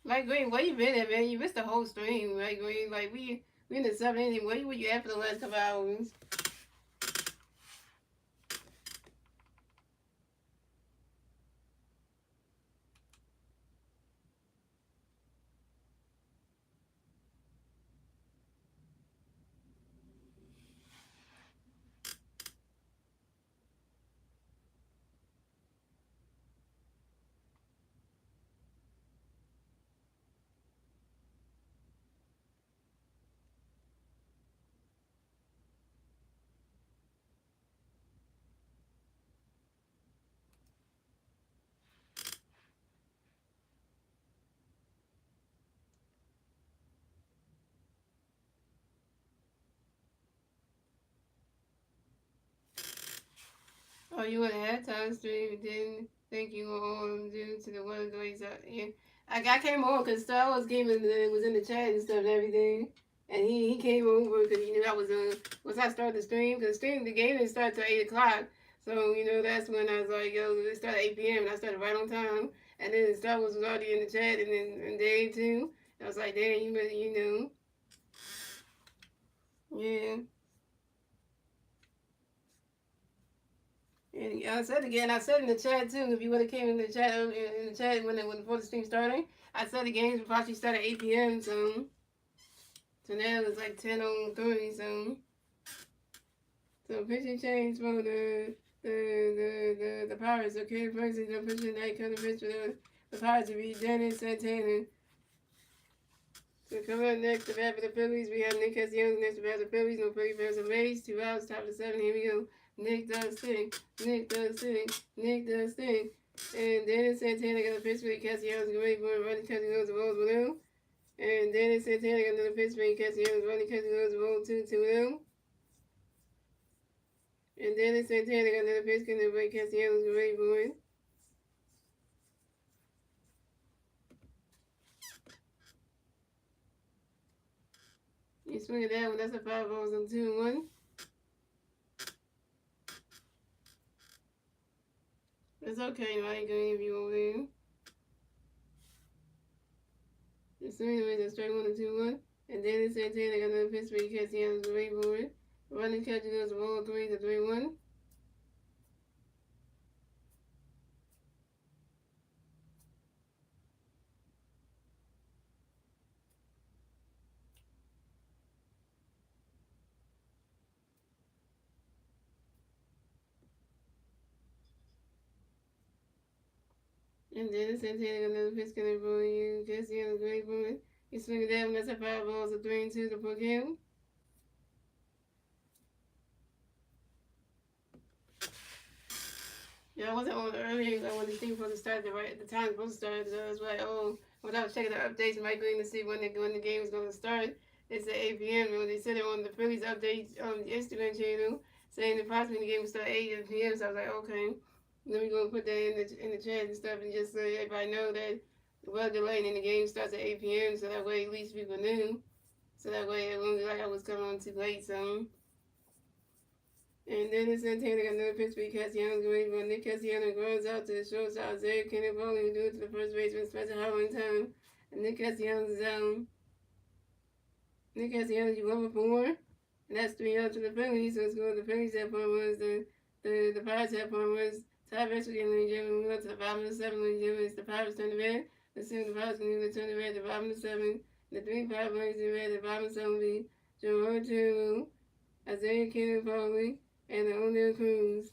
[SPEAKER 1] Mike Green, where you been at, man? You missed the whole stream, Mike Green. Like, we in the 7th inning. Where were you at for the last couple hours? Oh, you would have had time stream and didn't think you were on due to the weather delays. Yeah. I came on because Star Wars Game was in the chat and stuff and everything. And he came over because he knew I was once I started the stream, because the game didn't start till 8 o'clock. So, that's when I was like, yo, it started at 8 p.m. and I started right on time. And then Star Wars was already in the chat, and then Dave too. I was like, damn, you really, yeah. And I said again, I said in the chat too. If you would have came in the chat in the chat when before the stream started, I said the games would probably start at 8 p.m. So now it's like 10:03. So pitching change for the Pirates. Okay, first is the pitching night coming pitch for the Pirates to be Dennis Santana. So coming up next, the bat for the Phillies, we have Nick Castellanos next to bat for the Phillies. No play for some base. 2 outs, top of the 7. Here we go. Nick does thing. Nick does thing. Nick does thing. And Dennis Santana got a pitch for the Castellanos. Get ready for it. Running Castellanos rolls below. And Dennis Santana got another pitch for the Castellanos. Running Castellanos roll 2-2-0. And Dennis Santana got another pitch for the Castellanos. Get ready for it. You swing at that one. That's a 5 balls on 2-1. It's okay, I ain't gonna interview over there. So anyways, a strike 1-2-1. And Dennis Santana got another pitch for the Castellanos. Get ready for it. Running Castellanos roll 3-3-1. And Dennis Santana got another pitch coming for you. Castellanos ready for it. You swing it down, that's a 5 balls, a 3-2 to Brook Hill. Yeah, I wasn't on earlier. I wanted to think for the start at the time supposed to start. So I was like, oh, when I was checking the updates, Mike Green to see when the game was going to start. It's at 8 p.m. And they said it on the Phillies update on the Instagram channel, saying approximately the game will start 8 p.m. So I was like, okay, let me go put that in the chat and stuff, and just so everybody know that well delayed and the game starts at 8 p.m. So that way at least people knew. So that way it won't be like I was coming on too late. So. And Dennis Santana got another pitch for Castellanos ready for Nick Castellanos grounds out to the shortstop. Zach Kenneth Bowling who do it to the first baseman Spencer Howard in time. And Nick Castellanos is out. Nick Castellanos, you 1-for-4. And that's 3 out to the Phillies. So it's going to the Phillies. That point was the Pirates. That point was Ty Bishop getting the Jimmy. We went to the bottom of the 7 when Jimmy. The Pirates turn the red. Let's see if the Pirates can do the turn the red. The bottom of the 7. The 3 Pirates in red. The bottom of the 7 will be Joe Ortega, Isaiah Kenneth Bowling, and the O'Neill Cruz.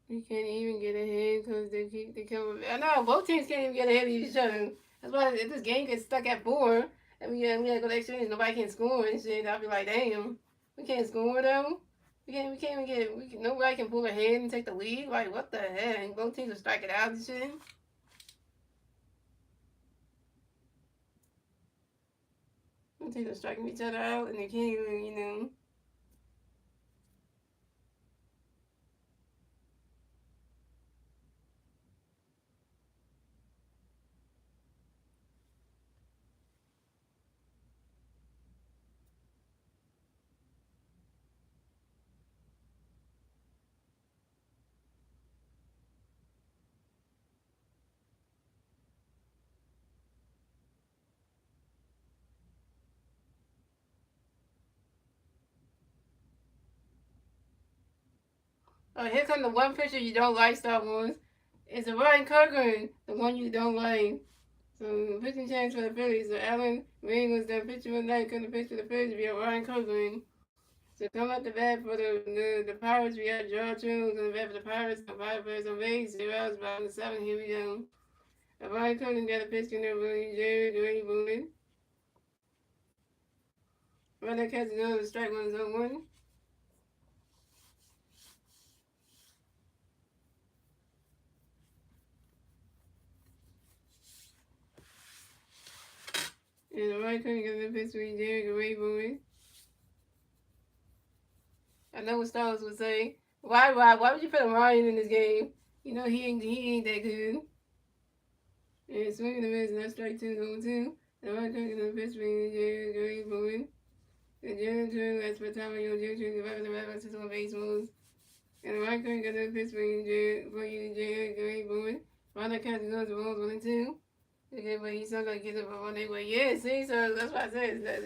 [SPEAKER 1] We can't even get ahead because they come. I know both teams can't even get ahead of each other. That's why if this game gets stuck at 4, and we gotta go to extra innings, nobody can score and shit. I'll be like, damn, we can't score though. We can't even get. Nobody can pull ahead and take the lead. Like what the heck? Both teams are striking out and shit. Both teams are striking each other out, and they can't even. Oh, here come the one pitcher you don't like, Star Wars. It's a Ryan Cochran, the one you don't like. So pitching chance for the Phillies. So Allen Ring was the pitcher of the night. Couldn't pitch for the Phillies. We have Ryan Cochran. So come up the bat for the Pirates. We have George Jones on the bat for the Pirates. The Pirates on base. 0 outs, bottom of the 7. Here we go. Ryan Cochran got a pitch in there. Willie Jerry, Dwayne Boone. Runner catches another strike 1-0-1. And the right couldn't get the Pittsburgh Derek away boy. I know what Stars would say. Why would you put Ryan in this game? You know he ain't that good. And swinging the miss, and that's strike two, 0-2. The right couldn't get the Pittsburgh Derek away boy. The Jalen Turner, that's for time your Jalen Turner, the rapper system on base moves. And the right couldn't get the Pittsburgh Derek for you, Derek away boy. Ronda catches goes to balls 1-2. Okay, but he's not gonna get it on their way. Yeah, see, so that's why I said that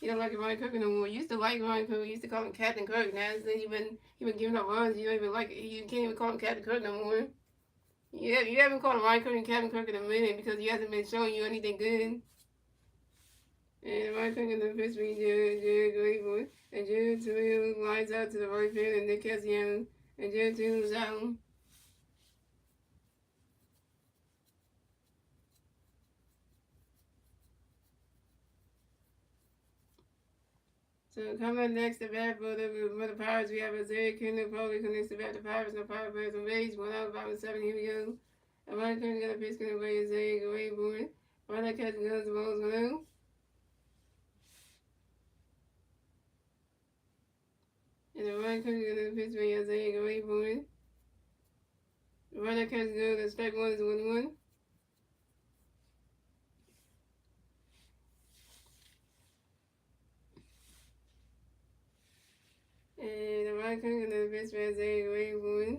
[SPEAKER 1] he don't like Ryan Cook no more. You used to like Ryan Cook. You used to call him Captain Kirk. Now since he been giving up runs, you don't even like it. You can't even call him Captain Kirk no more. Yeah, you haven't called him Ryan Cook and Captain Kirk in a minute because he hasn't been showing you anything good. And Ryan Cook in the fifth week, Jared Grateful, and Jared Toledo lines out to the right field, and Nick Cassiano, and Jared Toledo's out. So coming next to bat for the Pirates, we have Isaiah Kendall Foley connects to bat the Pirates. No Pirate players on base. 1 out, 5-7. Here we go. A right couldn't get a pitch going away. Isaiah go away for it. Right catch goes the balls 1 And the right couldn't get a pitch by Isaiah go away for it. The right catch goes. The strike 1 is 1-1. And the right couldn't get a pitch by Isaiah go away for it.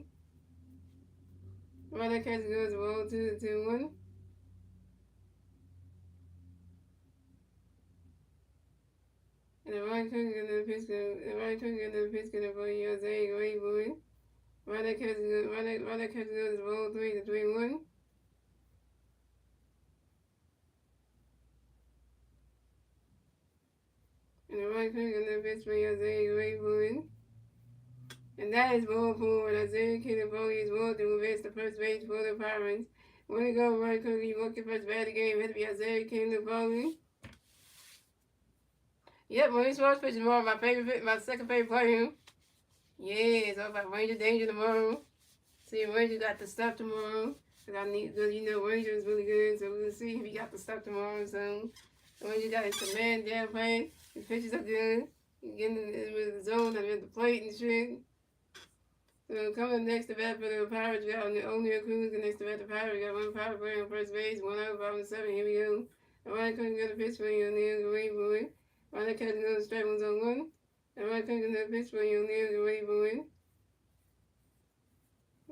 [SPEAKER 1] Right catch goes the ball 2-1. And the right couldn't get a pitch for Isaiah go away for it. Right catch goes the ball 3-1. And the right click on the pitch by Isaiah Grateful. And that is ball forward. Isaiah Kennedy is ball to advance the first base for the Pirates. When he go right click, he walked the first bat of the game. It had to be Isaiah Kennedy. Yep, Maurice Rose pitching tomorrow. My second favorite player. Yeah, it's all about Ranger Danger tomorrow. See if Ranger got the stuff tomorrow. Because you know Ranger is really good, so we'll see if he got the stuff tomorrow. So Ranger got his command down playing. His pitches are good. He's getting in the zone and in the plate and shit. So coming next to bat for the Pirates, we got O'Neal Cruz. Next to bat the Pirates, we got one Pirate player on first base. 1 out, 5-7. Here we go. Ryan couldn't get a pitch for O'Neal go away for it. Ryan catching another strike 1-1. And Ryan couldn't get a pitch for O'Neal go away for it.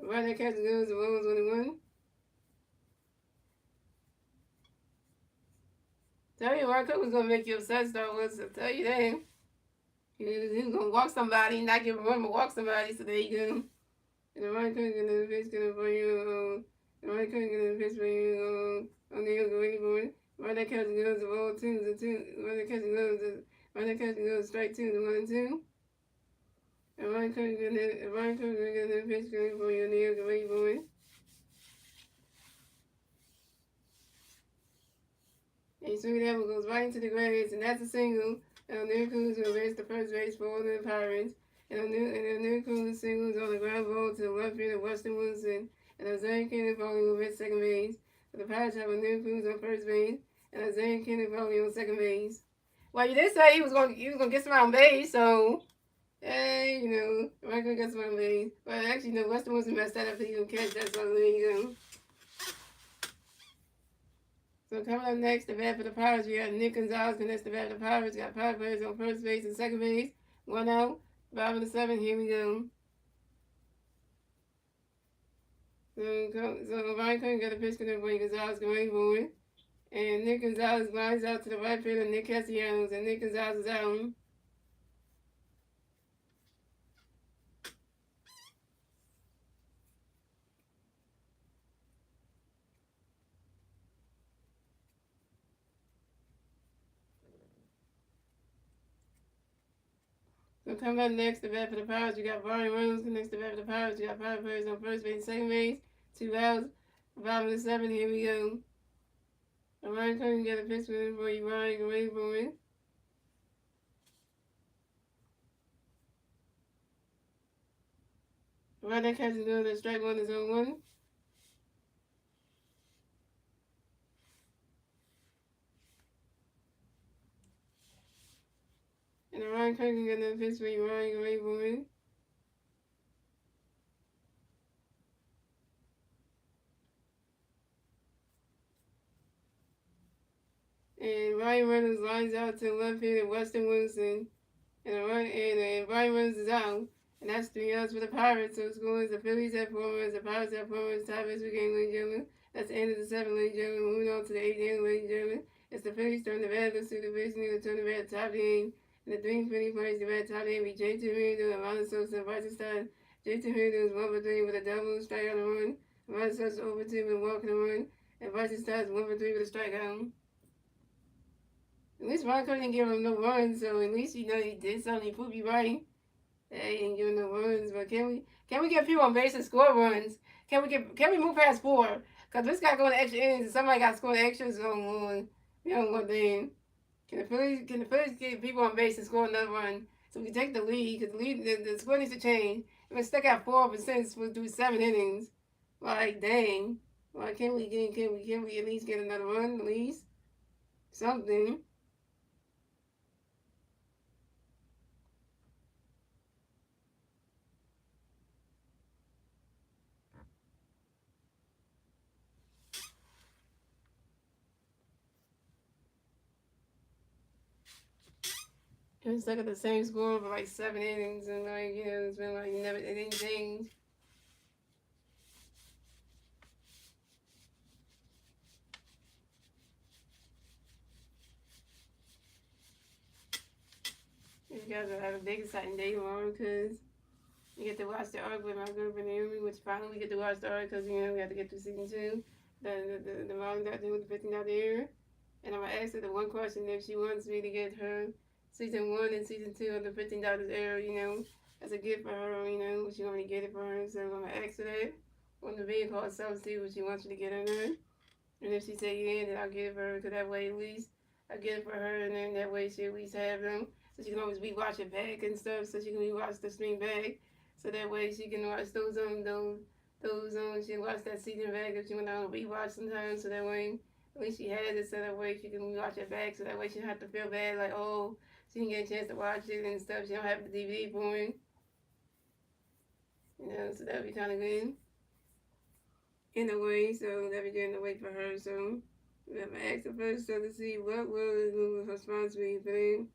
[SPEAKER 1] Ryan catching goes the balls 1-1. Tell you, Ryan Cook was gonna make you upset, Star Wars. I'll tell you that. He was gonna walk somebody, not give a run, but walk somebody. So there you go. And the Ryan Cook and the pitch gonna for you. The Ryan Cook and the pitch for you. O'Neal go away for it. Ryan catching goes the ball 2-2. Ryan catching goes strike 2 to 1-2. And Ryan Cook and the pitch going for you. O'Neal go away for it. And so that one goes right into the graves, and that's a single. And O'Neal Cruz will raise the first base for the Pirates. And O'Neal Cruz singles on the ground ball to the left field of Weston Wilson. And Isaiah Kennedy will raise second base. But the Pirates have O'Neal Cruz on first base, and Isaiah Kennedy on second base. Well, you did say he was gonna get some on base, so hey, you know, I'm gonna get some on base. But actually, no, Weston Wilson messed that up. He didn't catch that, so there you go. So coming up next, the bat for the Pirates, we got Nick Gonzalez connects the bat for the Pirates. Got Pirate players on first base and second base. 1 out, 5-7. Here we go. So Ryan couldn't get a pitch connect when Gonzalez going for it. And Nick Gonzalez lines out to the right field of Nick Castellanos, and Nick Gonzalez is out. So coming up next, the bat for the Pirates, you got Barney Rose connects the bat for the Pirates. You got Pirate players on first base and second base. 2 outs, 5-7. Here we go. Ryan couldn't get a pitch for you, Ryan, go away for it. Ryan catches another strike 1 is 0-1. Ryan Kirkland got another Pittsburgh Ryan Rayburn. And Ryan Reynolds lines out to left field Weston Wilson. And Ryan Reynolds is out. And that's 3 outs for the Pirates. So the score is the Phillies have 4 runs, the Pirates have 4 runs, tie Pittsburgh game, ladies and gentlemen. That's the end of the 7th, ladies and gentlemen. Moving on to the 8th inning, ladies and gentlemen. It's the Phillies turn the bat, let's see the division, to turn the bat top of the game. And the three Philly players, the bat top of the game, be J.T. Realmuto and Ronald Sosa and Bryson Stott. J.T. Realmuto is 1 for 3 with a double, strikeout and a run. Ronald Sosa over 2 with a walk and a run. And Bryson Stott is 1 for 3 with a strikeout. At least Ron couldn't give him no runs, so at least he did something. He proved you right. He didn't give him no runs, but can we get people on base and score runs? Can we move past 4? Cause this guy going to extra innings and somebody got to score the extras on you know what then. Can the Phillies get people on base and score another run so we can take the lead? Cause the score needs to change. We're stuck at 4% through 7 innings. Like dang, why can't we at least get another run at least? Something. It's like at the same score for like 7 innings, and like it's been like it didn't change. You guys will have a big exciting day tomorrow because you get to watch the arc with my girlfriend Naomi, which finally we get to watch the arc because we have to get through season 2. The mom got done with the 15 out there, and I'm gonna ask her the one question if she wants me to get her season 1 and season 2 of the $15 air, as a gift for her, if she want me to get it for her. So I'm gonna ask her that on the vehicle itself, see what she wants me to get her there. And if she say yeah, then I'll give her, because that way at least I'll get it for her, and then that way she at least have them. So she can always rewatch it back and stuff, so she can rewatch the stream back. So that way she can watch those she can watch that season back if she want to rewatch sometimes. So that way at least she has it, so that way she can rewatch it back. So that way she don't have to feel bad like, oh, she didn't get a chance to watch it and stuff. She don't have the DVD for it. So that'd be kind of good in a way. So that'd be good in a way for her. So I'm gonna ask her first so to see what will her response be for them.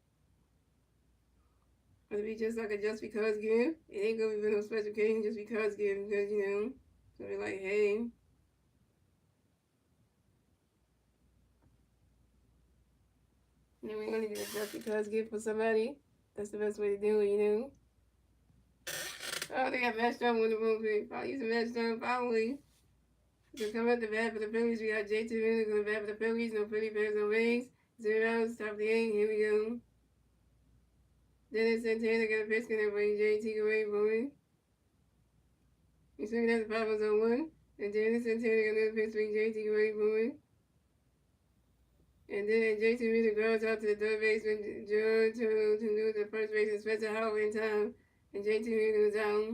[SPEAKER 1] It'll be just like a just because gift. It ain't gonna be no special occasion just because gift, because so be like, hey. And then we're gonna do a just because gift for somebody. That's the best way to do it, Oh, they got matched up on the room pick. I'll use a matched up finally. So come at the bat for the Phillies. We got J.T. Realmuto going to bat for the Phillies. No Philly fans, no Rays. 0 outs, top of the 8th. Here we go. Dennis Santana got a pitch and bring J.T. away from it. He's swinging at the 5 on 1. And Dennis Santana got another pitch, bring J.T. away from it. And then J.T. Realmuto grounds out to the third baseman, John to do the first baseman, Spencer Howard in time. And J.T. Realmuto was out.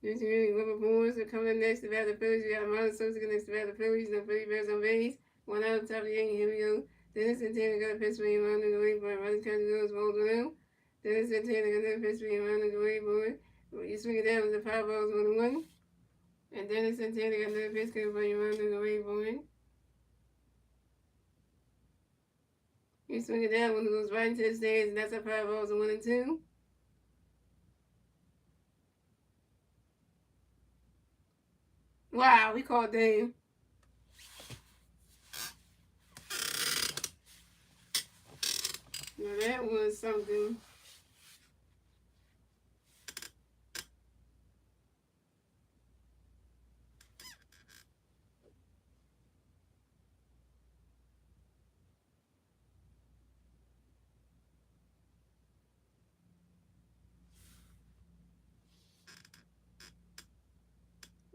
[SPEAKER 1] J.T. Realmuto, rubber boards are coming up next to bat the Phillies. We got Ronald Sosa next to bat the Phillies. No Philly Bears on base. 1 out, top of the 8th. Here we go. Dennis Santana got a pitch for him, Ronald away for it. Ronald County goes, rolled around. Dennis Santana got another pitch for him, Ronald away for it. You swing it down with the 5 balls, 1-1. And Dennis Santana got another pitch for him, Ronald away for it. You swing it down when it goes right into the stands, and that's a 5 balls, 1-2. Wow, we called Dave. Now that was something.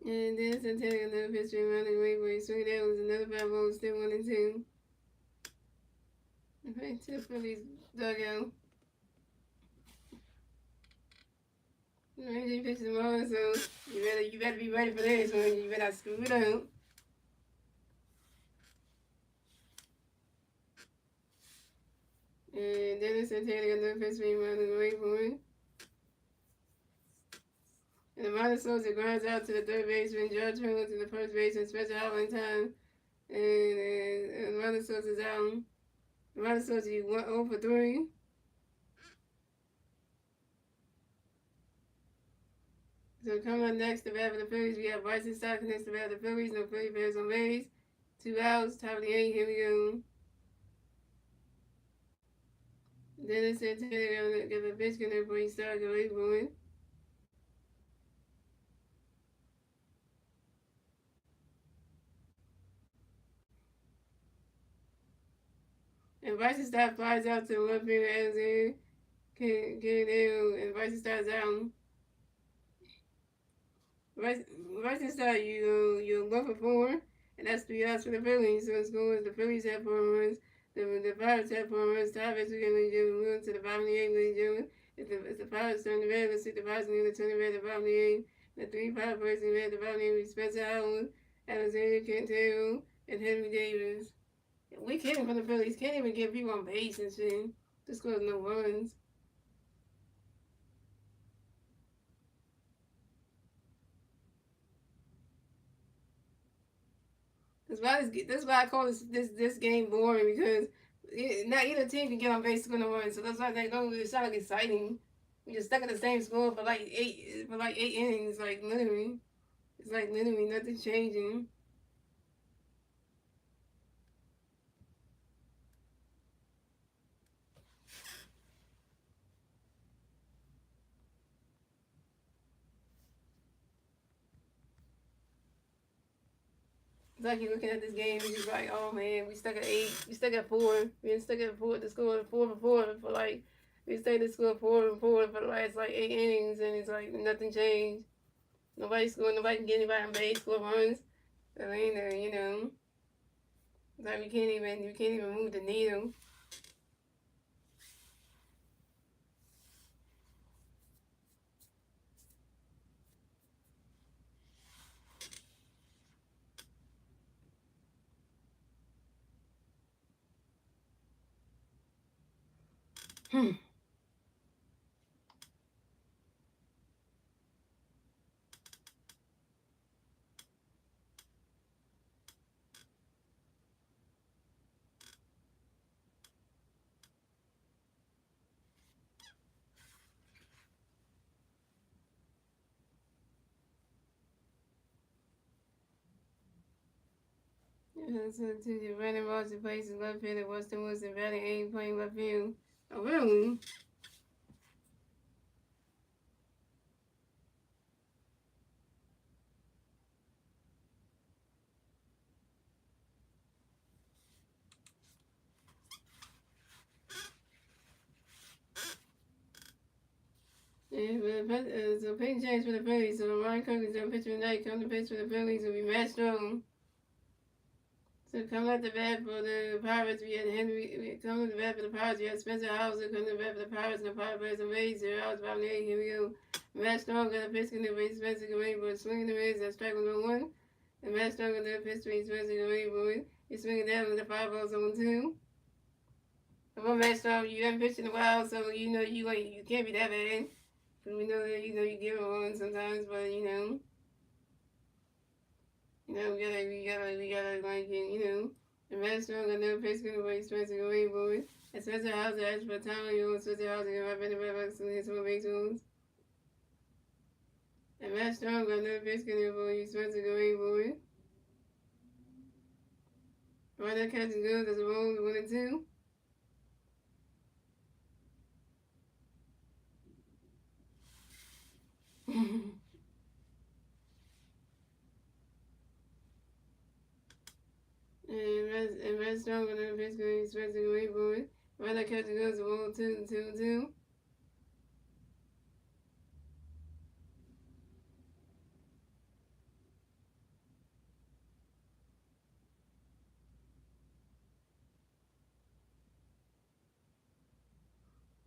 [SPEAKER 1] And then Santana got another pitch for him, Ronald away for it. Swing it down was another 5 balls, still 1-2. Right to the Phillies dugout. They pitch tomorrow, so you better be ready for this one. You better not screw it up. And Dennis Santana got no pitch being running away from it. And the minor soldier grinds out to the third baseman, George Miller to the first baseman, special out one time. And the minor soldier's out. The minor soldier went over 3. So coming up next, the bat for the Phillies, we have Bryson Stott next to the bat for the Phillies. No Philly Bears on base. 2 outs, top of the 8th. Here we go. Dennis Santana gonna give a pitch in there before he started away from it. And Bryson Stott flies out to one finger as in can and Bryson Stott's out. Bryson Stott, you 1 for 4, and that's 3 outs for the Phillies. So it's going the Phillies have 4 runs. The Pirates have 4 runs. Top is going to move to the bottom of the 8th, ladies and gentlemen. If the Pirates turn the red, let's see the Pirates going to turn the red at the bottom of the 8th. The 3 Pirates in red at the bottom of the 8th: Spencer Howland, Alexander Quintero, and Henry Davis. We kidding for the Phillies. Can't even get people on base and shit. Just because no runs. That's why I call this game boring, because not either team can get on base to no run. So that's why they don't really sound like exciting. We just stuck at the same score for like 8 innings. Like literally, it's like literally nothing changing. It's like you're looking at this game and you're like, oh man, we stuck at 8, we stuck at 4, we been stuck at 4. The score 4 for 4 for like we stayed to score 4 for the last like 8 innings, and it's like nothing changed. Nobody scored, nobody can get anybody on base, score runs. So ain't there, It's like we can't even move the needle. So to the Brandon Ross replaces left fielder Weston Wilson batting 8, playing left field. Oh really? So pitching change for the Phillies. So Ryan Cook is going to pitch tonight. Come to pitch for the Phillies will be Matt Strong. So coming at the bat for the Pirates, we had Henry. Coming at the bat for the Pirates, we had Spencer Hauser. Coming to the bat for the Pirates, and the Pirates players on base. 0 outs, bottom 8. Here we go. Matt Strong got a pitch in the base. Spencer away, but swinging the base. That's strike 1. And Matt Strong got a pitch to Spencer away, but he's swinging down with the 5 balls on 2. Well, Matt Strong, you haven't pitched in a while, so you can't be that bad. We know that you give a one sometimes, but we gotta like the Matt Strong got no pitch gonna wait Spencer away, boys. And Spencer Hauser asked for time, Spencer Hauser gonna have any better to his one big ones. And Matt Strong got no pitch gonna wait Spencer away, boys. Right now catching good because the Rolls 1 and 2. And Red Strong on the pitch going expecting away boy. Right now catching goes to 1 2 and 2 and 2.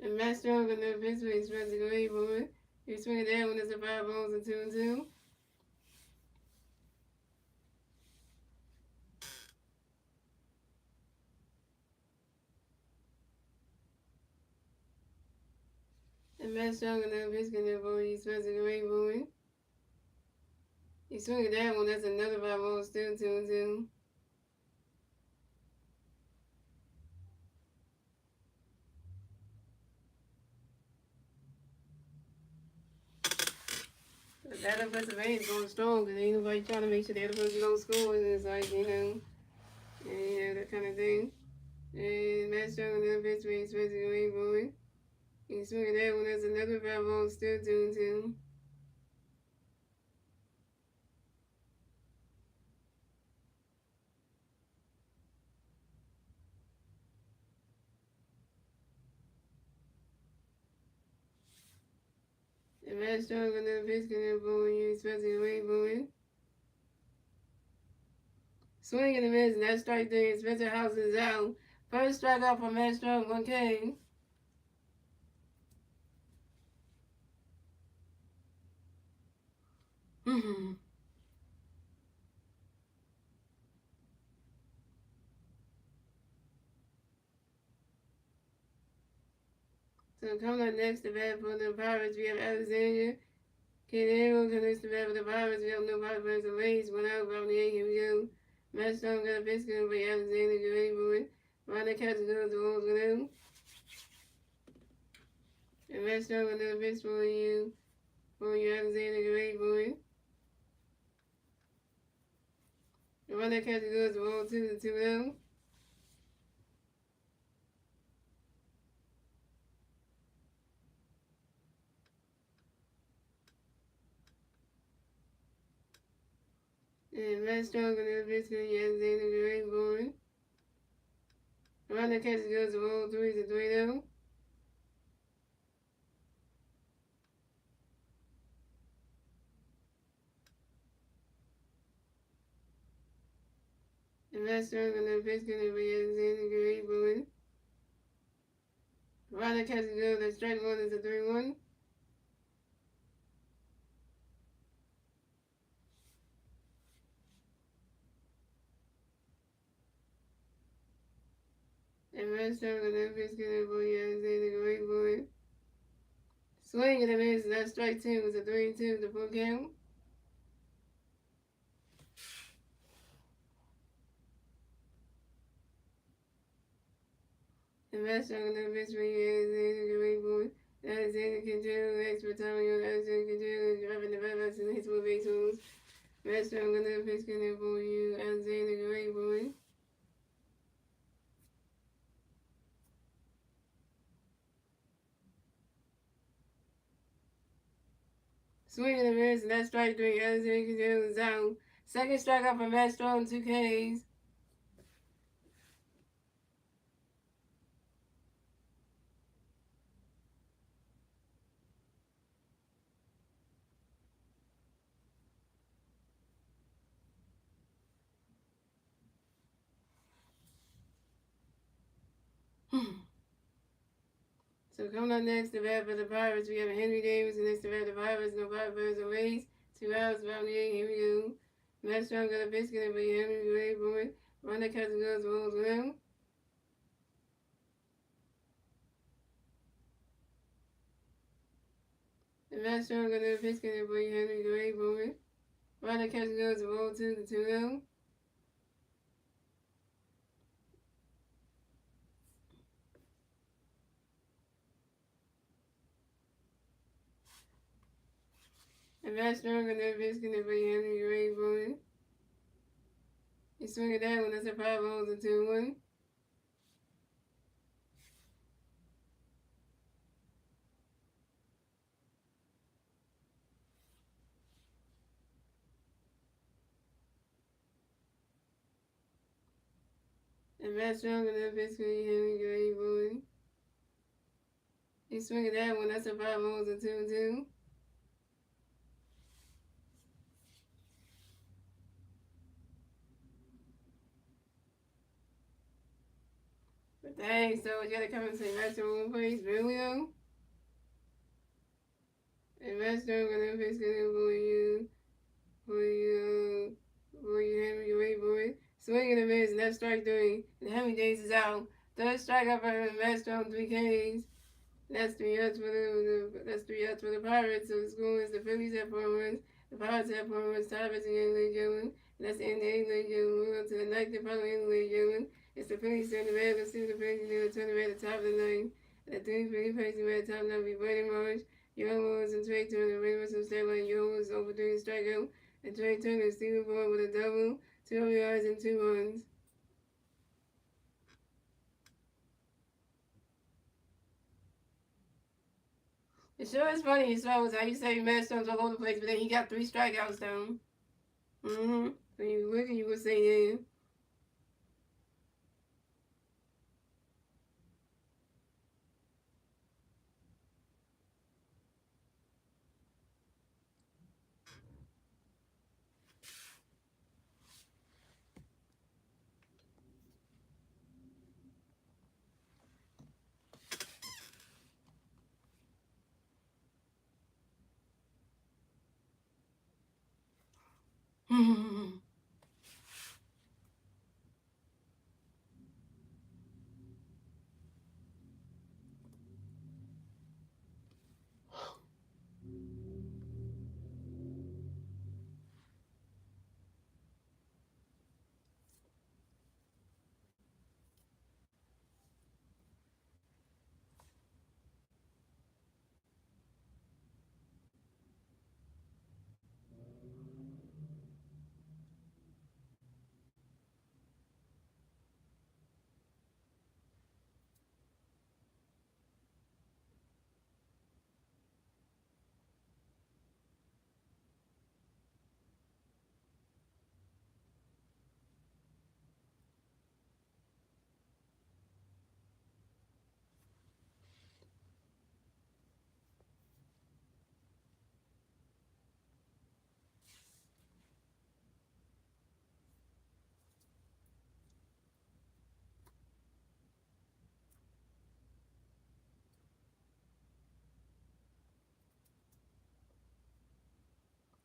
[SPEAKER 1] And Matt Strong on the pitch going expecting away boy. He's swinging down when it's a 5 balls and 2 and 2. And Matt Strong and the pitch can for you, Spencer Gray Bowen. You swing at that one, that's another 5-0, still 2-2. That up Pennsylvania's going strong because ain't nobody trying to make sure the other person don't score. And it's like, that kind of thing. And Matt Strong and the pitch for you, Spencer Gray Bowen. You swing at that one, that's another 5-0, still 2-2. And Matt Strong and the pitch can for you, Spencer Gray Bowen. Swing and a miss, and that's strike three. Spencer House is out. First strikeout for Matt Strong, 1K. So coming up next to bat for the Pirates, we have Alexander. Canero connects to bat for the Pirates. We have no Pirates and Rays. 1 out, bottom of the 8th. Here we go. Matt Stone got a pitch going by Alexander. Get ready for it. Ronda catches goes to Rolls with him. And Matt Stone got another pitch for you. For you, Alexander. Get ready for it. And Ronda catches goes to Rolls 2-2-0. And Matt Strong on the pitch for you, Alexander. Get ready for it. Ronda catches goes to Rolls 3-3-0. And Matt Strong on the pitch for you, Alexander. Get ready for it. Ronda catches goes to strike one is a 3-1. And Matt Strong on the pitch for you, Alexander. Get ready for it. Swing and a miss, and that strike two was a 3-2 to full count. And Matt Strong on the pitch for you, Alexander. Get ready for it. Alexander Quintero, expert timing on Alexander Quintero, driving the back and hits with base rules. Matt Strong on the pitch for you, Alexander. Get ready for it. Swing and a miss, and that strike three, Alexander Quintero is out. Second strikeout for Matt Strong, 2 Ks. So coming up next, the bat for the Pirates, we have Henry Davis, and next to bat the Pirates, no Pirates or Rays. 2 outs, bottom of the 8th. Here we go. Matt Strong got a biscuit, but Henry ready for it. Ronda catches goes, rolls with him. And Matt Strong got a biscuit, but Henry ready for it. Ronda catches goes, roll 2-2-0. And Matt Strong got a biscuit, but Henry ready for it. He swing it that one, that's a 5 rolls and 2-1. And Matt Strong got a biscuit, Henry ready for it. He swing it that one, that's a 5 rolls and 2-2. But dang, so you gotta come and say Master Room Place, Julio. And Master gonna fix it for you, Henry, wait for it. Swing and a miss, and that's strike three. And Henry Davis is out. Third strikeout for Master on 3 Ks. That's 3 outs for the Pirates. So the score is the Phillies have 4 runs, the Pirates have 4 runs, tied by ladies and gentlemen. And that's the end of the eighth, ladies and gentlemen. Moving on to the ninth and final inning, ladies and gentlemen. It's the Phillies turn the red. Let's see what the Phillies do. Turn the red at the top of the ninth. And the three Phillies facing red top now be Brandon Marsh, Young and Trey Turner. Brandon Marsh and Sterling. Young was over 3 strikeout. And Trey Turner is Stephen Ford with a double, 2 yards and 2 runs. It sure is funny. He shows how you say Matt Stone's all over the place, but then he got 3 strikeouts down. Mm-hmm. When you look and you would say, yeah.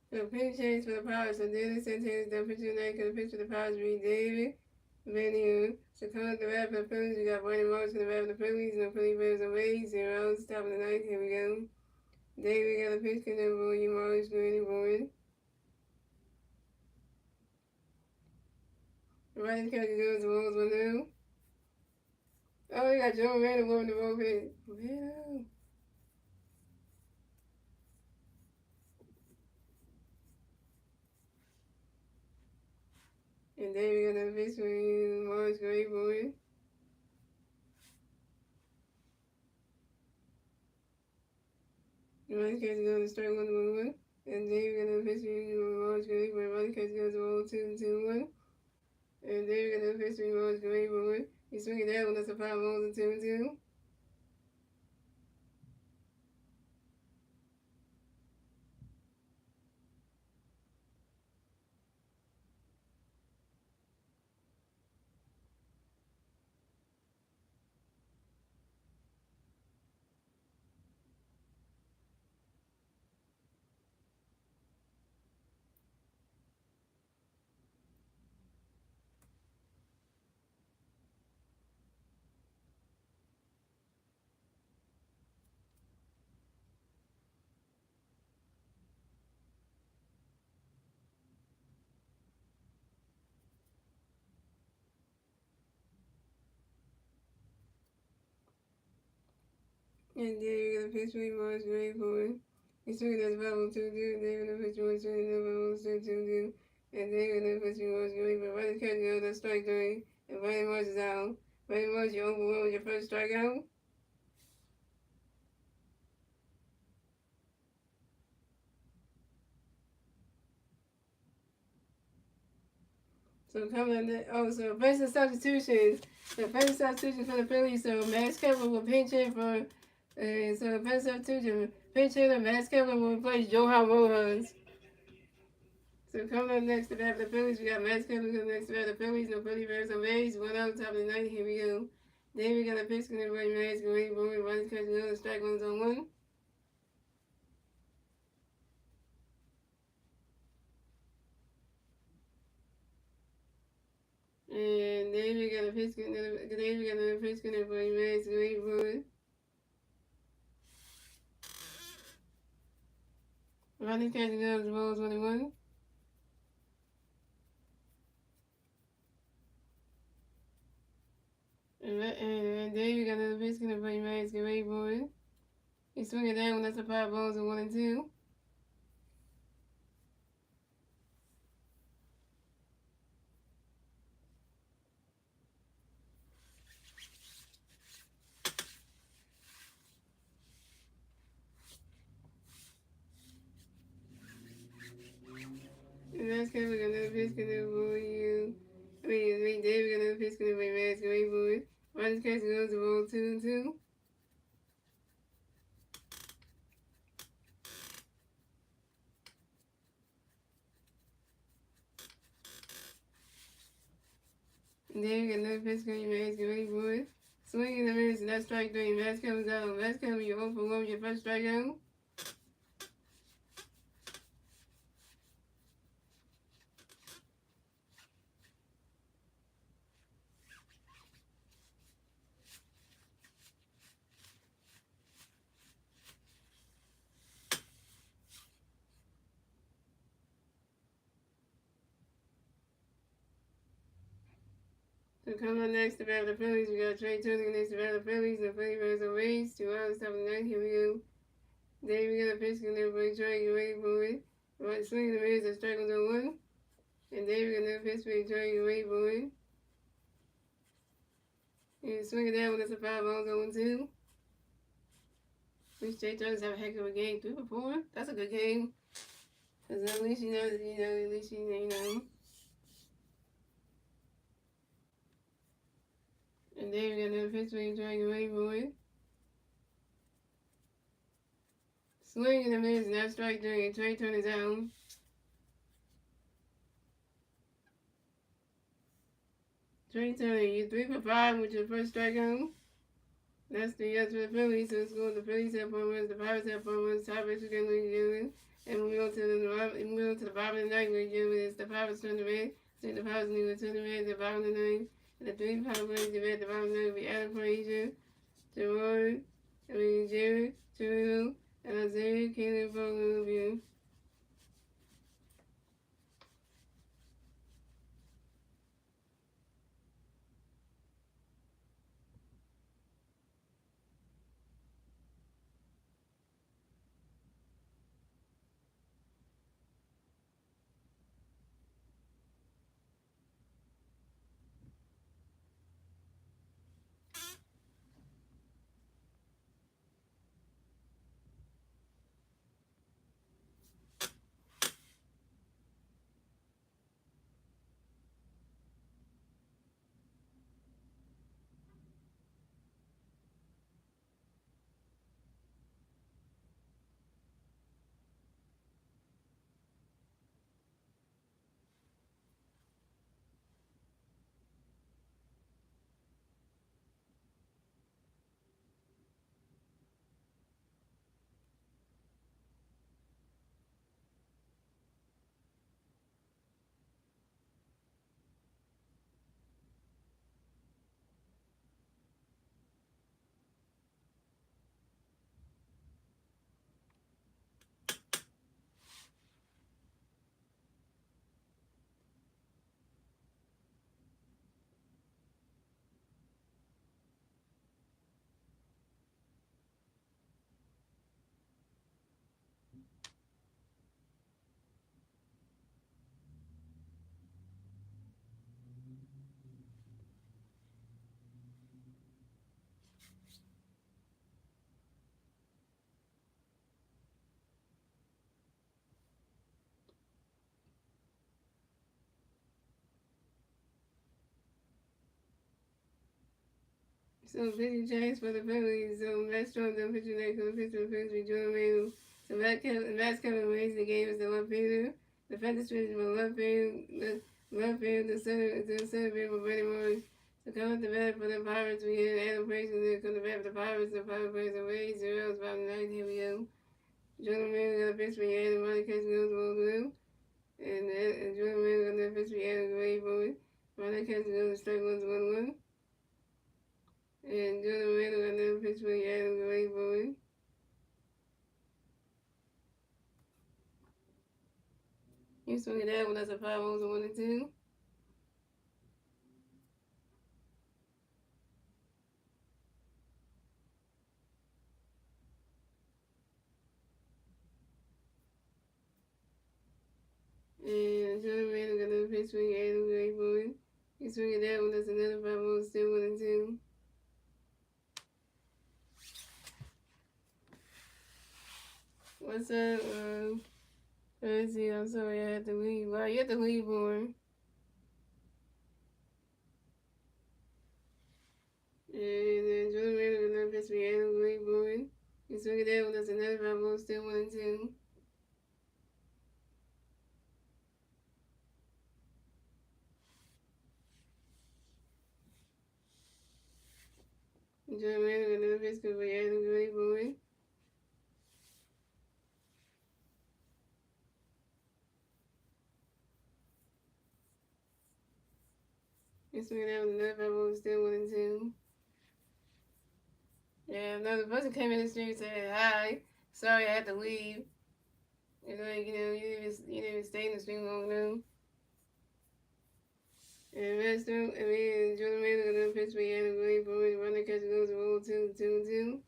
[SPEAKER 1] The pitch change for the Pirates. So Daily Santanas done pitch tonight because the pitch for the Pirates be David Venue. So coming up the rap for the Phillies, we got Brandon Marsh for the rap for the Phillies. No Philly Bears away. 0 outs. Top of the ninth. Here we go. David got a pitch connect for you, Marsh, Granny Boyd. The right catch goes to Rose 1-0. Oh, we got Joe Randall over the road pitch. Randall. And then we got the pitch for you, Marsh, Granny Boyd. The right catch goes to strike 1-1. And then we got the pitch for you, Marsh, Granny Boyd. Right catch goes to 0-2-2-1. And then we got the pitch for you, Marsh, Granny Boyd. He's swinging that one. That's a 5-0 and 2-2. And then you got a pitch for you, Marsh, Granny Boyd. He's swinging that's 5-0 2-2. Then we got the pitch for you, swinging that 5-0 2-2. And then we got the pitch for you, Marsh, Granny Boyd. Right catch goes, that's strike 3. And Brandon Marsh is out. Brandon Marsh, you overwhelmed with your first strikeout. So coming up next, so basic substitutions. The basic substitution for the Phillies. So Max Kepler will pinch hit for, so the basic substitution, pinch hitter Max Kepler will replace Johan Rojas. So coming up next to bat for the Phillies, we got Max Kepler coming next to bat for the Phillies. No Philly Bears on base. 1 out, top of the ninth. Here we go. Then we got a pitch going to Ray Max, going boom, running catch another strike, 1-1. And then we got a pitch going to Ray Max, going boom. Ronnie catching up to ball 21. And David got another pitch gonna play Max. Get ready for it. He's swinging down. That's a 5 balls and 1-2. And that's kind of another pitch gonna for you. David got another pitch gonna play Max. Get ready for it. Ronnie's catching up to ball 2-2. And David got another pitch gonna play Max. Get ready for it. Swinging the minutes, and that's strike 3. Max comes out. Max coming, you're 0 for 1 with your first strikeout. So coming up next, the battle of the Phillies. We got Trey Turner against the battle of the Phillies. The Phillies are raised 2 hours, 7 9. Here we go. Then we got a pitch gonna play Trey. You ready for it? Right, swing the minutes, and strike 1. And then we got another pitch for Trey. You ready for it? And swing it down when it's a 5 balls 0-2. These Trey Turners have a heck of a game. 3 for 4. That's a good game. Because at least you know, at least you know. And then we got another pitch for Trey. You ready for it? Swing in the minutes, now strike 3. And Trey Turner's out. Trey Turner, you 3 for 5 with your first strikeout. That's the yes for the Phillies. So it's going the Phillies have 4 wins, the Pirates have 4 wins, tiebreakers again with June. And we go to the bottom of the ninth with June. It's the Pirates turn the red. So the Pirates need to turn the red, the bottom of the ninth. And the 3 Pirates the red, the bottom of the ninth will be Adam Frazier, Gerard, Jared, Drew, and Isaiah Caleb for a review. So pitching change for the Phillies. So Matt Strong done pitching next on the pitch for the Phillies with Jordan Reynolds. So Matt's coming raising the game as the left fielder. The Defender's pitching for left field, the center field for Brady Morris. So coming up the bat for the Pirates, we had Adam Frazier there. Come to bat for the Pirates. The Pirates plays away 0 outs, bottom 9. Here we go. Jordan Reynolds got a pitch for Adam. Ronnie catching goes ball blue. And Jordan Reynolds got a pitch for Adam. Ready for it. Ronnie catching goes strike 1-1. And Jordan Reynolds got another pitch for Adam. Ready for it. He swung at that one. That's a 5-0 to 1-2. And Jordan Mayer got another pitch swing at him, great boy. He swung at that one. That's another 5-0, still 1-2. What's up? Let's see. I'm sorry I had to leave. Wow, you had to leave, boy. And then Jordan Mayer got another pitch swing at him, great boy. He swung at that one. That's another 5-0, still 1-2. Jordan Mayer got another pitch swing at him, great boy. He swung at that one. Another 5-0, still 1-2. Yeah, another person came in the street and said, "Hi, sorry I had to leave." It's like, you didn't even stay in the street long enough. And Master, I mean, Jordan Mayer got another pitch for Yanni Green for his running catch goes to roll 2-2-2.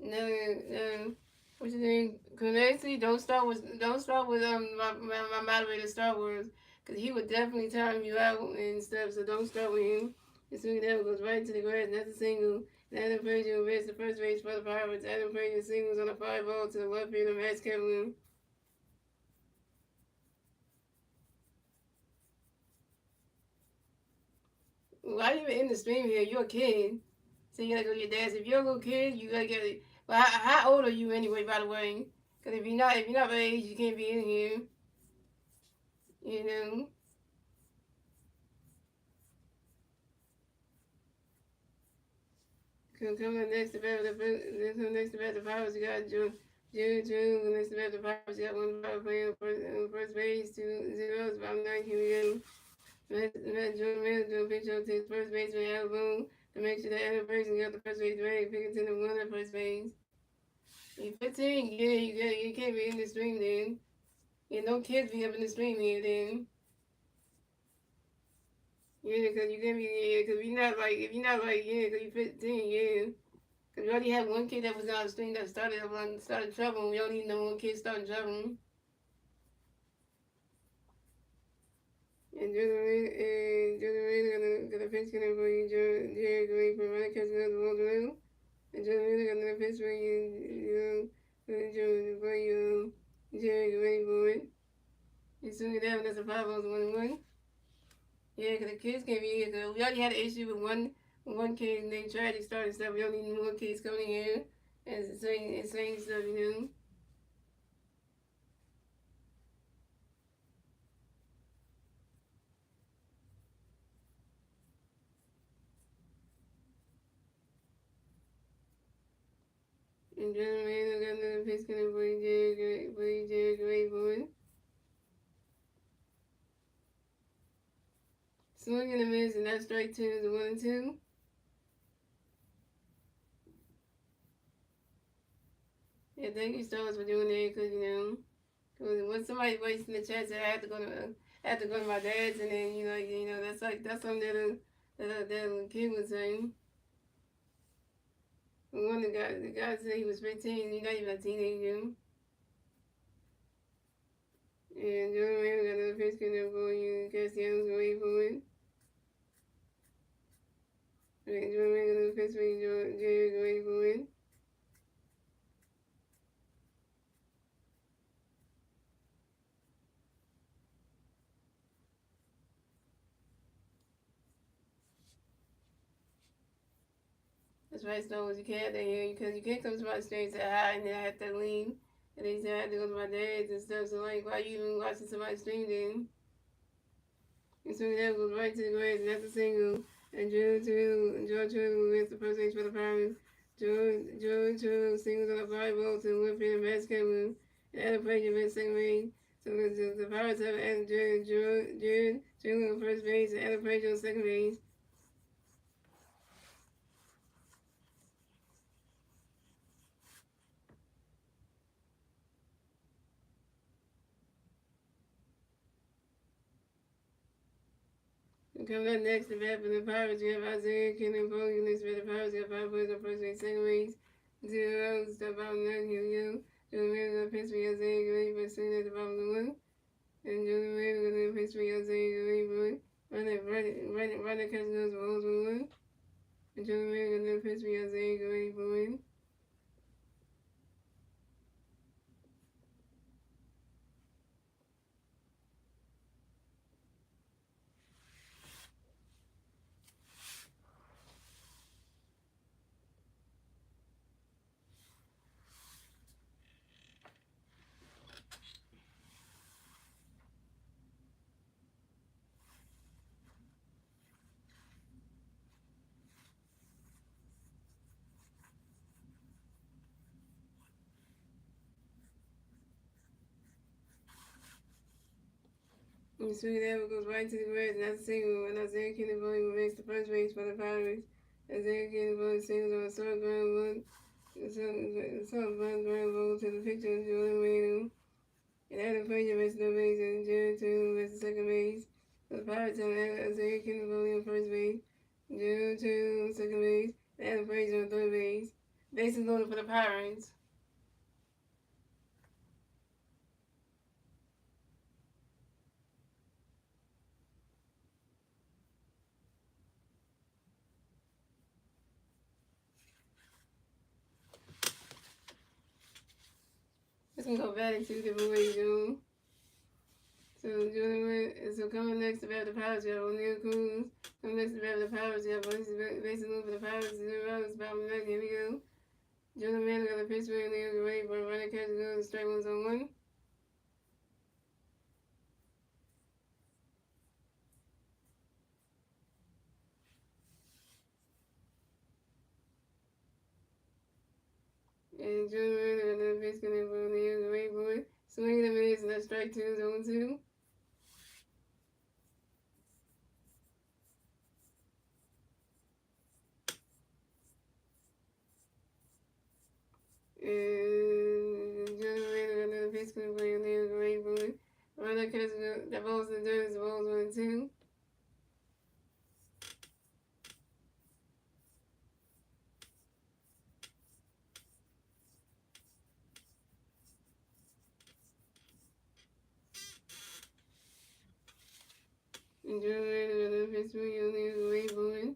[SPEAKER 1] No, what you think? Actually, don't start with my moderator Star Wars, cause he would definitely time you out and stuff. So don't start with him. The swing that goes right into the grass. That's a single. And Adam Frazier missed the first base for the Pirates. Adam Frazier singles on a 5-0 to the left field of Max Kevlin. Why are you in the stream here? You're a kid. So you gotta go to your dad's. If you're a little kid, you gotta get it. Well, how old are you anyway, by the way? Because if you're not my age, you can't be in here. You know. Coming next to bat the Pirates. You got June. Next to bat the Pirates. You got one Pirate playing on first base. 2-0. It's about 9. Here we go. Matt Jordan Miller doing a pitch up to his first baseman Al Boone to make sure that other person got the first base ready. Picking to the one at first base. You're 15, yeah, you can't be in the stream then. Yeah, no kids be up in the stream here then. Yeah, because you can't be, yeah, because if you're not like, yeah, because you're 15, yeah. Because we already had one kid that was on the stream that started trouble. We don't need no one kid starting trouble. And Jordan Reed got a pinch hitter for you, Jerry Green for running catch another ball drill. And Jordan Reed got another pitch for you, Jerry Green for it. You swing it down, that's a 5-0 1-1. Yeah, because the kids can't be here. Cause we already had an issue with one kid named Tragic starting stuff. We don't need more kids coming here and saying stuff, you know. And John Man got another pitch coming for Jerry Gray boy. Swing and a miss, and that's strike 2 is a 1-2. Yeah, thank you Stars for doing that, cause cause when somebody waits in the chat, said I have to go to my dad's, and then that's something that a kid would say. One the guy said he was 15, he's not even a teenager. And Jordan Mayer got another pitch coming up for you. Castellanos gonna wait for it. And Jordan Mayer got another pitch for you. Jerry gonna wait for it. That's right, Stones. You can't hear because you can't come to my stream and say hi and then I have to leave. And they say I have to go to my dad's and stuff. So like, why you even watching somebody's stream then? And so that goes right to the grass, and that's a single. And George Turtle wins the first base for the Pirates. George Turtle singles on a fly ball to the left field Max Kevlin. And Adam Frazier wins second base. So the Pirates have added George Turtle on first base and Adam Frazier on second base. Coming up next, the bat for the Pirates, we have Isaiah Keenan bowling next for the Pirates, got 5 points on first base, second base, 0, step out, none, here. Joe Mayer got pitch for Isaiah Gray, but soon at the bottom of the one. And Joe Mayer got pitch for Isaiah Gray, boy. Running catch goes for Holmes for one. And Joe Mayer got pitch for Isaiah Gray, boy. And Sweet Apple goes right to the grass, not a single, and Isaiah Keenan bowling makes the first base for the Pirates. Isaiah Keenan bowling singles on a short ground run. Some ground ball to the picture of Jordan Reynolds. And Adam Frazier makes no base, and Jared Turner makes the second base. The Pirates have Isaiah Keenan bowling on first base. Jared Turner on second base. And Adam Frazier on third base. Bases loaded for the Pirates. It's gonna go back two different ways, June. So coming next to bat the Pirates, you have O'Neal Cruz. Coming next to bat the Pirates, you have bases loaded for the Pirates. 0 runs, bottom left. Here we go. Jordan Mann got a pitch for O'Neal Gray, but running catch goes, strike one's on one. And Jordan Mann got another pitch for O'Neal Gray, boy. Swinging a miss, and that's strike 2 is 0-2. And Jordan Mann got another pitch for O'Neal Gray, boy. Running catch goes, that ball's in the dirt, the ball's 1-2. And Jordan Mann got another pitch for O'Neal Gray, boy.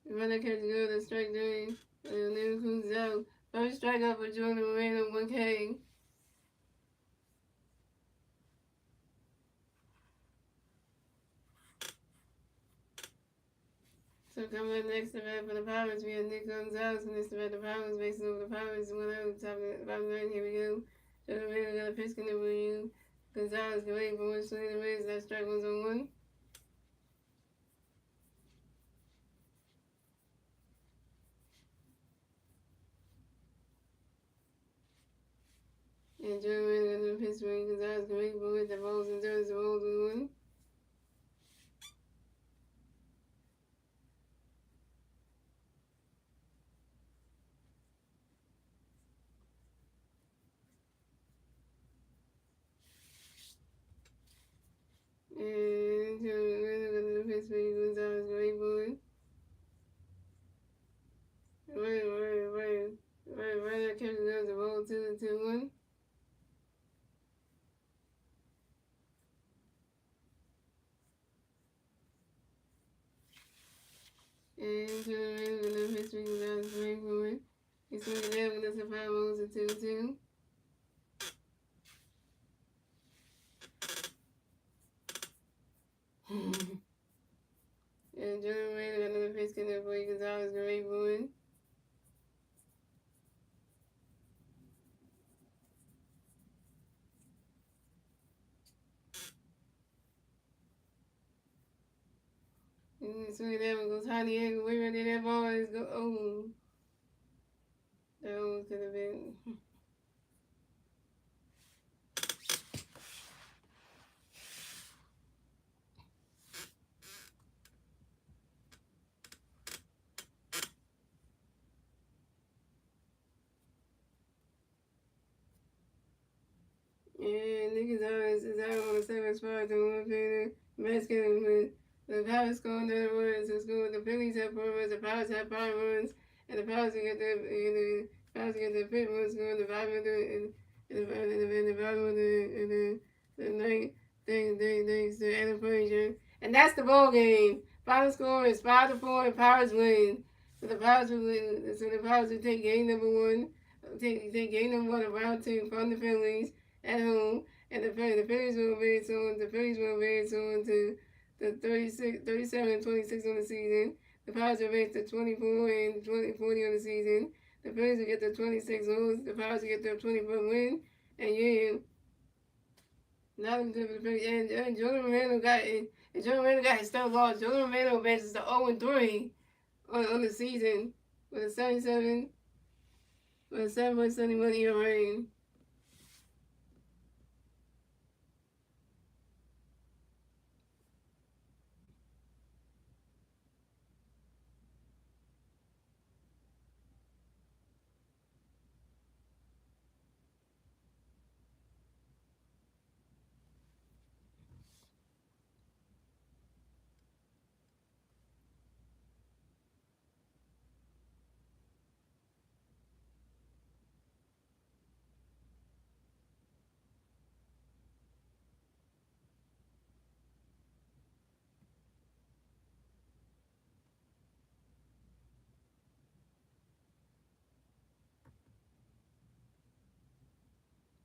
[SPEAKER 1] Runner catch good and strike three. And then Cruz out. First strikeout for Jordan Moreno, 1K. So coming up next to bat for the Pirates, we have Nick Gonzalez, and this to bat the Pirates, basing over the Pirates, 1-0, top of the bottom line, here we go. Jordan Moreno got a pitch connect for you. Gonzalez can wait for one swing and miss, that strike one's on one. And Jordan Moreno got a pitch for you. Gonzalez can wait for it, the ball's in dirt, the ball's on one. And Jordan Moreno got a pitch for you. Gonzalez can wait for it. Right, that catch goes the ball 2-1. And Jordan Moreno got a pitch for you. Gonzalez can wait for it. He's swinging there with us at 5 balls to 2-2. And Jordan Moreno got another pitch connect for you. Gonzalez can wait for it. And swinging there goes high in the air, way right there, that ball is go. Oh, that almost could have been. And Nick Gonzalez is out on the 7th as far as the one player, masculine with the Pirates scoring the runs, the Phillies have 4 runs, the Pirates have 5 runs, and the Pirates get the fifth one scoring the 500 and the bottom of the ninth thanks to Adam Frazier. And that's the ball game. Final score is 5-4 and Pirates win. So the Pirates will take game number one. Take game number one of round two from the Phillies at home. And the Phillies will advance on to the 37 and 26 on the season. The Pirates will advance to 24 and 40 on the season. The Phillies will get the 26 wins. The Pirates will get their 24 win. And yeah, nothing good for the Phillies. And Jordan Romano got his third loss. Jordan Romano advances to 0-3 on the season with a 7.71 ERA.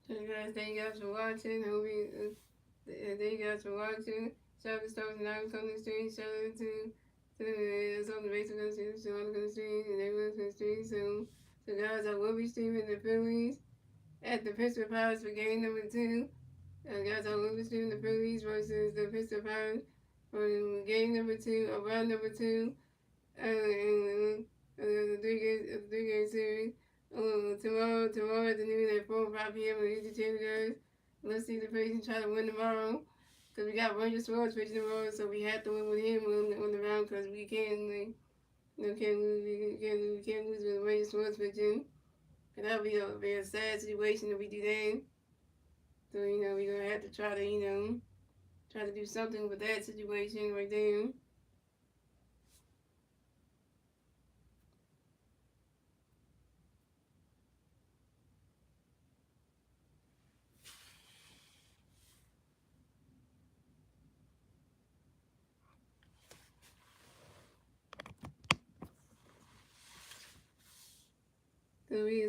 [SPEAKER 1] So guys, thank you guys for watching. Thank you guys for watching. Shout out to Stars and Items on the street. Shout out to us on the basic on the street and everyone's on the street. So guys, I will be streaming the Phillies at the Pittsburgh Pirates for game number 2. Guys, I will be streaming the Phillies versus the Pittsburgh Pirates for game number 2, or round number 2, and the three-game series. Tomorrow afternoon at 4 or 5 p.m. on YouTube channel, guys. Let's see the Phillies try to win tomorrow. Because we got Ranger Swords pitching tomorrow, so we have to win with him on the round because we can't, can't lose with Ranger Swords pitching. And that'll be a sad situation if we do that. So, we're going to have to try to do something with that situation right there.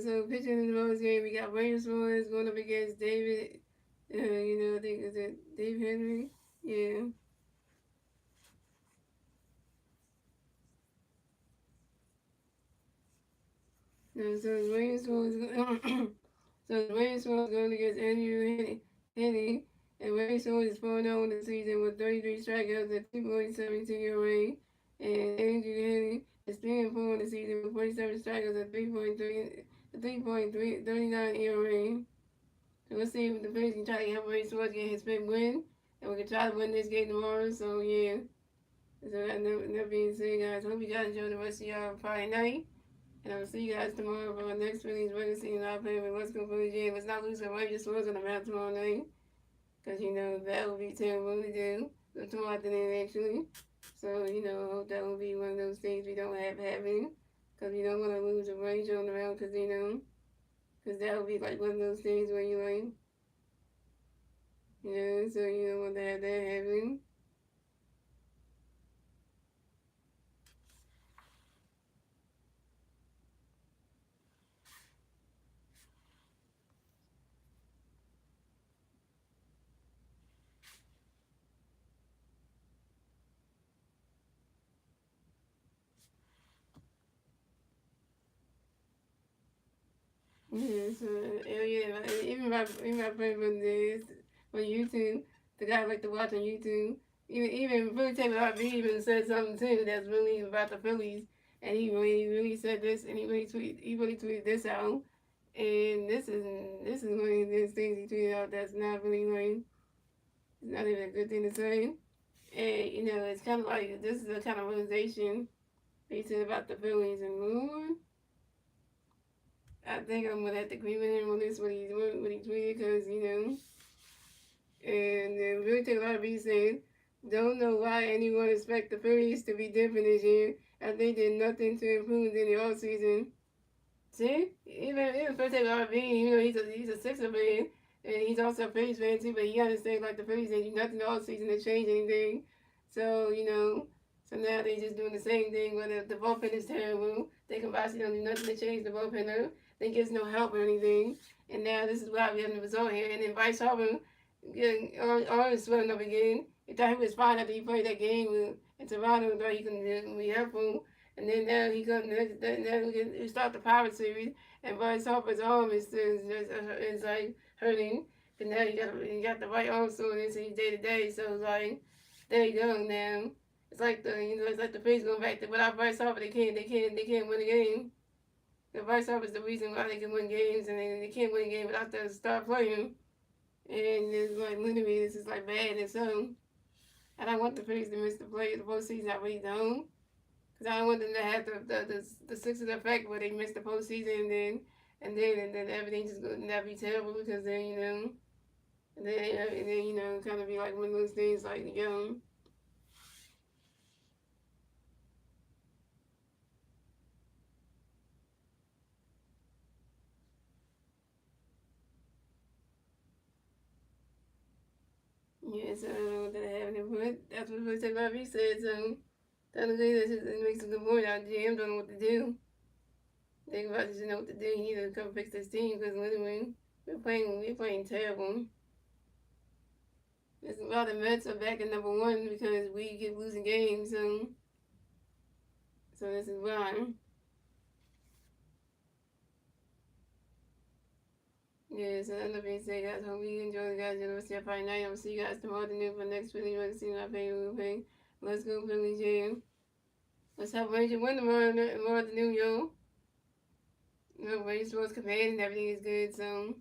[SPEAKER 1] So pitching in the Rose game, we got Ranger Swords going up against David. I think is it Dave Henry? Yeah. So the Ranger Swords. So the Ranger Swords going against Andrew Henny, and Ranger Swords is 4-0 in the season with 33 strikeouts at 2.72 ERA, and Andrew Henny is 3-4 in the season with 47 strikeouts at 3.39 ERA. So let's see if the Phillies can try to help Ranger Swords get his fifth win, and we can try to win this game tomorrow. So yeah. So that being said, guys, hope you guys enjoy the rest of your Friday night. And I will see you guys tomorrow for our next Phillies regular season live play with Let's Go Phillies. Yeah, let's not lose the Ranger Swords on the mound tomorrow night. Because, that would be terrible to do. Tomorrow afternoon, actually. So, hope that will be one of those things we don't have happen. Because we don't want to lose a Ranger on the mound because, because that would be like one of those things where you like, so you don't want to have that happen. Yeah, so even my friend from YouTube, the guy I like to watch on YouTube, even Philly Taylor RB even said something too that's really about the Phillies, and he really said this, and he really tweeted this out, and this is one of those things he tweeted out that's not really like, it's not even a good thing to say, and it's kind of like this is a kind of realization he said about the Phillies and more. I think I'm gonna have to agree with him on this what he tweeted because And it really take a lot of reason. Don't know why anyone expect the Phillies to be different this year. I think they did nothing to improve in the offseason. See, even first take RV, he's a Sixer fan, and he's also a Phillies fan too. But he understands like the Phillies they do nothing all season to change anything. So so now they just doing the same thing. Where the bullpen is terrible, they can obviously don't do nothing to change the bullpen up. They gives no help or anything. And now this is why we have the result here. And then Bryce Harper getting all swelling up again. He thought he was fine after he played that game in Toronto. Thought he couldn't be helpful. And then now he comes now we start the Pirates series, and Bryce Harper's arm is like hurting. And now you got the right arm so it's day to day. So it's like there you go now. It's like it's like the Phillies going back to without Bryce Harper they can't win a game. The Bryce Harper's the reason why they can win games, and they can't win a game without the star player. And it's like literally this is like bad. And so I don't want the Phillies to miss the postseason. I really don't. Because I don't want them to have the Sixers effect where they miss the postseason and then everything just go not be terrible because then and then kind of be like one of those things like yeah, so I don't know what that happened, but that's what Voice Bobby said. So the other day that makes a good point. Our GM don't know what to do. They about to know what to do. He need to come fix this team because literally we're playing terrible. It's why the Mets are back at number one because we keep losing games. So this is why. Yeah, so that being said, guys, hope you enjoy the guys' University of Friday night. I will see you guys tomorrow afternoon for the next Philly run. See my favorite thing. Let's go, Phillies, yeah. Let's have Ranger win tomorrow afternoon, yo. Ranger sports command and everything is good, so.